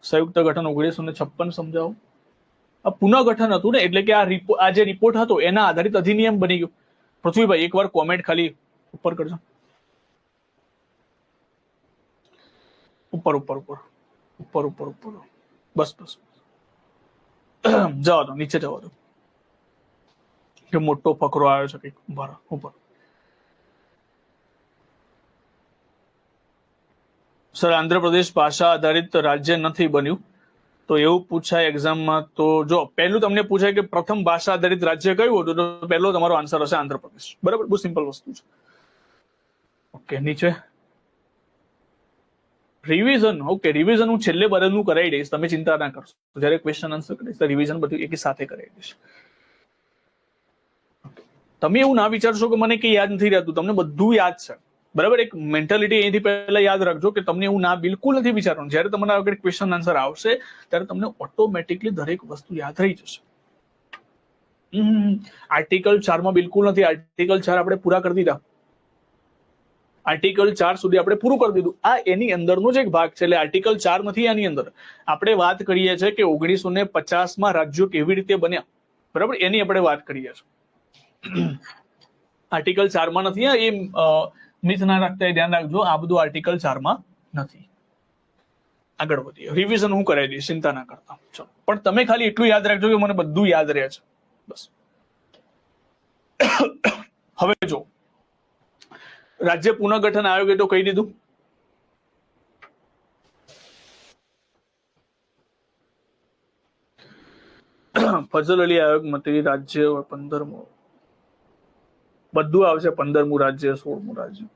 સંયુક્ત ગઠન 1956 સમજાવો. આ પુનઃગઠન હતું ને, એટલે કે આ જે રિપોર્ટ હતો એના આધારિત અધિનિયમ બની ગયો. પૃથ્વીભાઈ એકવાર કોમેન્ટ ખાલી ઉપર કરજો. ઉપર ઉપર ઉપર ઉપર ઉપર ઉપર બસ બસ, જવા દો, નીચે જવા દો. કે મોટો ફકરો આવ્યો છે કંઈક. ઉપર સર, આંધ્રપ્રદેશ ભાષા આધારિત રાજ્ય નથી બન્યું, તો એવું પૂછાય એક્ઝામમાં. તો જો પહેલું તમને પૂછાય કે પ્રથમ ભાષા આધારિત રાજ્ય કયું હતું, તો પહેલો તમારો આન્સર હશે આંધ્રપ્રદેશ. બરાબર, બહુ સિમ્પલ વસ્તુ છે. ઓકે, નીચે રિવિઝન. ઓકે, રિવિઝન હું છેલ્લે બરાબરનું કરાવી દઈશ, તમે ચિંતા ના કરશો. જયારે ક્વેશ્ચન આન્સર કરીશ રિવિઝન બધું એક સાથે કરાવી દઈશ. તમે એવું ના વિચારશો કે મને કઈ યાદ નથી રહેતું, તમને બધું યાદ છે. બરાબર, એક મેન્ટાલિટી અહીંથી પહેલા યાદ રાખજો કે તમને એવું ના બિલકુલ નથી વિચારવાનું. જયારે તમારા આગળ ક્વેશ્ચન આન્સર આવશે ત્યારે તમને ઓટોમેટિકલી દરેક વસ્તુ યાદ રહી જશે. આર્ટિકલ 4 માં બિલકુલ નથી. આર્ટિકલ 4 આપણે પૂરા કરી દીધા. આર્ટિકલ 4 સુધી આપણે પૂરું કરી દીધું. આ એની અંદરનો જ એક ભાગ છે. એટલે આર્ટિકલ 4 નથી આની અંદર. આપણે વાત કરીએ છીએ કે 1950 રાજ્યો કેવી રીતે બન્યા. બરાબર, એની આપણે વાત કરીએ છીએ. આર્ટિકલ 4 માં નથી. એ મિથ ના રાખતા ધ્યાન રાખજો, આ બધું આર્ટિકલ 4 માં નથી. આગળ વધીએ. રિવિઝન હું કરાવી દઈશ, ચિંતા ના કરતા. ચલો, પણ તમે ખાલી એટલું યાદ રાખજો કે મને બધું યાદ રહે છે બસ. હવે જો રાજ્ય પુનઃગઠન આયોગે તો કહી દીધું. ફઝલ અલી આયોગ મતે રાજ્ય 15મું બધું આવશે, 15મું રાજ્ય, 16મું રાજ્ય.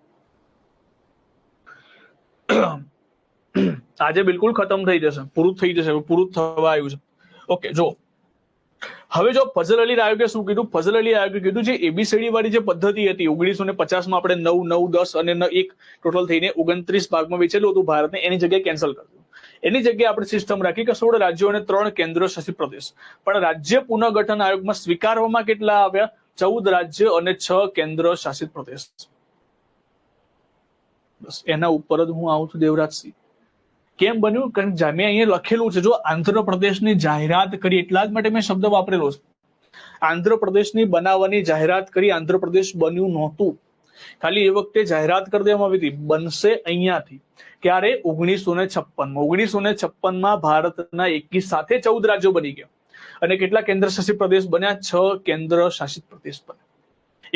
આજે બિલકુલ ખતમ થઈ જશે, પૂરું થઈ જશે, પૂરું થવા આવ્યું છે. ઓકે, જો હવે જો ફઝલ અલી આયોગે શું કીધું, ફઝલ અલી આયોગે કીધું જે એબીસીડી વાળી જે પદ્ધતિ હતી 1950 માં આપણે 9, 9, 10 અને 1 ટોટલ થઈને 29 ભાગમાં વેચેલું હતું ભારતને, એની જગ્યાએ કેન્સલ કરી દીધું. એની જગ્યાએ આપણે સિસ્ટમ રાખી કે 16 રાજ્યો અને 3 કેન્દ્ર શાસિત પ્રદેશ. પણ રાજ્ય પુનઃગઠન આયોગમાં સ્વીકારવામાં કેટલા આવ્યા? 14 રાજ્ય અને 6 કેન્દ્ર શાસિત પ્રદેશ. બસ એના ઉપર જ હું આવું છું દેવરાજસિંહ. કેમ બન્યું? કારણ કે મેં અહીંયા લખેલું છે, જો આંધ્રપ્રદેશની જાહેરાત કરી, એટલા જ માટે મેં શબ્દ વાપરેલો છે. આંધ્રપ્રદેશની બનાવવાની જાહેરાત કરી, આંધ્રપ્રદેશ બન્યું નહોતું. ખાલી એ વખતે જાહેરાત કરી દેવામાં આવી હતી બનશે અહીંયાથી. ક્યારે? 1956માં. 1956માં ભારતના એકી સાથે 14 રાજ્યો બની ગયા અને કેટલા કેન્દ્ર શાસિત પ્રદેશ બન્યા? 6 કેન્દ્ર શાસિત પ્રદેશ બન્યા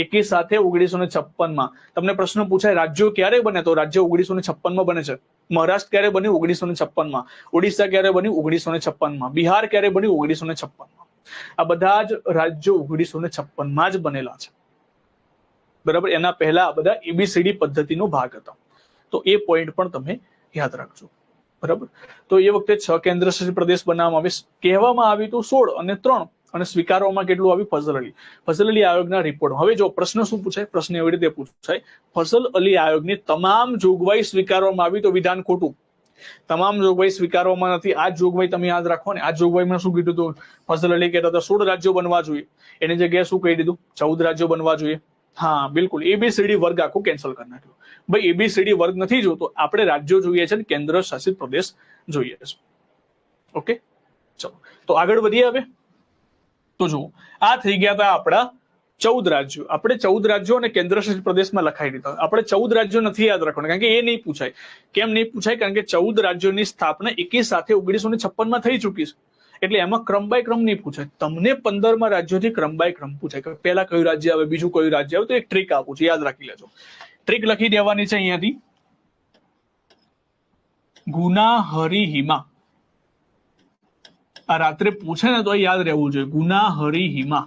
એકી સાથે 1956માં. તમને પ્રશ્ન પૂછાય રાજ્યો ક્યારે બને, તો રાજ્ય 1956માં બને છે. મહારાષ્ટ્ર ક્યારે બન્યું? 1956માં. ઓડિશા ક્યારે બન્યું? 1956માં. બિહાર ક્યારે બન્યું? 1956માં. આ બધા જ રાજ્યો 1956માં જ બનેલા છે. બરાબર. એના પહેલા આ બધા એબીસીડી પદ્ધતિનો ભાગ હતા. તો એ પોઈન્ટ પણ તમે યાદ રાખજો. બરાબર. તો એ વખતે 6 કેન્દ્ર શાસિત પ્રદેશ બનાવવામાં આવે. કહેવામાં આવ્યું હતું 16 અને 3 અને સ્વીકારવામાં કેટલું આવ્યું? ફઝલ અલી આયોગના રિપોર્ટ. હવે જો પ્રશ્ન શું પૂછાય, પ્રશ્ન એવી રીતે પૂછાય, ફઝલ અલી આયોગની તમામ જોગવાઈ સ્વીકારવામાં આવી તો વિધાન ખોટું. તમામ જોગવાઈ સ્વીકારવામાં નથી. આ જોગવાઈ તમે યાદ રાખો ને. આ જોગવાઈમાં શું કીધું હતું? ફઝલ અલી કહેતા હતા 16 રાજ્યો બનવા જોઈએ, એની જગ્યાએ શું કહી દીધું? 14 રાજ્યો બનવા જોઈએ. હા બિલકુલ, એબીસીડી વર્ગ આખું કેન્સલ કરી નાખ્યું. ભાઈ એબીસીડી વર્ગ નથી જોતો, આપણે રાજ્યો જોઈએ છે, કેન્દ્ર શાસિત પ્રદેશ જોઈએ છે. ઓકે, ચલો તો આગળ વધીએ હવે. તો જુઓ, આ થઈ ગયા હતા આપણા 14 રાજ્યો. આપણે 14 રાજ્યો અને કેન્દ્ર શાસિત પ્રદેશમાં લખાઈ દીધા. આપણે 14 રાજ્યો નથી યાદ રાખવાના, કારણ કે એ નહીં પૂછાય. કેમ નહીં પૂછાય? કારણ કે 14 રાજ્યોની સ્થાપના એકી સાથે 1956માં થઈ ચૂકી છે, એટલે એમાં ક્રમ બાય ક્રમ નહીં પૂછાય. તમને 15માં રાજ્યોથી ક્રમ બાય ક્રમ પૂછાય કે પહેલા કયું રાજ્ય આવે, બીજું કયું રાજ્ય આવે. તો એક ટ્રીક આપું છું, યાદ રાખી લેજો. ટ્રીક લખી દેવાની છે અહીંયાથી. ગુના હરી હિમા. આ રાત્રે પૂછે ને તો યાદ રહેવું જોઈએ. ગુના હરી હિમા.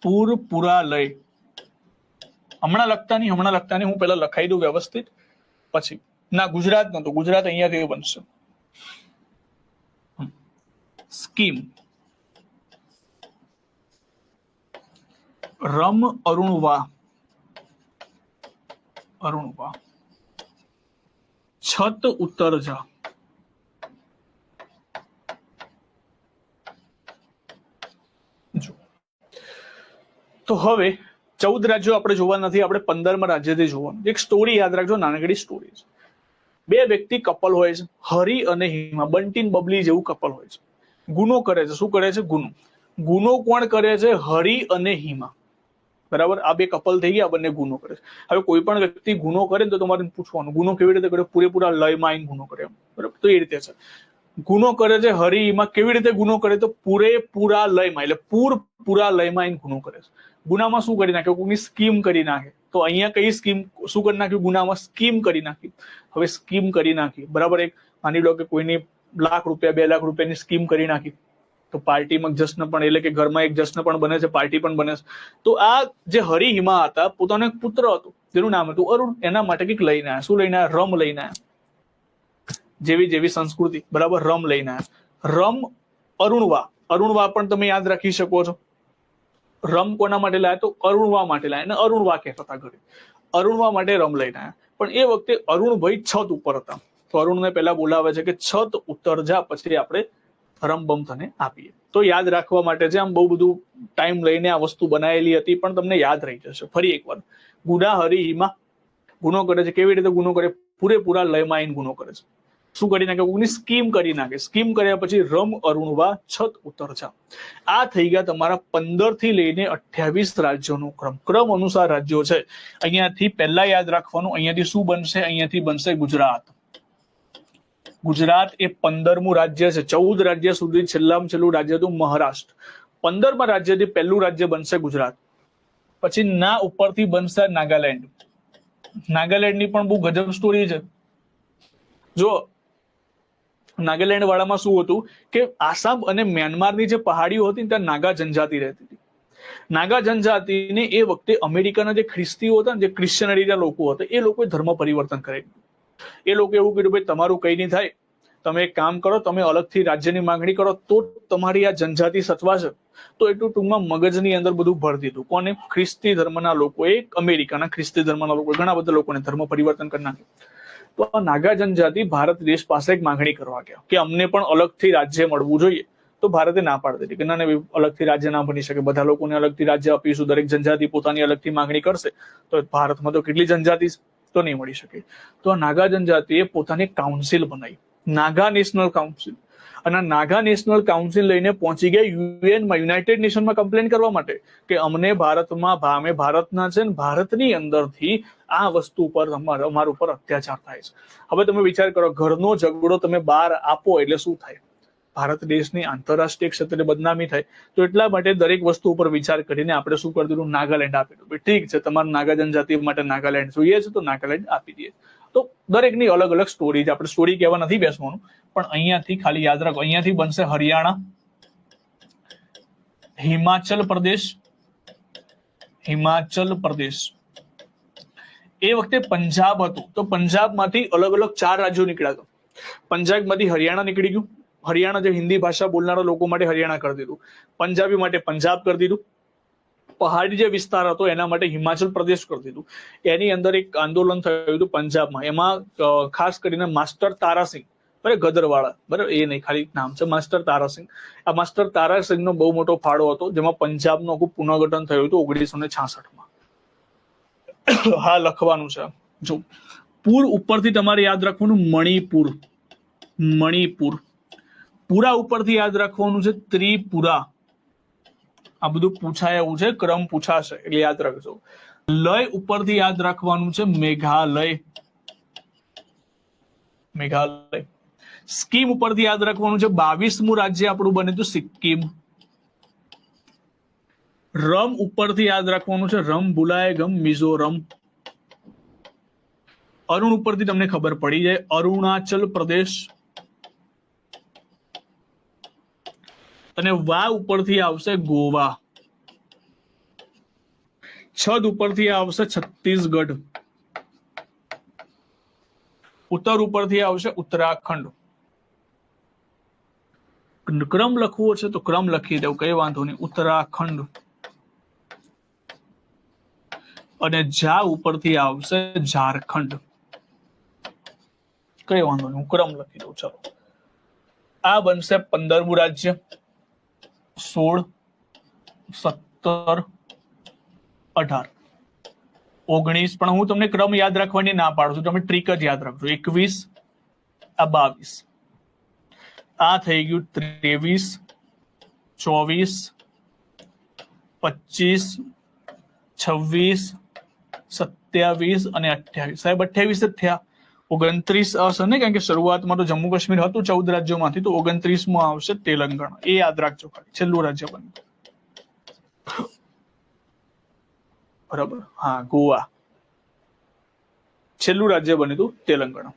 પૂર પુરાલય. હમણાં લખતા નહીં, હું પેલા લખાઈ દઉં વ્યવસ્થિત, પછી ના ગુજરાત નતું, ગુજરાત અહીંયાથી બનશે. સ્કીમ રમ અરુણવા, છત ઉત્તર જા. તો હવે 14 રાજ્યો આપણે જોવા નથી, આપણે 15માં રાજ્યથી જોવાનું. એક સ્ટોરી યાદ રાખજો, નાનકડી સ્ટોરી છે. 2 વ્યક્તિ કપલ હોય છે, હરી અને હિમા, બંટીન બબલી જેવું કપલ હોય છે. ગુનો કરે છે. શું કરે છે? ગુનો કોણ કરે છે? હરી અને હિમા. બરાબર. આ 2 કપલ થઈ ગયા, બંને ગુનો કરે છે. હવે કોઈ પણ વ્યક્તિ ગુનો કરે ને તો તમારે પૂછવાનું ગુનો કેવી રીતે કરે? પૂરેપૂરા લયમાં આવીને ગુનો કરે. બરાબર. તો એ રીતે છે. ગુનો કરે છે હરી હિમા. કેવી રીતે ગુનો કરે? તો પૂરેપૂરા લયમાં, એટલે પૂરા લયમાં આવીને ગુનો કરે છે. ગુનામાં શું કરી નાખે? કોઈની સ્કીમ કરી નાખે. તો અહીંયા કઈ સ્કીમ શું કરી નાખ્યું? ગુનામાં સ્કીમ કરી નાખી. હવે સ્કીમ કરી નાખી, બરાબર. એક માની લો કે કોઈની લાખ રૂપિયા 2 લાખ રૂપિયાની સ્કીમ કરી નાખી, તો પાર્ટીમાં જશ્ન પણ, એટલે કે ઘરમાં એક જશ્ન પણ બને છે, પાર્ટી પણ બને છે. તો આ જે હરી હિમા હતા, પોતાનો એક પુત્ર હતો જેનું નામ હતું અરુણ. એના માટે કંઈક લઈને આવ્યા. શું લઈને આવ્યા? રમ લઈને આવ્યા. જેવી સંસ્કૃતિ, બરાબર. રમ લઈને આવ્યા. રમ અરુણવા પણ તમે યાદ રાખી શકો છો. રમ કોના માટે લાયા? તો અરુણવા માટે લાયા. અને અરુણવા કહેતા હતા ઘરે. અરુણવા માટે રમ લઈને આવ્યા. પણ એ વખતે અરુણભાઈ છત ઉપર હતા, તો અરુણને પહેલા બોલાવે છે કે છત ઉત્તર જા, પછી આપણે રમબમ તને આપીએ. તો યાદ રાખવા માટે છે. આમ બહુ બધું ટાઈમ લઈને આ વસ્તુ બનાવેલી હતી, પણ તમને યાદ રહી જશે. ફરી એકવાર, ગુના હરી હિમા ગુનો કરે છે. કેવી રીતે ગુનો કરે? પૂરેપૂરા લયમાં આવીને ગુનો કરે છે. શું કરી નાખે? કોઈની સ્કીમ કરી નાખે. સ્કીમ કર્યા પછી રમ અરુણવા, છત ઉત્તર જા. આ થઈ ગયા તમારા 15 થી લઈને 28 રાજ્યોનો ક્રમ. ક્રમ અનુસાર રાજ્યો છે. અહીંયાથી પહેલા યાદ રાખવાનું, અહીંયાથી શું બનશે? અહીંયાથી બનશે ગુજરાત. ગુજરાત એ 15મું રાજ્ય છે. 14 રાજ્ય સુધી છેલ્લામાં છેલ્લું રાજ્ય હતું મહારાષ્ટ્ર. 15માં રાજ્યથી પહેલું રાજ્ય બનશે ગુજરાત. પછી ના ઉપરથી બનશે નાગાલેન્ડ. નાગાલેન્ડની પણ બહુ ગજબ સ્ટોરી છે. જો નાગાલેન્ડ વાળામાં શું હતું કે આસામ અને મ્યાનમારની જે પહાડીઓ હતી ત્યાં નાગા જનજાતિ રહેતી હતી. નાગા જનજાતિને એ વખતે અમેરિકાના જે ખ્રિસ્તીઓ હતા ને, જે ક્રિશ્ચિયનિટીના લોકો હતા, એ લોકોએ ધર્મ પરિવર્તન કરેલું. એ લોકો એવું કીધું ભાઈ તમારું કઈ નહીં થાય, તમે એક કામ કરો, તમે અલગથી રાજ્યની માંગણી કરો તો તમારી આ જનજાતિ સચવાશે. તો એટલું ટૂંકમાં મગજની અંદર બધું ભરી દીધું. કોને? ખ્રિસ્તી ધર્મના લોકોએ, અમેરિકાના ખ્રિસ્તી ધર્મના લોકોએ ઘણા બધા લોકોને ધર્મ પરિવર્તન કરી નાખ્યું. તો આ નાગા જનજાતિ ભારત દેશ પાસે એક માંગણી કરવા ગયા કે અમને પણ અલગથી રાજ્ય મળવું જોઈએ. તો ભારતે ના પાડી દીધી કે ના અલગથી રાજ્ય ના બની શકે, બધા લોકોને અલગથી રાજ્ય આપીશું, દરેક જનજાતિ પોતાની અલગથી માંગણી કરશે તો ભારતમાં તો કેટલી જનજાતિ તો નહીં મળી શકે. તો આ નાગા જનજાતિએ પોતાની કાઉન્સિલ બનાવી, નાગા નેશનલ કાઉન્સિલ. અને નાગા નેશનલ કાઉન્સિલ લઈને પહોંચી ગયા યુએનમાં, યુનાઇટેડ નેશનમાં કમ્પ્લેન કરવા માટે કે અમને ભારતમાં, અમે ભારતના છે ને ભારતની અંદરથી આ વસ્તુ પર અમારા ઉપર અત્યાચાર થાય છે. હવે તમે વિચાર કરો, ઘરનો ઝઘડો તમે બહાર આપો એટલે શું થાય? ભારત દેશની આંતરરાષ્ટ્રીય ક્ષેત્રે બદનામી થાય. તો એટલા માટે દરેક વસ્તુ ઉપર વિચાર કરીને આપણે શું કરી દીધું? નાગાલેન્ડ આપી દીધું. ઠીક છે, તમારે નાગા જનજાતિ માટે નાગાલેન્ડ જોઈએ છે તો નાગાલેન્ડ આપી દઈએ. તો દરેકની અલગ અલગ સ્ટોરી છે. આપણે સ્ટોરી કહેવા નથી બેસવાનું, પણ અહીંયાથી ખાલી યાદ રાખો, અહીંયાથી બનશે હરિયાણા, હિમાચલ પ્રદેશ, હિમાચલ પ્રદેશ. એ વખતે પંજાબ હતું, તો પંજાબમાંથી અલગ અલગ 4 રાજ્યો નીકળ્યા હતા. પંજાબમાંથી હરિયાણા નીકળી ગયું. હરિયાણા જે હિન્દી ભાષા બોલનારા લોકો માટે હરિયાણા કરી દીધું, પંજાબી માટે પંજાબ કરી દીધું, પહાડી જે વિસ્તાર હતો એના માટે હિમાચલ પ્રદેશ કરી દીધું. એની અંદર એક આંદોલન થયું હતું પંજાબમાં. એમાં ખાસ કરીને માસ્ટર તારાસિંહ, બરાબર, ગદરવાળા, બરાબર, એ નહીં, ખાલી નામ છે માસ્ટર તારાસિંહ. આ માસ્ટર તારાસિંહનો બહુ મોટો ફાળો હતો, જેમાં પંજાબનું આખું પુનર્ગઠન થયું હતું 1966માં. હા, લખવાનું છે. જો પૂર ઉપરથી તમારે યાદ રાખવાનું મણિપુર, મણિપુર. પૂરા ઉપરથી યાદ રાખવાનું છે ત્રિપુરા. આ બધું પૂછાય એવું છે, ક્રમ પૂછાશે એટલે યાદ રાખજો. લય ઉપરથી યાદ રાખવાનું છે મેઘાલય, મેઘાલય. સ્કીમ ઉપરથી યાદ રાખવાનું છે 22મું રાજ્ય આપણું બને તો સિક્કિમ. રમ ઉપરથી યાદ રાખવાનું છે રમ ભૂલાય ગમ, મિઝોરમ. અરુણ ઉપરથી તમને ખબર પડી જાય અરુણાચલ પ્રદેશ. અને વા ઉપરથી આવશે ગોવા. છદ ઉપરથી આવશે છત્તીસગઢ. ઉત્તર ઉપરથી આવશે ઉત્તરાખંડ. ક્રમ લખવો છે તો ક્રમ લખી દઉં, કઈ વાંધો નહીં. ઉત્તરાખંડ. અને જા ઉપરથી આવશે ઝારખંડ. કઈ વાંધો નહીં, હું ક્રમ લખી દઉં. ચાલો, આ બનશે 15મું રાજ્ય. 16, 17, 18, 19. પણ હું તમને ક્રમ યાદ રાખવાની ના પાડું છું, તમે ટ્રીક જ યાદ રાખજો. 21, આ 22, આ થઈ ગયું 23, 24, 25, 26, 27 અને 28. સાહેબ 28 જ થયા. 29 હશે ને, કારણ કે શરૂઆતમાં તો જમ્મુ કાશ્મીર હતું 14 રાજ્યોમાંથી, તો 29મું આવશે તેલંગાણા. એ યાદ રાખજો, ખાલી છેલ્લું રાજ્ય બન્યું. બરાબર, હા, ગોવા. છેલ્લું રાજ્ય બન્યું હતું તેલંગાણા.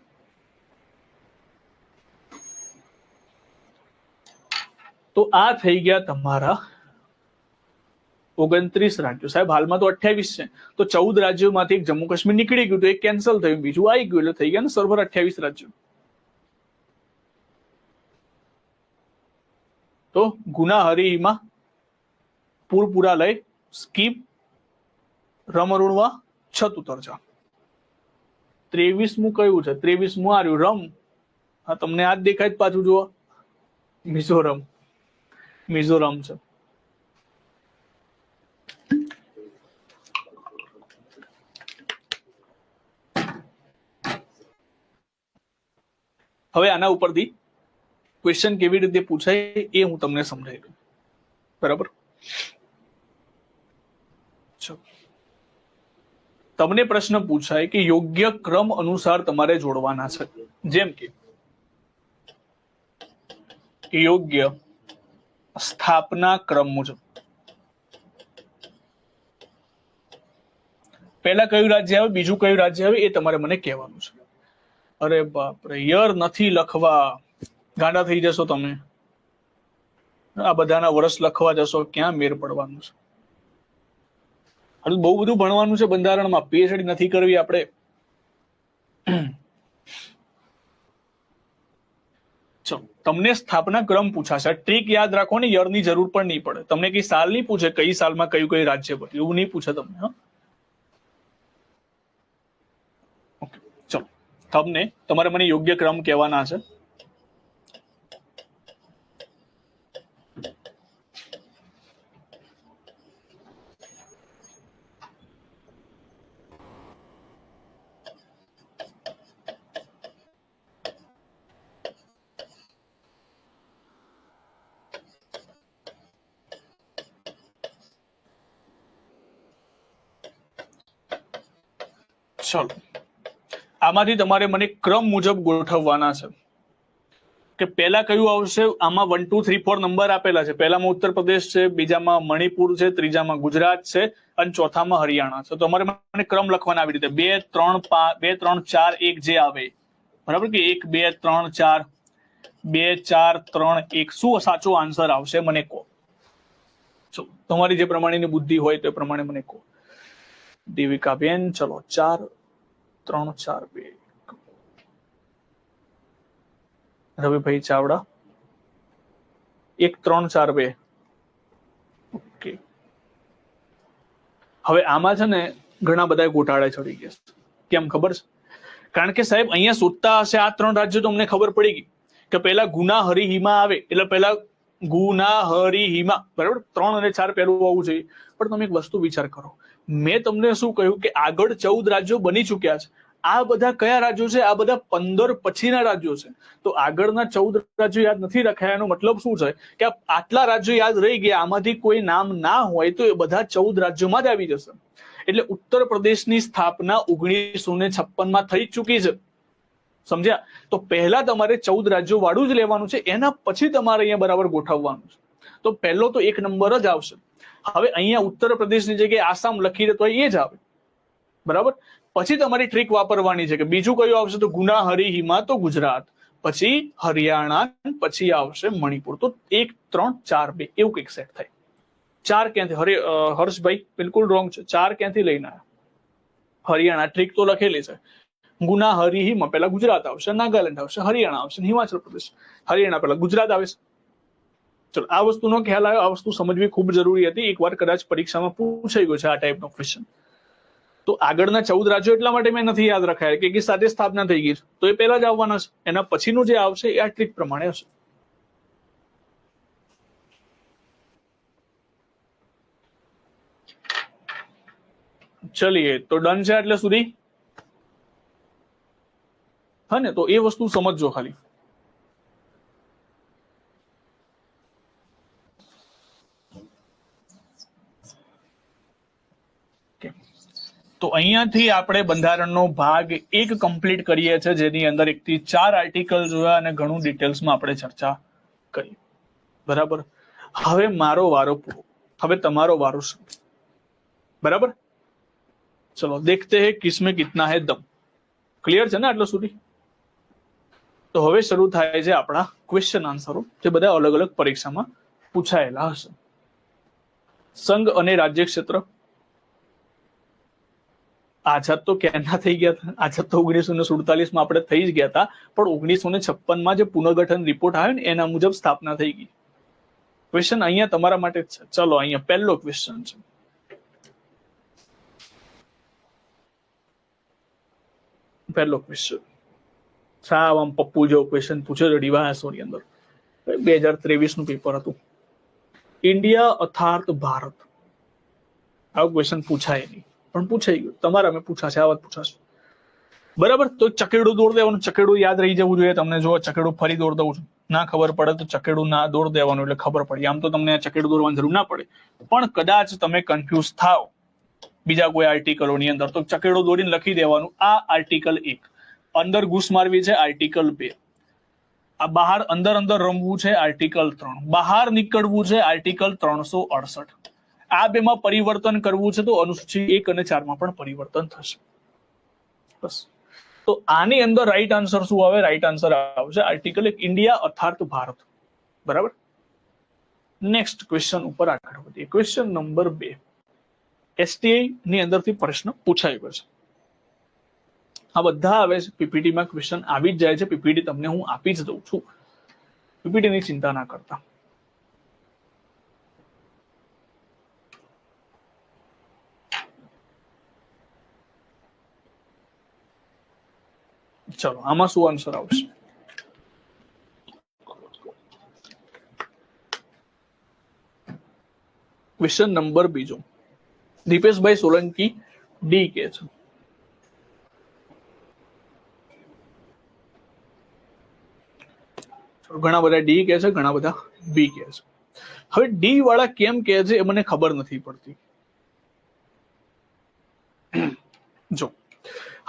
તો આ થઈ ગયા તમારા 29 રાજ્યો. સાહેબ હાલમાં તો 28 છે, તો 14 રાજ્યોમાંથી એક જમ્મુ કાશ્મીર નીકળી ગયું, તો એક કેન્સલ થયું, બીજું આવી ગયું, એટલે થઈ ગયા ને સર્વર 28 રાજ્યો. તો ગુનાહરીમાં પૂરપુરા લય, સ્કીપ, રમરુણવા, છત ઉતરજા. 23મું કયું છે? 23મું આવ્યું રમ. હા, તમને આ જ દેખાય જ પાછું જુઓ, મિઝોરમ. મિઝોરમ છે. હવે આના ઉપરથી ક્વેશ્ચન કેવી રીતે પૂછાય એ હું તમને સમજાવી દઉં. બરાબર, તમને પ્રશ્ન પૂછાય કે યોગ્ય ક્રમ અનુસાર તમારે જોડવાના છે. જેમ કે યોગ્ય સ્થાપના ક્રમ મુજબ. પહેલા કયું રાજ્ય આવે, બીજું કયું રાજ્ય આવે, એ તમારે મને કહેવાનું છે. અરે બાપરે, યર નથી લખવા, ગાંડા થઈ જશો તમે. આ બધાના વર્ષ લખવા જશો, ક્યાં મેર પડવાનું છે. બહુ બધું ભણવાનું છે બંધારણમાં, પીએચડી નથી કરવી આપણે. ચલો, તમને સ્થાપના ક્રમ પૂછાશે. ટ્રીક યાદ રાખો ને, યરની જરૂર પણ નહીં પડે તમને. કઈ સાલ નહીં પૂછે, કઈ સાલમાં કયું કઈ રાજ્ય બન્યું, એવું નહીં પૂછે તમને. હા, ઓકે. ચલો, તમને તમારે મને યોગ્ય ક્રમ કહેવાના છે. ચલો, આમાંથી તમારે મને ક્રમ મુજબ ગોઠવવાના છે કે પહેલા કયું આવશે. આમાં 1 2 3 4 નંબર આપેલા છે. પહેલામાં ઉત્તર પ્રદેશ છે, બીજામાં મણિપુર છે, ત્રીજામાં ગુજરાત છે અને ચોથામાં હરિયાણા છે. તો તમારે મને ક્રમ લખવાના આવી રીતે 2 3 5 2 3 4 1 જે આવે, બરાબર કે 1 2 3 4 2 4 3 1. શું સાચો આન્સર આવશે મને કહો. તમારી જે પ્રમાણેની બુદ્ધિ હોય તે પ્રમાણે મને કહો. દેવિકાબેન, ચલો 4 3 4 2. રવિભાઈ ચાવડા 1 3 4 2. ઓકે, હવે આમાં છે ને ઘણા બધા ગોટાળા ચડી ગયા. કેમ ખબર છે? કારણ કે સાહેબ અહીંયા શોધતા હશે આ 3 રાજ્યો તો અમને ખબર પડી ગઈ કે પહેલા ગુના હરિહિમા આવે, એટલે પહેલા ગુના હરિહિમા, બરાબર. 3 અને 4 પહેલું આવવું જોઈએ. પણ તમે એક વસ્તુ વિચાર કરો, મેં તમને શું કહ્યું કે આગળ 14 રાજ્યો બની ચુક્યા છે. આ બધા કયા રાજ્યો છે? આ બધા 15 પછીના રાજ્યો છે. તો આગળના 14 રાજ્યો યાદ નથી રખાયા. એનો મતલબ શું છે કે આટલા રાજ્યો યાદ રહી ગયા, આમાંથી કોઈ નામ ના હોય તો એ બધા 14 રાજ્યોમાં જ આવી જશે. એટલે ઉત્તર પ્રદેશની સ્થાપના 1956માં થઈ ચૂકી છે, સમજ્યા? તો પહેલા તમારે 14 રાજ્યો વાળું જ લેવાનું છે, એના પછી તમારે અહીંયા બરાબર ગોઠવવાનું છે. તો પહેલો તો 1 નંબર જ આવશે. હવે અહીંયા ઉત્તર પ્રદેશની જગ્યાએ આસામ લખી દે તો એ જ આવે, બરાબર. પછી તમારી ટ્રીક વાપરવાની છે કે બીજું કયું આવશે, તો ગુના હરિહિમા તો ગુજરાત, પછી હરિયાણા, પછી આવશે મણિપુર. તો 1 3 4 2 એવું કંઈક સેટ થાય. 4 ક્યાંથી? હર્ષભાઈ બિલકુલ રોંગ છે. 4 ક્યાંથી લઈને આવ્યા? હરિયાણા. ટ્રીક તો લખેલી છે. ગુના હરિહિમા પહેલા ગુજરાત આવશે, નાગાલેન્ડ આવશે, હરિયાણા આવશે, હિમાચલ પ્રદેશ. હરિયાણા પહેલા ગુજરાત આવે છે. ચલો, આ વસ્તુનો ખ્યાલ આવ્યો. આ વસ્તુ સમજવી ખૂબ જરૂરી હતી. એકવાર કદાચ પરીક્ષામાં પૂછાઈ ગયો છે આ ટાઈપનો ક્વેશ્ચન. તો આગળના 14 રાજ્યો એટલા માટે મેં નથી યાદ રખાયા કે સાથે સ્થાપના થઈ ગઈ છે, તો એ પહેલા જ આવવાના છે. એના પછીનું જે આવશે એ આ ટ્રીક પ્રમાણે હશે. ચલીએ, તો ડન છે એટલે સુધી. હા ને, તો એ વસ્તુ સમજજો ખાલી. તો અહીંયાથી આપણે બંધારણનો ભાગ 1 કમ્પ્લીટ કરીએ છીએ, જેની અંદર 1 થી 4 આર્ટિકલ જોયા અને ઘણું ડિટેલ્સમાં આપણે ચર્ચા કરી, બરાબર. હવે મારો વારો પૂરો, હવે તમારો વારો છે, બરાબર. ચલો દેખતે હે કિસમે કિતના હે દમ. ક્લિયર છે ને આટલું સુધી? તો હવે શરૂ થાય છે આપણા ક્વેશ્ચન આન્સરો, જે બધા અલગ અલગ પરીક્ષામાં પૂછાયેલા હશે. સંઘ અને રાજ્ય ક્ષેત્ર. આઝાદ તો ક્યારના થઈ ગયા હતા? આઝાદ તો 1947માં આપણે થઈ જ ગયા હતા, પણ 1956માં જે પુનર્ગઠન રિપોર્ટ આવ્યો ને એના મુજબ સ્થાપના થઈ ગઈ. ક્વેશ્ચન અહીંયા તમારા માટે જ છે. ચલો, અહીંયા પહેલો ક્વેશ્ચન છે. પહેલો ક્વેશ્ચન સાવ આમ પપ્પુ જેવો ક્વેશ્ચન પૂછ્યો છે ડીવાયએસઓની અંદર. 2023નું પેપર હતું. ઇન્ડિયા અર્થાત ભારત. આવો ક્વેશ્ચન પૂછાય નહીં, પણ પૂછાઈ ગયું. તમારા મેં પૂછાશે, આ વાત પૂછાશે, બરાબર. તો ચકેડું દોડ દેવાનું. ચકેડું યાદ રહી જવું જોઈએ તમને. જો ચકેડું ફરી દોડ દઉં છું, ના ખબર પડે તો ચકેડું ના દોડ દેવાનું, એટલે ખબર પડી. આમ તો તમને ચકેડું દોરવાની જરૂર ના પડે, પણ કદાચ તમે કન્ફ્યુઝ થાવ બીજા કોઈ આર્ટિકલોની અંદર, તો ચકેડું દોરીને લખી દેવાનું. આ આર્ટિકલ 1. અંદર ઘૂસ મારવી છે, આર્ટિકલ 2. આ બહાર અંદર અંદર રમવું છે, આર્ટિકલ 3. બહાર નીકળવું છે, આર્ટિકલ 368. આ બેમાં પરિવર્તન કરવું છે તો અનુસૂચિ 1 અને 4 માં પણ પરિવર્તન થશે. બસ. તો આની અંદર રાઈટ આન્સર શું આવે? રાઈટ આન્સર આવશે આર્ટિકલ 1 ઇન્ડિયા અર્થાત ભારત. બરાબર. નેક્સ્ટ ક્વેશ્ચન ઉપર આગળ વધીએ. ક્વેશ્ચન નંબર 2 એસટીઆઈ ની અંદરથી પ્રશ્ન પૂછાયો છે. આ બધા આવે છે પીપીટીમાં, ક્વેશ્ચન આવી જ જાય છે. પીપીટી તમને હું આપી જ દઉં છું, પીપીટી ની ચિંતા ના કરતા. ચલો આમાં શું આન્સર આવશે? ક્વેશ્ચન નંબર 2 દીપેશભાઈ સોલંકી ડી કે છે. ઘણા બધા ડી કે છે, ઘણા બધા બી કે છે. હવે ડી વાળા કેમ કે છે એ મને ખબર નથી પડતી. જો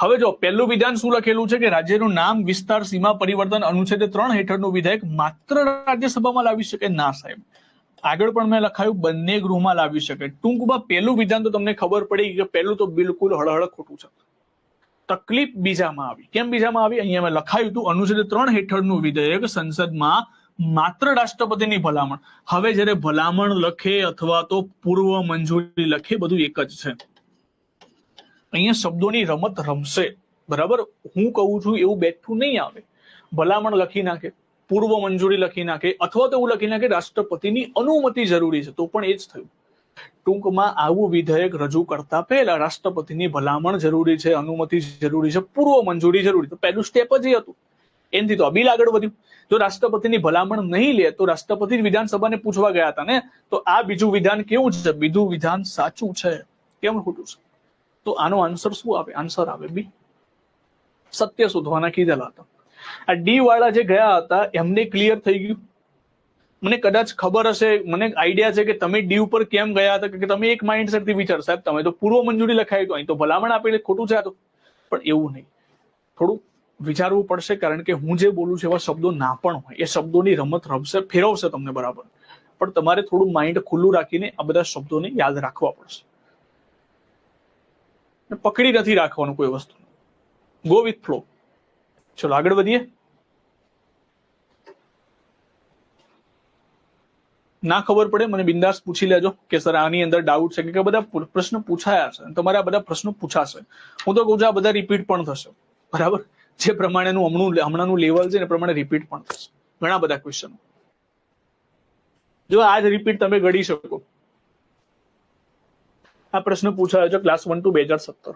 હવે જો પહેલું વિધાન શું લખેલું છે કે રાજ્યનું નામ, વિસ્તાર, સીમા પરિવર્તન અનુચ્છેદ 3 હેઠળનું વિધેયક માત્ર રાજ્યસભામાં લાવી શકે? ના સાહેબ, આગળ પણ મેં લખાયું બંને ગૃહમાં લાવી શકે. ટૂંકમાં પહેલું વિધાન તો તમને ખબર પડી કે પહેલું તો બિલકુલ હળહળ ખોટું છે. તકલીફ બીજામાં આવી. કેમ બીજામાં આવી? અહીંયા મેં લખાયું હતું અનુચ્છેદ 3 હેઠળનું વિધેયક સંસદમાં માત્ર રાષ્ટ્રપતિની ભલામણ. હવે જ્યારે ભલામણ લખે અથવા તો પૂર્વ મંજૂરી લખે બધું એક જ છે. અહીંયા શબ્દોની રમત રમશે. બરાબર, હું કહું છું એવું બેઠું નહીં આવે. ભલામણ લખી નાખે, પૂર્વ મંજૂરી લખી નાખે, અથવા તો એવું લખી નાખે રાષ્ટ્રપતિની અનુમતિ જરૂરી છે, તો પણ એ જ થયું. ટૂંકમાં આવું વિધેયક રજૂ કરતા પહેલા રાષ્ટ્રપતિની ભલામણ જરૂરી છે, અનુમતિ જરૂરી છે, પૂર્વ મંજૂરી જરૂરી. તો પહેલું સ્ટેપ જ એ હતું. એનાથી તો બિલ આગળ વધ્યું. જો રાષ્ટ્રપતિની ભલામણ નહીં લે તો રાષ્ટ્રપતિ વિધાનસભાને પૂછવા ગયા હતા ને, તો આ બીજું વિધાન કેવું છે? બીજું વિધાન સાચું છે, કેમ ખોટું છે? તો આનો આન્સર શું આવે? આન્સર આવે બી. સત્ય શોધવાના કીધેલા હતા. આ ડી વાળા જે ગયા હતા એમને ક્લિયર થઈ ગયું. મને કદાચ ખબર હશે, મને આઈડિયા છે કે તમે ડી ઉપર કેમ ગયા હતા, કે તમે એક માઇન્ડસેટ થી વિચાર, સાહેબ તમે તો પૂર્વ મંજૂરી લખાવી, તો અહીં તો ભલામણ આપેલી, ખોટું છે આ તો. પણ એવું નહીં, થોડું વિચારવું પડશે, કારણ કે હું જે બોલું છું એવા શબ્દો ના પણ હોય, એ શબ્દોની રમત રમશે, ફેરવશે તમને બરાબર. પણ તમારે થોડું માઇન્ડ ખુલ્લું રાખીને આ બધા શબ્દોને યાદ રાખવા પડશે. પકડી નથી રાખવાનું કોઈ વસ્તુ. Go with flow. ચલો આગળ વધીએ. ના ખબર પડે મને બિંદાસ પૂછી લેજો કે સર આની અંદર ડાઉટ છે, કે બધા પ્રશ્ન પૂછાયા છે, તમારા બધા પ્રશ્નો પૂછાશે. હું તો કહું છું આ બધા રિપીટ પણ થશે. બરાબર, જે પ્રમાણેનું હમણાંનું લેવલ છે ને પ્રમાણે રિપીટ પણ થશે ઘણા બધા ક્વેશ્ચન. જો આજ રિપીટ તમે ગણી શકો. આ પ્રશ્ન પૂછાયો છે ક્લાસ 1 to 2017.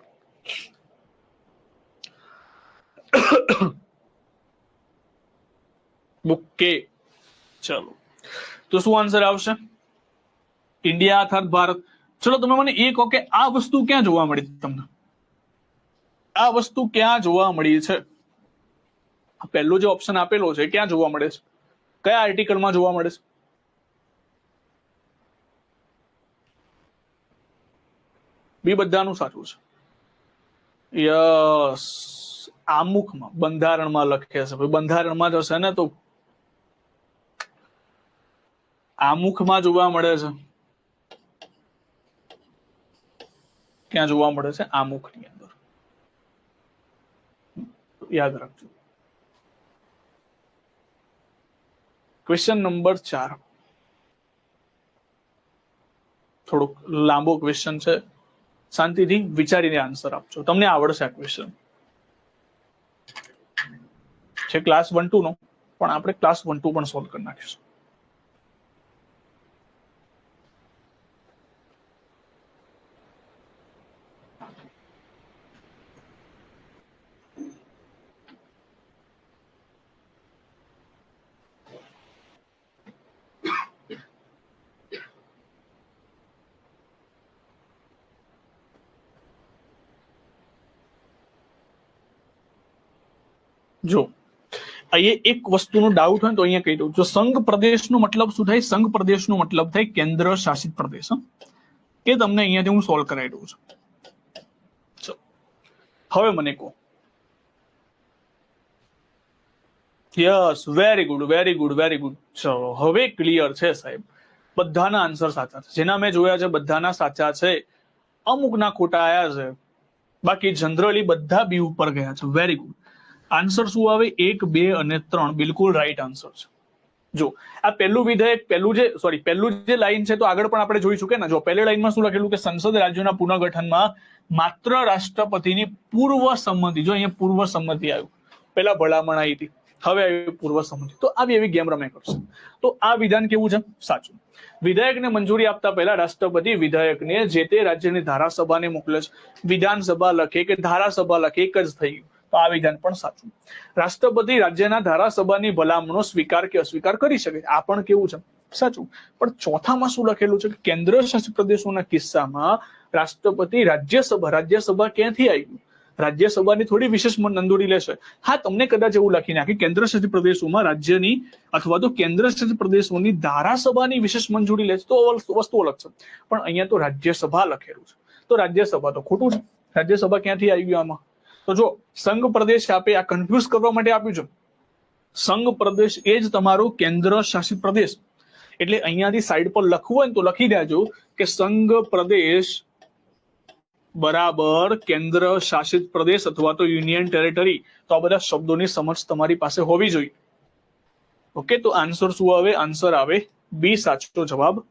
ઓકે ચલો, તો શું આન્સર આવશે? ઇન્ડિયા અર્થાત ભારત. ચલો તમે મને એ કહો કે આ વસ્તુ ક્યાં જોવા મળી તમને? આ વસ્તુ ક્યાં જોવા મળી છે? પહેલો જે ઓપ્શન આપેલો છે ક્યાં જોવા મળે છે? કયા આર્ટિકલમાં જોવા મળે છે? બી બધાનું સાચું છે. યસ, આમુખમાં, બંધારણમાં લખે છે. બંધારણમાં જ હશે ને, તો આમુખમાં જોવા મળે છે. ક્યાં જોવા મળે છે? આમુખની અંદર. યાદ રાખજો. ક્વેશ્ચન નંબર 4 થોડોક લાંબો ક્વેશ્ચન છે, શાંતિથી વિચારીને આન્સર આપજો, તમને આવડશે આ ક્વેશ્ચન. છે ક્લાસ 1-2 નો, પણ આપણે ક્લાસ 1-2 પણ સોલ્વ કરી નાખીશું. જો અહીંયા એક વસ્તુનો ડાઉટ હોય તો અહીંયા કહી દઉં. જો સંઘ પ્રદેશનો મતલબ શું થાય? સંઘ પ્રદેશનો મતલબ થાય કેન્દ્ર શાસિત પ્રદેશ. કે તમને અહીંયાથી હું સોલ્વ કરાવી દઉં છું. હવે મને કહો. Yes, very good, very good, very good. ચલો હવે ક્લિયર છે સાહેબ. બધાના આન્સર સાચા છે, જેના મેં જોયા છે બધાના સાચા છે, અમુકના ખોટા આયા છે, બાકી જનરલી બધા બી ઉપર ગયા છે. Very good. આન્સર શું આવે? 1, 2 અને 3 બિલકુલ રાઈટ આન્સર છે. જો આ પહેલું વિધેયક, પહેલું જે લાઈન છે તો આગળ પણ આપણે જોઈશું કે ના. જો પહેલી લાઈનમાં શું લખેલું કે સંસદ રાજ્યોના પુનર્ગઠનમાં માત્ર રાષ્ટ્રપતિની પૂર્વ સંમતિ. જો અહીંયા પૂર્વ સંમતિ આવ્યું, પેલા ભલામણ આવી હતી, હવે આવી પૂર્વ સંમતિ. તો આવી એવી ગેમ રમે કરશે. તો આ વિધાન કેવું છે? સાચું. વિધેયકને મંજૂરી આપતા પહેલા રાષ્ટ્રપતિ વિધેયકને જે તે રાજ્યની ધારાસભાને મોકલે છે. વિધાનસભા લખે કે ધારાસભા લખે એક જ થઈ ગયું. તો આ વિધાન પણ સાચું. રાષ્ટ્રપતિ રાજ્યના ધારાસભાની ભલામણો સ્વીકાર કે અસ્વીકાર કરી શકે. આ પણ કેવું છે? સાચું. પણ ચોથામાં શું લખેલું છે કે કેન્દ્ર શાસિત પ્રદેશોના કિસ્સામાં રાષ્ટ્રપતિ રાજ્યસભા ક્યાંથી આવી? રાજ્યસભાની થોડી વિશેષ મંજૂરી લેશે. હા, તમને કદાચ એવું લખી નાખી કેન્દ્ર શાસિત પ્રદેશોમાં રાજ્યની અથવા તો કેન્દ્ર શાસિત પ્રદેશોની ધારાસભાની વિશેષ મંજૂરી લે છે તો વસ્તુ અલગ છે. પણ અહીંયા તો રાજ્યસભા લખેલું છે, તો રાજ્યસભા તો ખોટું છે. રાજ્યસભા ક્યાંથી આવી ગયું આમાં? તો જો સંઘ પ્રદેશ આપે, આ કન્ફ્યુઝ કરવા માટે આપ્યું છે. સંઘ પ્રદેશ એ જ તમારો કેન્દ્ર શાસિત પ્રદેશ. એટલે અહીંયાથી સાઈડ પર લખવું હોય ને તો લખી દેજો કે સંઘ પ્રદેશ બરાબર કેન્દ્ર શાસિત પ્રદેશ અથવા તો યુનિયન ટેરેટરી. તો આ બધા શબ્દોની સમજ તમારી પાસે હોવી જોઈએ. ઓકે, તો આન્સર શું આવે? આન્સર આવે બી, સાચો જવાબ.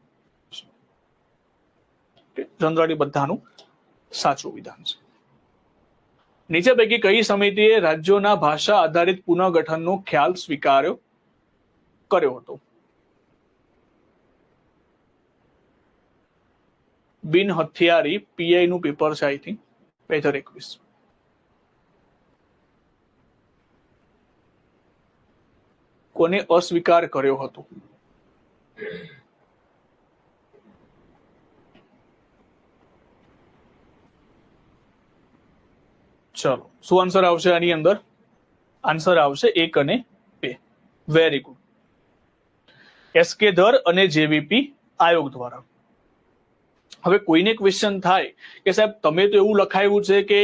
જનરલી બધાનું સાચું વિધાન છે. નીચે પૈકી કઈ સમિતિએ રાજ્યોના ભાષા આધારિત પુનઃગઠનનો ખ્યાલ સ્વીકાર્યો કર્યો હતો? બિન હથિયારી પીઆઈ નું પેપર છે, આઈ થિંક પેજ 21. કોને અસ્વીકાર કર્યો હતો? ચલો, શું આન્સર આવશે આની અંદર? આન્સર આવશે 1 અને 2. Very good. SK ધર અને JVP આયોગ દ્વારા. હવે કોઈને ક્વેશ્ચન થાય કે સાહેબ તમે તો એવું લખાયું છે કે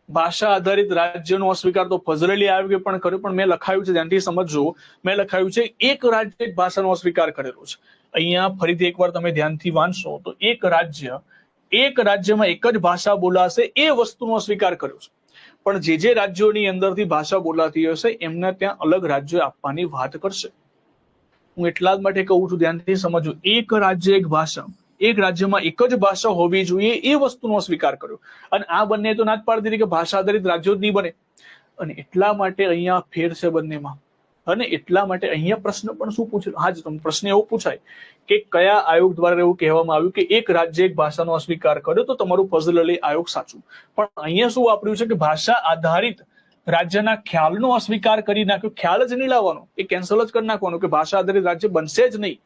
ભાષા આધારિત રાજ્યનો અસ્વીકાર તો ફઝલેલી આયોગે પણ કર્યો, પણ મેં લખાયું છે, ધ્યાનથી સમજજો, મેં લખાયું છે એક રાજ્ય એક ભાષાનો અસ્વીકાર કરેલો છે. અહીંયા ફરીથી એકવાર તમે ધ્યાનથી વાંચશો તો એક રાજ્યમાં એક જ ભાષા બોલાશે એ વસ્તુનો અસ્વીકાર કર્યો છે. પણ જે રાજ્યોની અંદરથી ભાષા બોલાતી હશે એમને ત્યાં અલગ રાજ્યો આપવાની વાત કરશે. હું એટલા જ માટે કહું છું, ધ્યાનથી સમજો, એક રાજ્ય એક ભાષા, એક રાજ્યમાં એક જ ભાષા હોવી જોઈએ એ વસ્તુનો સ્વીકાર કર્યો. અને આ બંને તો ના જ પાડતી હતી કે ભાષા આધારિત રાજ્યો જ નહીં બને. અને એટલા માટે અહીંયા ફેર છે બંનેમાં. અને એટલા માટે અહીંયા પ્રશ્ન પણ શું પૂછેલો? હા, તમને પ્રશ્ન એવો પૂછાય કે કયા આયોગ દ્વારા એવું કહેવામાં આવ્યું કે એક રાજ્ય એક ભાષાનો અસ્વીકાર કર્યો, તો તમારું ફઝલ અલી આયોગ સાચું. પણ અહીંયા શું વાપર્યું છે કે ભાષા આધારિત રાજ્યના ખ્યાલનો અસ્વીકાર કરી નાખ્યો. ખ્યાલ જ નહીં લાવવાનો, એ કેન્સલ જ કરી નાખવાનું કે ભાષા આધારિત રાજ્ય બનશે જ નહીં.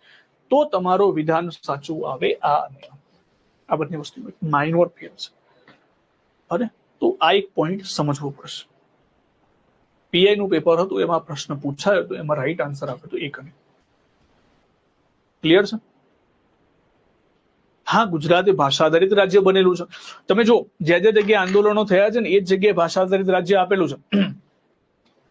તો તમારો વિધાન સાચું આવે. આ બધી વસ્તુ માઇનોર ફેર છે. અને તો આ એક પોઈન્ટ સમજવો પડશે. પીઆઈ નું પેપર હતું, એમાં પ્રશ્ન પૂછાયો હતો, એમાં રાઈટ આન્સર આપ્યો હતો 1 અને. ક્લિયર છે? હા, ગુજરાત એ ભાષા આધારિત રાજ્ય બનેલું છે. તમે જો જે જગ્યાએ આંદોલનો થયા છે ને એ જ જગ્યાએ ભાષા આધારિત રાજ્ય આપેલું છે.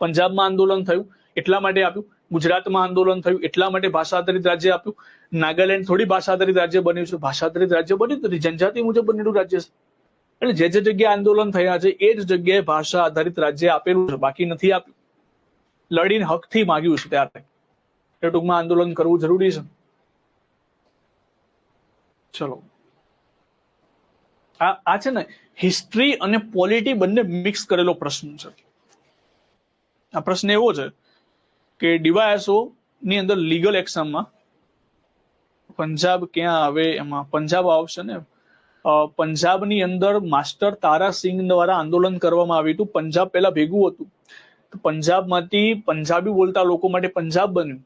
પંજાબમાં આંદોલન થયું એટલા માટે આપ્યું, ગુજરાતમાં આંદોલન થયું એટલા માટે ભાષા આધારિત રાજ્ય આપ્યું. નાગાલેન્ડ થોડી ભાષા આધારિત રાજ્ય બન્યું છે? ભાષા આધારિત રાજ્ય બન્યું નથી, જનજાતિ મુજબ બનેલું રાજ્ય છે. અને જે જગ્યાએ આંદોલન થયા છે એ જ જગ્યાએ ભાષા આધારિત રાજ્ય આપેલું છે, બાકી નથી આપ્યું. લડીને હકથી માંગ્યું છે ત્યારે એ ટૂંકમાં આંદોલન કરવું જરૂરી છે. ચલો, આ છે ને હિસ્ટ્રી અને પોલિટી બંને મિક્સ કરેલો પ્રશ્ન છે. આ પ્રશ્ન એવો છે કે ડીવાયએસઓ ની અંદર લીગલ એક્ઝામમાં પંજાબ ક્યાં આવે? એમાં પંજાબ આવશે ને. પંજાબની અંદર માસ્ટર તારાસિંહ દ્વારા આંદોલન કરવામાં આવ્યું હતું. પંજાબ પહેલા ભેગું હતું, તો પંજાબમાંથી પંજાબી બોલતા લોકો માટે પંજાબ બન્યું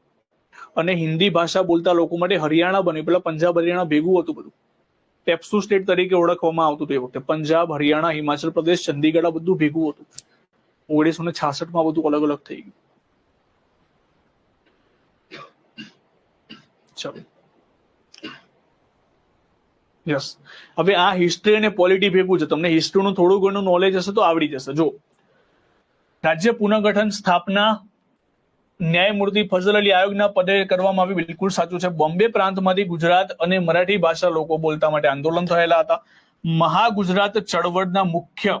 અને હિન્દી ભાષા બોલતા લોકો માટે હરિયાણા બન્યું. પેલા પંજાબ હરિયાણા ભેગું હતું બધું. પેપ્સુ સ્ટેટ તરીકે ઓળખવામાં આવતું હતું એ વખતે. પંજાબ, હરિયાણા, હિમાચલ પ્રદેશ, ચંદીગઢ આ બધું ભેગું હતું. 1966 બધું અલગ અલગ થઈ ગયું. ચલો, યસ. હવે આ હિસ્ટ્રી અને પોલિટી ભેગું છે. તમને હિસ્ટ્રીનું થોડું ઘણું નોલેજ હશે તો આવડી જશે. જો રાજ્ય પુનઃગઠન સ્થાપના ન્યાયમૂર્તિ ફઝલ અલી આયોગના પદે કરવામાં આવી, બિલકુલ સાચું છે. બોમ્બે પ્રાંતમાંથી ગુજરાત અને મરાઠી ભાષા લોકો બોલતા માટે આંદોલન થયેલા હતા. મહાગુજરાત ચળવળના મુખ્ય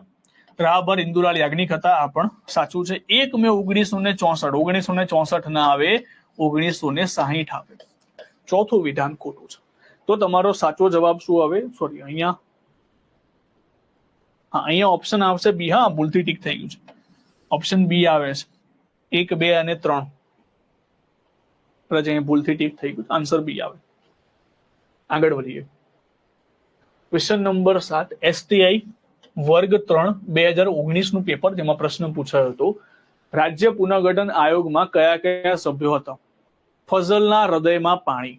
રાહબર ઇન્દુલાલ યાજ્ઞિક હતા, આ પણ સાચું છે. 1 મે 1964, 1964 ના આવે, 1960 આવે. ચોથું વિધાન ખોટું છે. તો તમારો સાચો જવાબ શું આવે? સોરી, અહીંયા ઓપ્શન આવશે બી. હા, ભૂલથી ટીક થઈ ગયું છે. ઓપ્શન બી આવે છે, 1, 2 અને 3. અહીંયા ભૂલથી ટીક થઈ ગયું, આન્સર બી આવે. આગળ વધીએ. ક્વેશ્ચન નંબર 7, STI વર્ગ 3 2019 નું પેપર, જેમાં પ્રશ્ન પૂછાયો હતો, રાજ્ય પુનર્ગઠન આયોગમાં કયા કયા સભ્યો હતા? ફઝલના હૃદયમાં પાણી.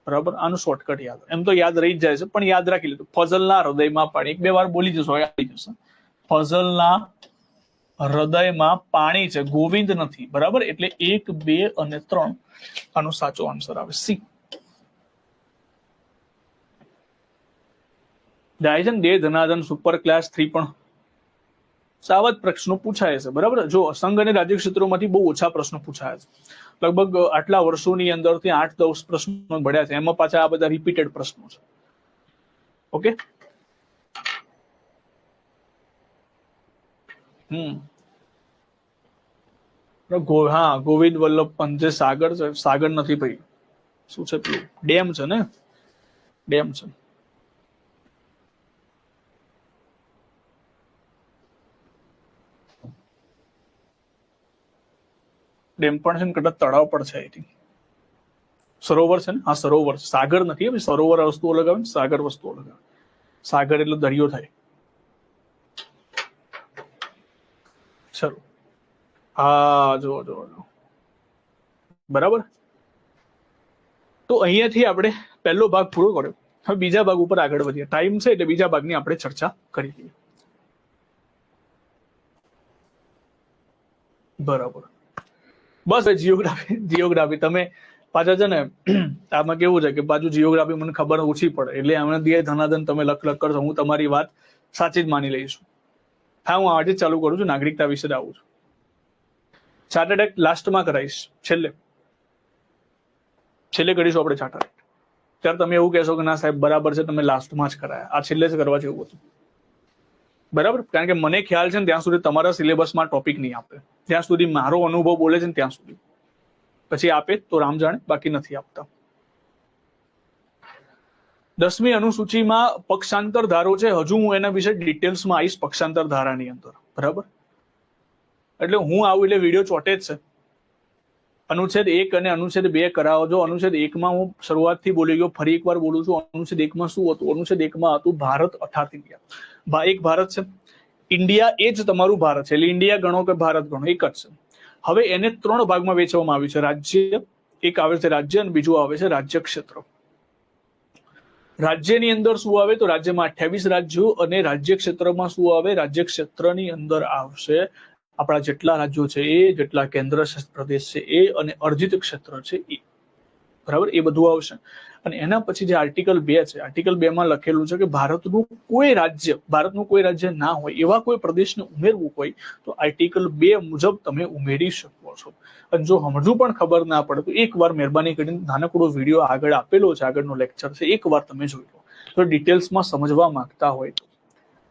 બરાબર, આનું શોર્ટકટ યાદ, એમ તો યાદ રહી જ જાય છે, પણ યાદ રાખી લીધું. ફઝલના હૃદયમાં પાણી 1-2 વાર બોલી જશો, આવી જશે. ફઝલના હૃદયમાં પાણી છે, ગોવિંદ નથી. બરાબર, એટલે 1, 2 અને 3 આનો સાચો આન્સર આવે, સી. ડાયજન દે ધનાધન સુપર ક્લાસ 3 પણ સાવધ પ્રશ્નો પૂછાય છે. બરાબર, જો સંઘ અને રાજ્ય ક્ષેત્રોમાંથી બહુ ઓછા પ્રશ્નો પૂછાયા છે. લગભગ આટલા વર્ષોની અંદરથી 8-10 પ્રશ્નો ભળ્યા છે, એમાં પાછા આ બધા રિપીટેડ પ્રશ્નો છે. ઓકે, હા, ગોવિંદ વલ્લભ પંત જે સાગર છે, સાગર નથી ભાઈ, શું છે પેલું, ડેમ છે ને, ડેમ છે. ડેમ પણ છે ને, કદાચ તળાવ પણ છે, આઈ થિંક. સરોવર છે ને, હા સરોવર, સાગર નથી. હવે સરોવર વસ્તુઓ લગાવે, સાગર વસ્તુઓ લગાવે. સાગર એટલે દરિયો થાય. ચલો, હા, જો બરાબર. તો અહીંયાથી આપણે પહેલો ભાગ પૂરો કર્યો. હવે બીજા ભાગ ઉપર આગળ વધીએ. ટાઈમ છે એટલે બીજા ભાગની આપણે ચર્ચા કરી લઈએ. બરાબર, બસ જીઓગ્રાફી તમે પાછા છે ને, આમાં કેવું છે કે પાછું જીઓગ્રાફી મને ખબર ઓછી પડે, એટલે આમને દે ધનાધન તમે લખ કરશો, હું તમારી વાત સાચી જ માની લઈશું. હા, હું આજે જ ચાલુ કરું છું, નાગરિકતા વિશે આવું છું. ચાર્ટર્ડ એક્ટ લાસ્ટમાં કરાવીશ, છેલ્લે કરીશું આપણે ચાર્ટર્ડ એક્ટ. ત્યારે તમે એવું કહેશો કે ના સાહેબ બરાબર છે, તમે લાસ્ટમાં જ કરાયા, આ છેલ્લે જ કરવા જેવું હતું. બરાબર, કારણ કે મને ખ્યાલ છે ને ત્યાં સુધી તમારા સિલેબસમાં ટોપિક નહીં આપે, ત્યાં સુધી મારો અનુભવ બોલે છે ને ત્યાં સુધી. પછી આપે તો રામ જાણે, બાકી નથી આપતા. 10મી અનુસૂચિમાં પક્ષાંતર ધારો છે. હજુ હું એના વિશે ડિટેલ્સમાં આવીશ પક્ષાંતર ધારાની અંદર. બરાબર, એટલે હું આવું એટલે વિડીયો ચોટે જ છે. અનુચ્છેદ 1 અને અનુચ્છેદ 2 કરાવો છો. અનુચ્છેદ 1માં હું શરૂઆતથી બોલી ગયો, ફરી એકવાર બોલું છું. અનુચ્છેદ 1માં શું હતું? અનુચ્છેદ 1માં હતું ભારત અર્થાત ઇન્ડિયા. એક ભારત છે, ઇન્ડિયા એ જ તમારું ભારત છે, એટલે ઇન્ડિયા ગણો કે ભારત ગણો, એક જ છે. હવે એને 3 ભાગમાં વહેંચવામાં આવ્યું છે. રાજ્ય એક આવે છે, રાજ્ય, અને બીજું આવે છે રાજ્ય ક્ષેત્ર. રાજ્યની અંદર શું આવે? તો રાજ્યમાં 28 રાજ્યો, અને રાજ્ય ક્ષેત્રમાં શું આવે? રાજ્ય ક્ષેત્રની અંદર આવશે આપણા જેટલા રાજ્યો છે એ, જેટલા કેન્દ્ર શાસિત પ્રદેશ છે એ, અને અર્જિત ક્ષેત્ર છે એ. બરાબર, એ બધું આવશે. અને એના પછી જે આર્ટિકલ 2 છે, આર્ટિકલ 2 માં લખેલું છે કે ભારતનું કોઈ રાજ્ય ના હોય એવા કોઈ પ્રદેશને ઉમેરવું હોય તો આર્ટિકલ 2 મુજબ તમે ઉમેરી શકો છો. અને જો હજુ પણ ખબર ના પડે તો એકવાર મહેરબાની કરીને નાનકડો વિડીયો આગળ આપેલો છે, આગળનો લેક્ચર છે, એકવાર તમે જોઈ લો, તો ડિટેલ્સમાં સમજવા માંગતા હોય તો.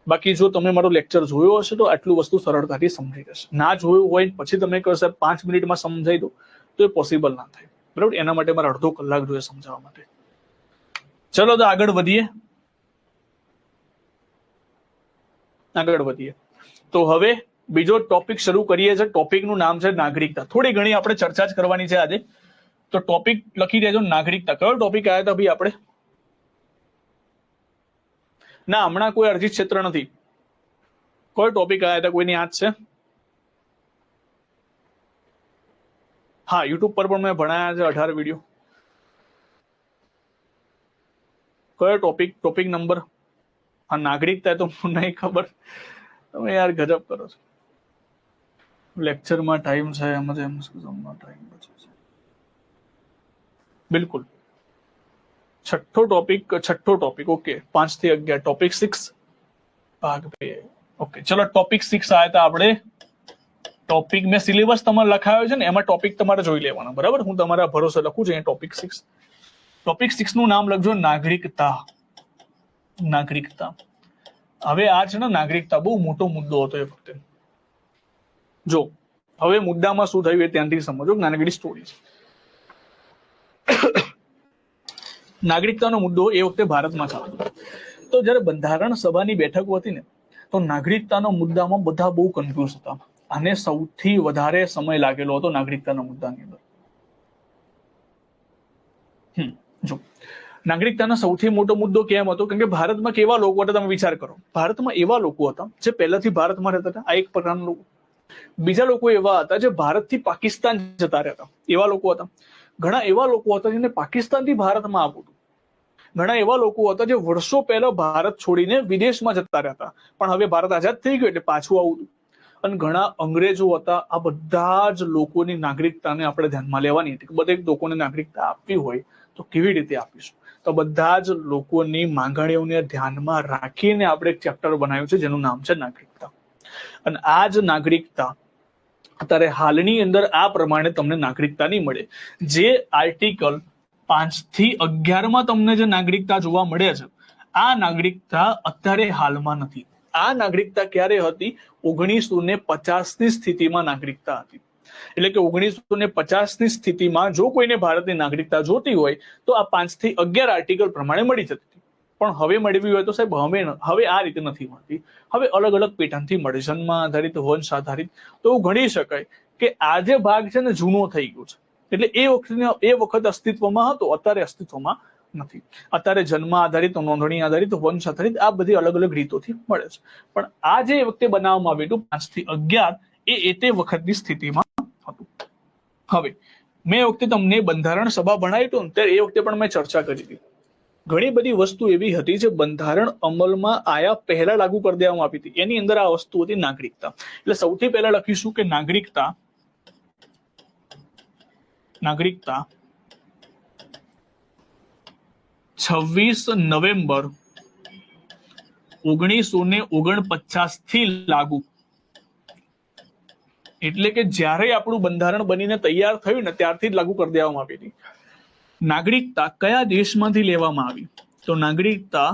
બાકી જો તમે મારો લેક્ચર જોયો હશે તો આટલું વસ્તુ સરળતાથી સમજી જશે. ના જોયું હોય પછી તમે કહો સાહેબ 5 મિનિટમાં સમજાઈ દો, તો એ પોસિબલ ના થાય. બરાબર, એના માટે મારે અડધો કલાક જોઈએ સમજાવવા માટે. ચલો તો આગળ વધીએ. તો હવે બીજો ટોપિક શરૂ કરીએ છીએ. ટોપિકનું નામ છે નાગરિકતા. થોડી ઘણી આપણે ચર્ચા જ કરવાની છે આજે, તો ટોપિક લખી દેજો નાગરિકતા. કયો ટોપિક આવ્યા હતા ભાઈ આપણે? ના, હમણાં કોઈ અરજી ક્ષેત્ર નથી. કોઈ ટોપિક આવ્યા હતા, કોઈની યાદ છે? હા, યુટ્યુબ પર પણ મેં ભણાયા છે 18 વિડીયો. કયો ટોપિક નંબર? હા, નાગરિકતા તો નહીં ખબર. તમે યાર ગજબ કરો છો. લેક્ચરમાં ટાઈમ છે, એમ ટાઈમ બચે છે. બિલકુલ, છઠ્ઠો ટોપિક. ઓકે, 5 થી 11. ટોપિક 6 ભાગ 2. ઓકે, ચલો ટોપિક 6 આવ્યા હતા આપણે ટોપિક મેં સિલેબસ તમારે લખાયો છે ને, એમાં ટોપિક તમારે જોઈ લેવાનો, બરાબર. હું તમારા ભરોસે લખું છું ટોપિક 6. ટોપિક 6 નું નામ લખજો નાગરિકતા. નાગરિકતા. હવે આ છે ને નાગરિકતા બહુ મોટો મુદ્દો હતો એ વખતે. જો હવે મુદ્દામાં શું થયું એ ત્યાંથી સમજો. નાનકડી સ્ટોરી છે. નાગરિકતાનો મુદ્દો એ વખતે ભારતમાં ચાલતો. તો જયારે બંધારણ સભાની બેઠકો હતી ને, તો નાગરિકતાનો મુદ્દામાં બધા બહુ કન્ફ્યુઝ હતા. આને સૌથી વધારે સમય લાગેલો હતો નાગરિકતાના મુદ્દાની અંદર. જો નાગરિકતાનો સૌથી મોટો મુદ્દો કેમ હતો? કેમ કે ભારતમાં કેવા લોકો હતા તમે વિચાર કરો. ભારતમાં એવા લોકો હતા જે પહેલાથી ભારતમાં રહેતા હતા, આ એક પ્રકારના લોકો. બીજા લોકો એવા હતા જે ભારતથી પાકિસ્તાન જતા રહેતા, એવા લોકો હતા. ઘણા એવા લોકો હતા જેને પાકિસ્તાનથી ભારતમાં આવવું હતું. ઘણા એવા લોકો હતા જે વર્ષો પહેલા ભારત છોડીને વિદેશમાં જતા રહેતા, પણ હવે ભારત આઝાદ થઈ ગયું એટલે પાછું આવું હતું. અને ઘણા અંગ્રેજો હતા. આ બધા જ લોકોની નાગરિકતાને આપણે ધ્યાનમાં લેવાની હતી. બધા લોકોને નાગરિકતા આપવી હોય તો કેવી રીતે આપીશું? તો બધા જ લોકોની માંગણીઓને ધ્યાનમાં રાખીને આપણે એક ચેપ્ટર બનાવ્યું છે જેનું નામ છે નાગરિકતા. અને આ જ નાગરિકતા અત્યારે હાલની અંદર આ પ્રમાણે તમને નાગરિકતા નહીં મળે. જે આર્ટિકલ 5 થી 11 તમને જે નાગરિકતા જોવા મળે છે, આ નાગરિકતા અત્યારે હાલમાં નથી. આ નાગરિકતા ક્યારે હતી? 1950 ની સ્થિતિમાં નાગરિકતા હતી. એટલે કે 1950 ની સ્થિતિમાં જો કોઈને ભારતની નાગરિકતા જોતી હોય તો આ 5 થી 11 આર્ટિકલ પ્રમાણે મળી જતી હતી. પણ હવે મેળવી હોય તો સાહેબ હવે આ રીતે નથી મળતી. હવે અલગ અલગ પેટર્નથી મળે, જન્મ આધારિત, વંશ આધારિત. તો એવું ગણી શકાય કે આ જે ભાગ છે ને જૂનો થઈ ગયો છે. એટલે એ વખત અસ્તિત્વમાં હતો, અત્યારે અસ્તિત્વમાં નથી. અત્યારે જન્મ આધારિત, નોંધણી આધારિત, વંશ આધારિત આ બધી અલગ અલગ રીતોથી મળે છે. પણ આ જે વખતે બનાવવામાં આવ્યું હતું 5 થી 11 એ તે વખતની સ્થિતિમાં હતું. હવે મેં વખતે તમને બંધારણ સભા ભણાવી હતું ને ત્યારે એ વખતે પણ મેં ચર્ચા કરી હતી. ઘણી બધી વસ્તુ એવી હતી જે બંધારણ અમલમાં આયા પહેલા લાગુ કરી દેવામાં આવી હતી. એની અંદર આ વસ્તુ હતી નાગરિકતા. એટલે સૌથી પહેલા લખીશું કે નાગરિકતા 26 નવેમ્બર 1949 થી લાગુ. એટલે કે જ્યારે આપણું બંધારણ બનીને તૈયાર થયું ને ત્યારથી જ લાગુ કરી દેવામાં આવી હતી. નાગરિકતા કયા દેશમાંથી લેવામાં આવી? તો નાગરિકતા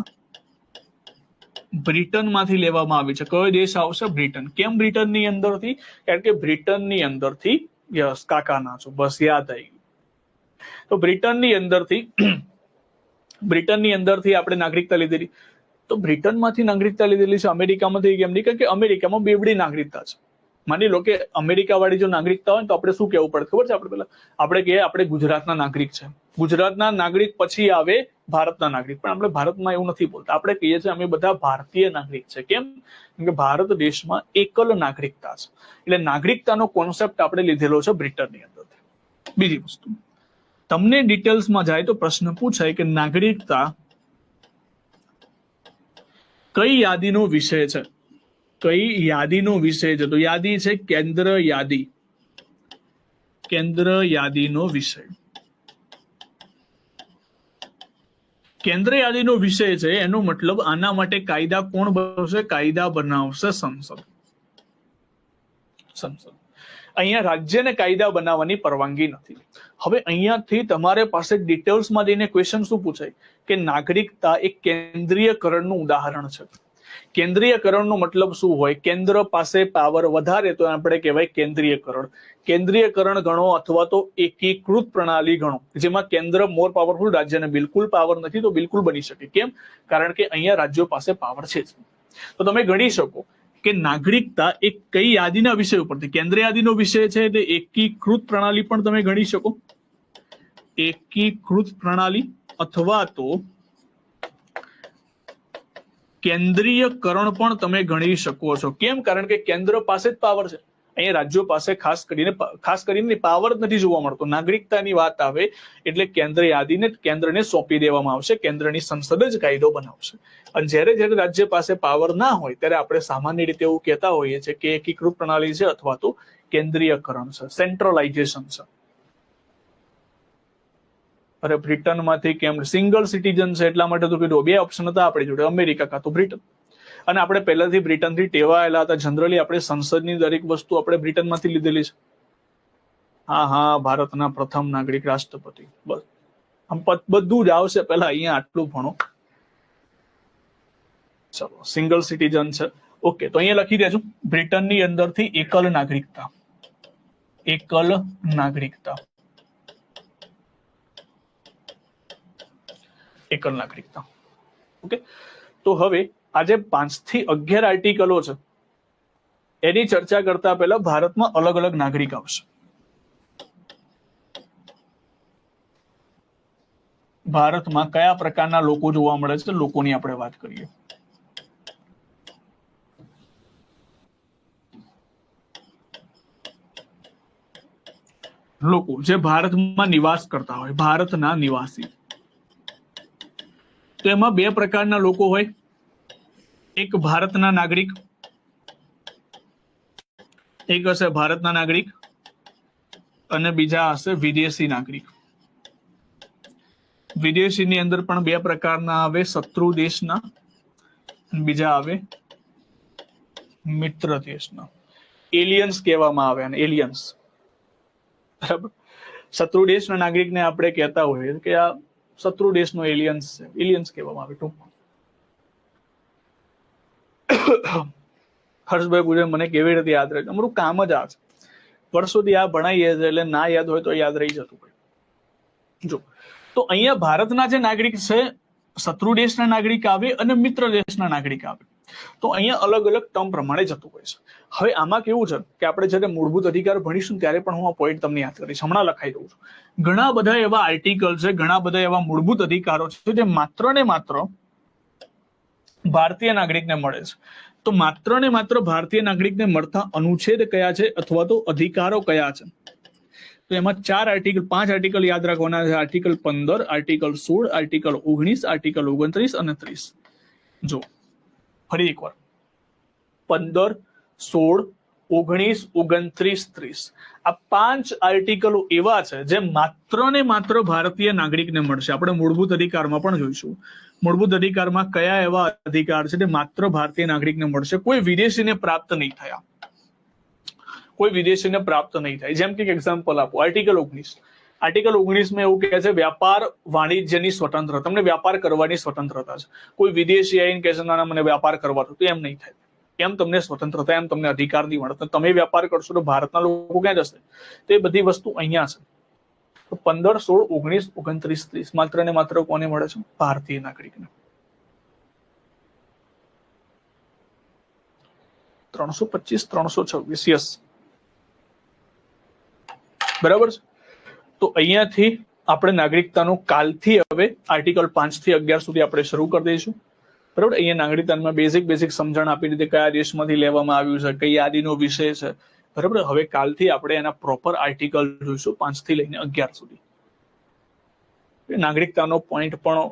બ્રિટનમાંથી લેવામાં આવી છે. કયો દેશ આવશે? બ્રિટન. કેમ બ્રિટનની અંદરથી? કારણ કે બ્રિટનની અંદરથી, યસ કાકા ના છો, બસ યાદ આવી ગયું. તો બ્રિટનની અંદરથી આપણે નાગરિકતા લીધેલી. તો બ્રિટનમાંથી નાગરિકતા લીધેલી છે, અમેરિકામાંથી કેમ નહીં? કારણ કે અમેરિકામાં બેવડી નાગરિકતા છે. માની લો કે અમેરિકા વાળી જો નાગરિકતા હોય તો આપણે શું કહેવું પડે ખબર છે? આપણે કહીએ આપણે ગુજરાતના નાગરિક છે. ગુજરાતના નાગરિક પછી આવે ભારતના નાગરિક. પણ આપણે ભારતમાં એવું નથી બોલતા. આપણે કહીએ છીએ અમે બધા ભારતીય નાગરિક છે. કેમ? કેમ કે ભારત દેશમાં એકલ નાગરિકતા છે. એટલે નાગરિકતાનો કોન્સેપ્ટ આપણે લીધેલો છે બ્રિટનની અંદરથી. બીજી વસ્તુ, તમને ડિટેલ્સમાં જાય તો પ્રશ્ન પૂછાય કે નાગરિકતા કઈ યાદીનો વિષય છે? કઈ યાદીનો વિષય છે? તો યાદી છે કેન્દ્ર યાદી. કેન્દ્ર યાદીનો વિષય. કેન્દ્ર યાદીનો વિષય છે એનો મતલબ આના માટે કાયદા કોણ બનાવશે? કાયદા બનાવશે સંસદ. અહીંયા રાજ્યને કાયદા બનાવવાની પરવાનગી નથી. હવે અહીંયાથી તમારે પાસે ડિટેલ્સમાં જઈને ક્વેશ્ચન શું પૂછાય કે નાગરિકતા એક કેન્દ્રીયકરણનું ઉદાહરણ છે. કેન્દ્રીયકરણનો મતલબ શું હોય? કેન્દ્ર પાસે પાવર વધારે તો આપણે કહેવાય કેન્દ્રીયકરણ. કેન્દ્રીયકરણ ગણો અથવા તો એકીકૃત પ્રણાલી ગણો, જેમાં કેન્દ્ર મોર પાવરફુલ, રાજ્યને બિલકુલ પાવર નથી તો બિલકુલ બની શકે. કેમ? કારણ કે અહીંયા રાજ્યો પાસે પાવર છે. તો તમે ગણી શકો કે નાગરિકતા એક કઈ યાદીના વિષય ઉપરથી, કેન્દ્ર યાદીનો વિષય છે એટલે એકીકૃત પ્રણાલી પણ તમે ગણી શકો. એકીકૃત પ્રણાલી અથવા તો કેન્દ્રીયકરણ પણ તમે ગણી શકો છો. કેમ? કારણ કે કેન્દ્ર પાસે જ પાવર છે. અહીંયા રાજ્યો પાસે ખાસ કરીને પાવર જ નથી જોવા મળતો. નાગરિકતાની વાત આવે એટલે કેન્દ્ર યાદીને કેન્દ્રને સોંપી દેવામાં આવશે. કેન્દ્રની સંસદ જ કાયદો બનાવશે. અને જ્યારે રાજ્ય પાસે પાવર ના હોય ત્યારે આપણે સામાન્ય રીતે એવું કહેતા હોઈએ છીએ કે એકીકૃત પ્રણાલી છે અથવા તો કેન્દ્રીયકરણ છે, સેન્ટ્રલાઇઝેશન છે. અરે બ્રિટનમાંથી કેમ? સિંગલ સિટીઝન છે એટલા માટે તો કીધું બે ઓપ્શન હતા આપણી જોડે, અમેરિકા કાં તો બ્રિટન. અને આપણે પહેલાથી બ્રિટનથી ટેવાયેલા હતા. જનરલી આપણે સંસદની દરેક વસ્તુ આપણે બ્રિટનમાંથી લીધેલી છે. હા, ભારતના પ્રથમ નાગરિક રાષ્ટ્રપતિ. બસ આમ બધું જ આવશે. પહેલા અહીંયા આટલું ભણો. ચલો, સિંગલ સિટીઝન છે. ઓકે, તો અહીંયા લખી દેજો બ્રિટનની અંદરથી એકલ નાગરિકતા. એકલ નાગરિકતા. એકલ નાગરિકતા. ઓકે, તો હવે આજે 5 થી 11 આર્ટિકલો છે એની ચર્ચા કરતા પહેલા ભારતમાં અલગ અલગ નાગરિક આવશે. ભારતમાં કયા પ્રકારના લોકો જોવા મળે છે, લોકોની આપણે વાત કરીએ. લોકો જે ભારતમાં નિવાસ કરતા હોય, ભારતના નિવાસી. તો એમાં 2 પ્રકારના લોકો હોય. એક ભારતના નાગરિક, એક હશે ભારતના નાગરિક અને બીજા હશે વિદેશી નાગરિક. વિદેશીની અંદર પણ 2 પ્રકારના આવે, શત્રુ દેશના અને બીજા આવે મિત્ર દેશના. એલિયન્સ કહેવામાં આવે. અને એલિયન્સ, બરાબર, શત્રુ દેશના નાગરિકને આપણે કહેતા હોઈએ કે આ શત્રુ દેશનો એલિયન્સ છે. એલિયન્સ કહેવામાં આવે ટૂંકમાં. હર્ષભાઈ પૂછે મને કેવી રીતે યાદ રહે? અમારું કામ જ આ છે. વર્ષોથી આ ભણાઈએ છે એટલે ના યાદ હોય તો યાદ રહી જતું હોય. જો તો અહીંયા ભારતના જે નાગરિક છે, શત્રુ દેશના નાગરિક આવે અને મિત્ર દેશના નાગરિક આવે. તો અહીંયા અલગ અલગ ટર્મ પ્રમાણે જતું હોય છે. હવે આમાં કેવું છે કે આપણે જ્યારે મૂળભૂત અધિકાર ભણીશું ત્યારે પણ હું આ પોઈન્ટ તમને યાદ કરીશ. હમણાં લખાઈ દઉં છું. ઘણા બધા એવા આર્ટિકલ છે, ઘણા બધા એવા મૂળભૂત અધિકારો છે જે માત્ર ને માત્ર ભારતીય નાગરિકને મળે છે. તો માત્ર ને માત્ર ભારતીય નાગરિકને મળતા અનુચ્છેદ કયા છે અથવા તો અધિકારો કયા છે? તો એમાં 5 આર્ટિકલ યાદ રાખવાના છે. આર્ટિકલ 15, આર્ટિકલ 16, આર્ટિકલ 19, આર્ટિકલ 29 અને 30. જો ફરી એકવાર 15, 16, 19, 29, 30 આ 5 આર્ટિકલો એવા છે જે માત્ર ને માત્ર ભારતીય નાગરિકને મળશે. આપણે મૂળભૂત અધિકારમાં પણ જોઈશું. મૂળભૂત અધિકારમાં કયા એવા અધિકાર છે જે માત્ર ભારતીય નાગરિકને મળશે, કોઈ વિદેશીને પ્રાપ્ત નહીં થયા. કોઈ વિદેશીને પ્રાપ્ત નહીં થાય. જેમ કે એક્ઝામ્પલ આપો, આર્ટિકલ 19. આર્ટિકલ 19 એવું કહે છે વ્યાપાર વાણિજ્યની સ્વતંત્રતા. તમને વ્યાપાર કરવાની સ્વતંત્રતા છે. કોઈ વિદેશી આવીને કહે છે ના મને વ્યાપાર કરવા દો, તો એમ નહીં થાય. એમ તમને સ્વતંત્રતા, એમ તમને અધિકાર નહીં મળે. તમે વ્યાપાર કરશો તો ભારતના લોકો ક્યાં જશે? તો એ બધી વસ્તુ અહીંયા છે. તો 15, 16, 19, 29, 30 માત્ર ને માત્ર કોને મળે છે? ભારતીય નાગરિકને. 325, 326, યસ, બરાબર છે. તો અહીંયાથી આપણે નાગરિકતાનું કાલથી હવે આર્ટિકલ 5 થી 11 સુધી આપણે શરૂ કરી દઈશું. બરાબર, અહીંયા નાગરિકતામાં બેઝિક સમજણ આપી દીધી, કયા દેશમાંથી લેવામાં આવ્યું છે, કઈ યાદીનો વિષય છે. બરાબર, હવે કાલથી આપણે એના પ્રોપર આર્ટિકલ જોઈશું 5 થી લઈને 11 સુધી. નાગરિકતાનો પોઈન્ટ પણ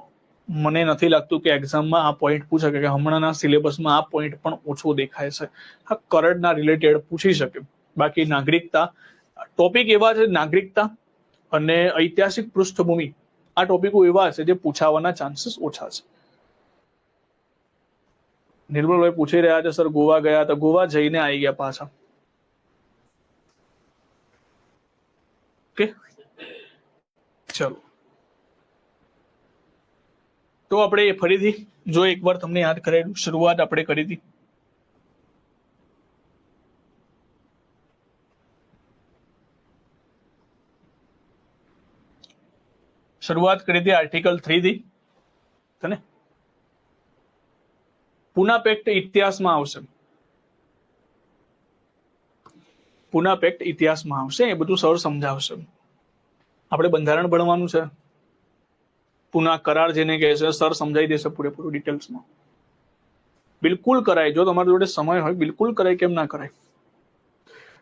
મને નથી લાગતું કે એક્ઝામમાં આ પોઈન્ટ પૂછે, કે હમણાંના સિલેબસમાં આ પોઈન્ટ પણ ઓછો દેખાય છે. હા, કરંટના રિલેટેડ પૂછી શકે. બાકી નાગરિકતા ટોપિક એવા છે, નાગરિકતા અને ઐતિહાસિક પૃષ્ઠભૂમિ, આ ટોપિકો એવા છે જે પૂછાવાના ચાન્સીસ ઓછા છે. નિર્મલભાઈ પૂછી રહ્યા છે સર ગોવા ગયા હતા, ગોવા જઈને આવી ગયા પાછા. ઓકે, ચલો તો આપણે ફરીથી જો એકવાર તમને યાદ કરેલું, શરૂઆત આપણે કરી હતી. શરૂઆત કરી હતી આર્ટિકલ 3 થી. ને પુના પેક્ટ ઇતિહાસમાં આવશે. પુના પેક્ટ ઇતિહાસમાં આવશે, એ બધું સર સમજાવશે. આપણે બંધારણ ભણવાનું છે. પુના કરાર જેને કહે છે સર સમજાવી દેશે પૂરેપૂરું ડિટેલ્સમાં. બિલકુલ કરાય, જો તમારી જોડે સમય હોય બિલકુલ કરાય, કેમ ના કરાય.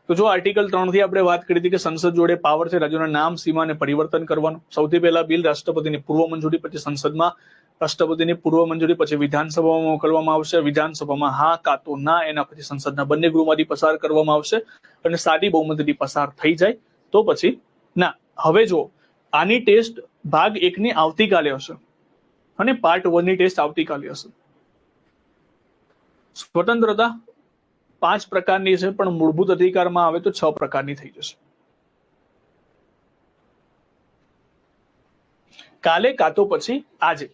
તો જો આર્ટિકલ 3 થી આપણે વાત કરી હતી કે સંસદ જોડે પાવર છે રાજ્યોના નામ, સીમા અને પરિવર્તન કરવાનું. સૌથી પહેલા બિલ રાષ્ટ્રપતિની પૂર્વ મંજૂરી, પછી સંસદમાં રાષ્ટ્રપતિની પૂર્વ મંજૂરી, પછી વિધાનસભામાં મોકલવામાં આવશે. વિધાનસભામાં હા કાં તો ના, એના પછી સંસદના બંને ગૃહમાંથી પસાર કરવામાં આવશે. અને સાદી બહુમતીથી પસાર થઈ જાય તો પછી ના. હવે જો આની ટેસ્ટ ભાગ 1 ની આવતીકાલે હશે અને પાર્ટ 1 ની ટેસ્ટ આવતીકાલે હશે. સ્વતંત્રતા 5 પ્રકારની છે, પણ મૂળભૂત અધિકારમાં આવે તો 6 પ્રકારની થઈ જશે. કાલે કાં તો પછી આજે.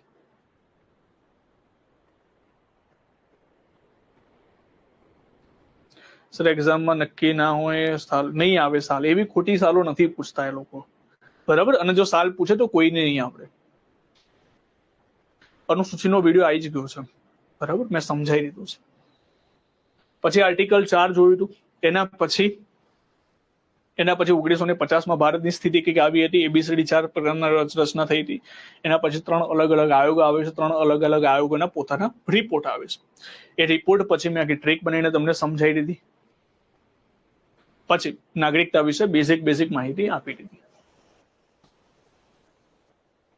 સર એક્ઝામમાં નક્કી ના હોય, સાલ નહીં આવે, સાલ એવી ખોટી સાલો નથી પૂછતા એ લોકો, બરાબર. અને જો સાલ પૂછે તો કોઈને નહીં આપણે. અનુસૂચિનો વિડીયો આવી જ ગયો છે, બરાબર, મેં સમજાવી દીધું છે. પછી આર્ટિકલ 4 જોયું હતું. એના પછી 1950 ભારતની સ્થિતિ કંઈક આવી હતી. ABCD 4 પ્રકારના રચના થઈ હતી. એના પછી 3 અલગ અલગ આયોગો આવે છે. 3 અલગ અલગ આયોગોના પોતાના રિપોર્ટ આવે છે. એ રિપોર્ટ પછી મેં આખી ટ્રેક બનાવીને તમને સમજાવી દીધી. પછી નાગરિકતા વિશે બેઝિક માહિતી આપી દીધી.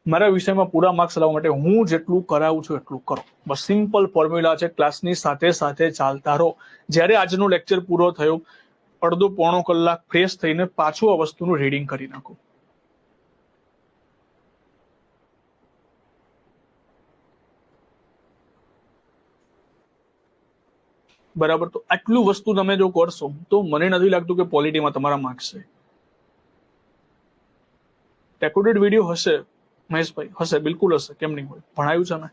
મારા વિષયમાં પૂરા માર્ક્સ લાવવા માટે હું જેટલું કરાવું છું એટલું કરો. બસ સિમ્પલ ફોર્મ્યુલા છે. ક્લાસની સાથે સાથે ચાલતા રહો. જ્યારે આજનો લેક્ચર પૂરો થયો, અડધો પોણો કલાક ફ્રેશ થઈને પાછું આ વસ્તુનું રીડિંગ કરી નાખો. બરાબર. તો આટલું વસ્તુ તમે જો કરશો તો મને નથી લાગતું કે પોલિટીમાં તમારા માર્ક્સ છે. રેકોર્ડેડ વિડીયો હશે મહેશભાઈ, હશે, બિલકુલ હશે, કેમ નહીં હોય, ભણાયું છે મેં.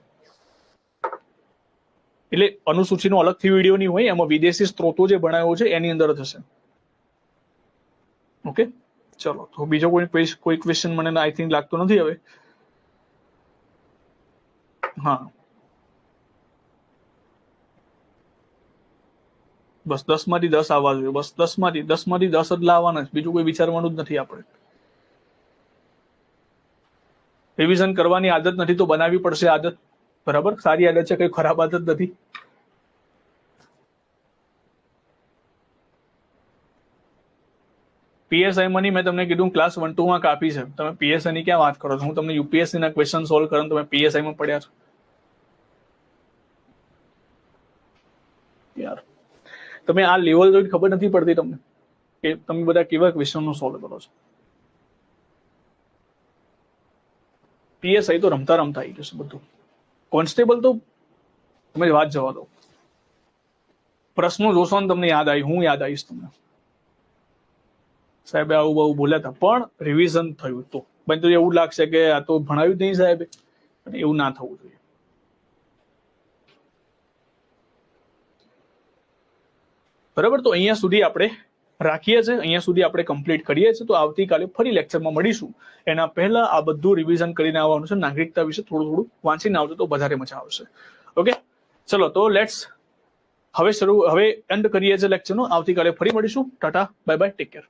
એટલે અનુસૂચિનો અલગથી વિડીયો નહીં હોય, એમાં વિદેશી સ્ત્રોતો જે ભણાયો છે એની અંદર જ હશે. ઓકે, ચલો. તો બીજો કોઈ ક્વેશ્ચન મને આઈ થિંક લાગતો નથી હવે. હા, બસ 10 માંથી 10 આવવા જોઈએ. બસ 10 માંથી 10 જ લાવવાના છે, બીજું કોઈ વિચારવાનું જ નથી આપણે. રિવિઝન કરવાની આદત નથી તો બનાવવી પડશે આદત, બરાબર. સારી આદત છે, કઈ ખરાબ આદત નથી. PSI માં મેં તમને કીધું ક્લાસ 1, 2 માં કાપી છે. તમે PSI ની ક્યાં વાત કરો છો? હું તમને UPSC ના ક્વેશ્ચન સોલ્વ કરો, તમે PSI માં પડ્યા છો યાર. તમે આ લેવલ જોઈને ખબર નથી પડતી તમને કે તમે બધા કેવા ક્વેશ્ચનનો સોલ્વ કરો છો. PSI તો રમતા આવી જશે બધું. કોન્સ્ટેબલ તો તમે વાત જવા દો. પ્રશ્નો જોશો ને તમને યાદ આવી, હું યાદ આવીશ તમને. સાહેબે આવું બહુ બોલ્યા હતા, પણ રિવિઝન થયું તો પણ તો એવું લાગશે કે આ તો ભણાવ્યું જ નહીં સાહેબે. એવું ના થવું જોઈએ. બરાબર. તો અહીંયા સુધી આપણે રાખીએ છીએ, અહીંયા સુધી આપણે કમ્પ્લીટ કરીએ છીએ. તો આવતીકાલે ફરી લેક્ચરમાં મળીશું. એના પહેલા આ બધું રિવિઝન કરીને આવવાનું છે. નાગરિકતા વિશે થોડું વાંચીને આવજો તો વધારે મજા આવશે. ઓકે, ચલો. તો લેટ્સ હવે એન્ડ કરીએ છીએ લેક્ચરનો. આવતીકાલે ફરી મળીશું. Tata, bye bye, take care.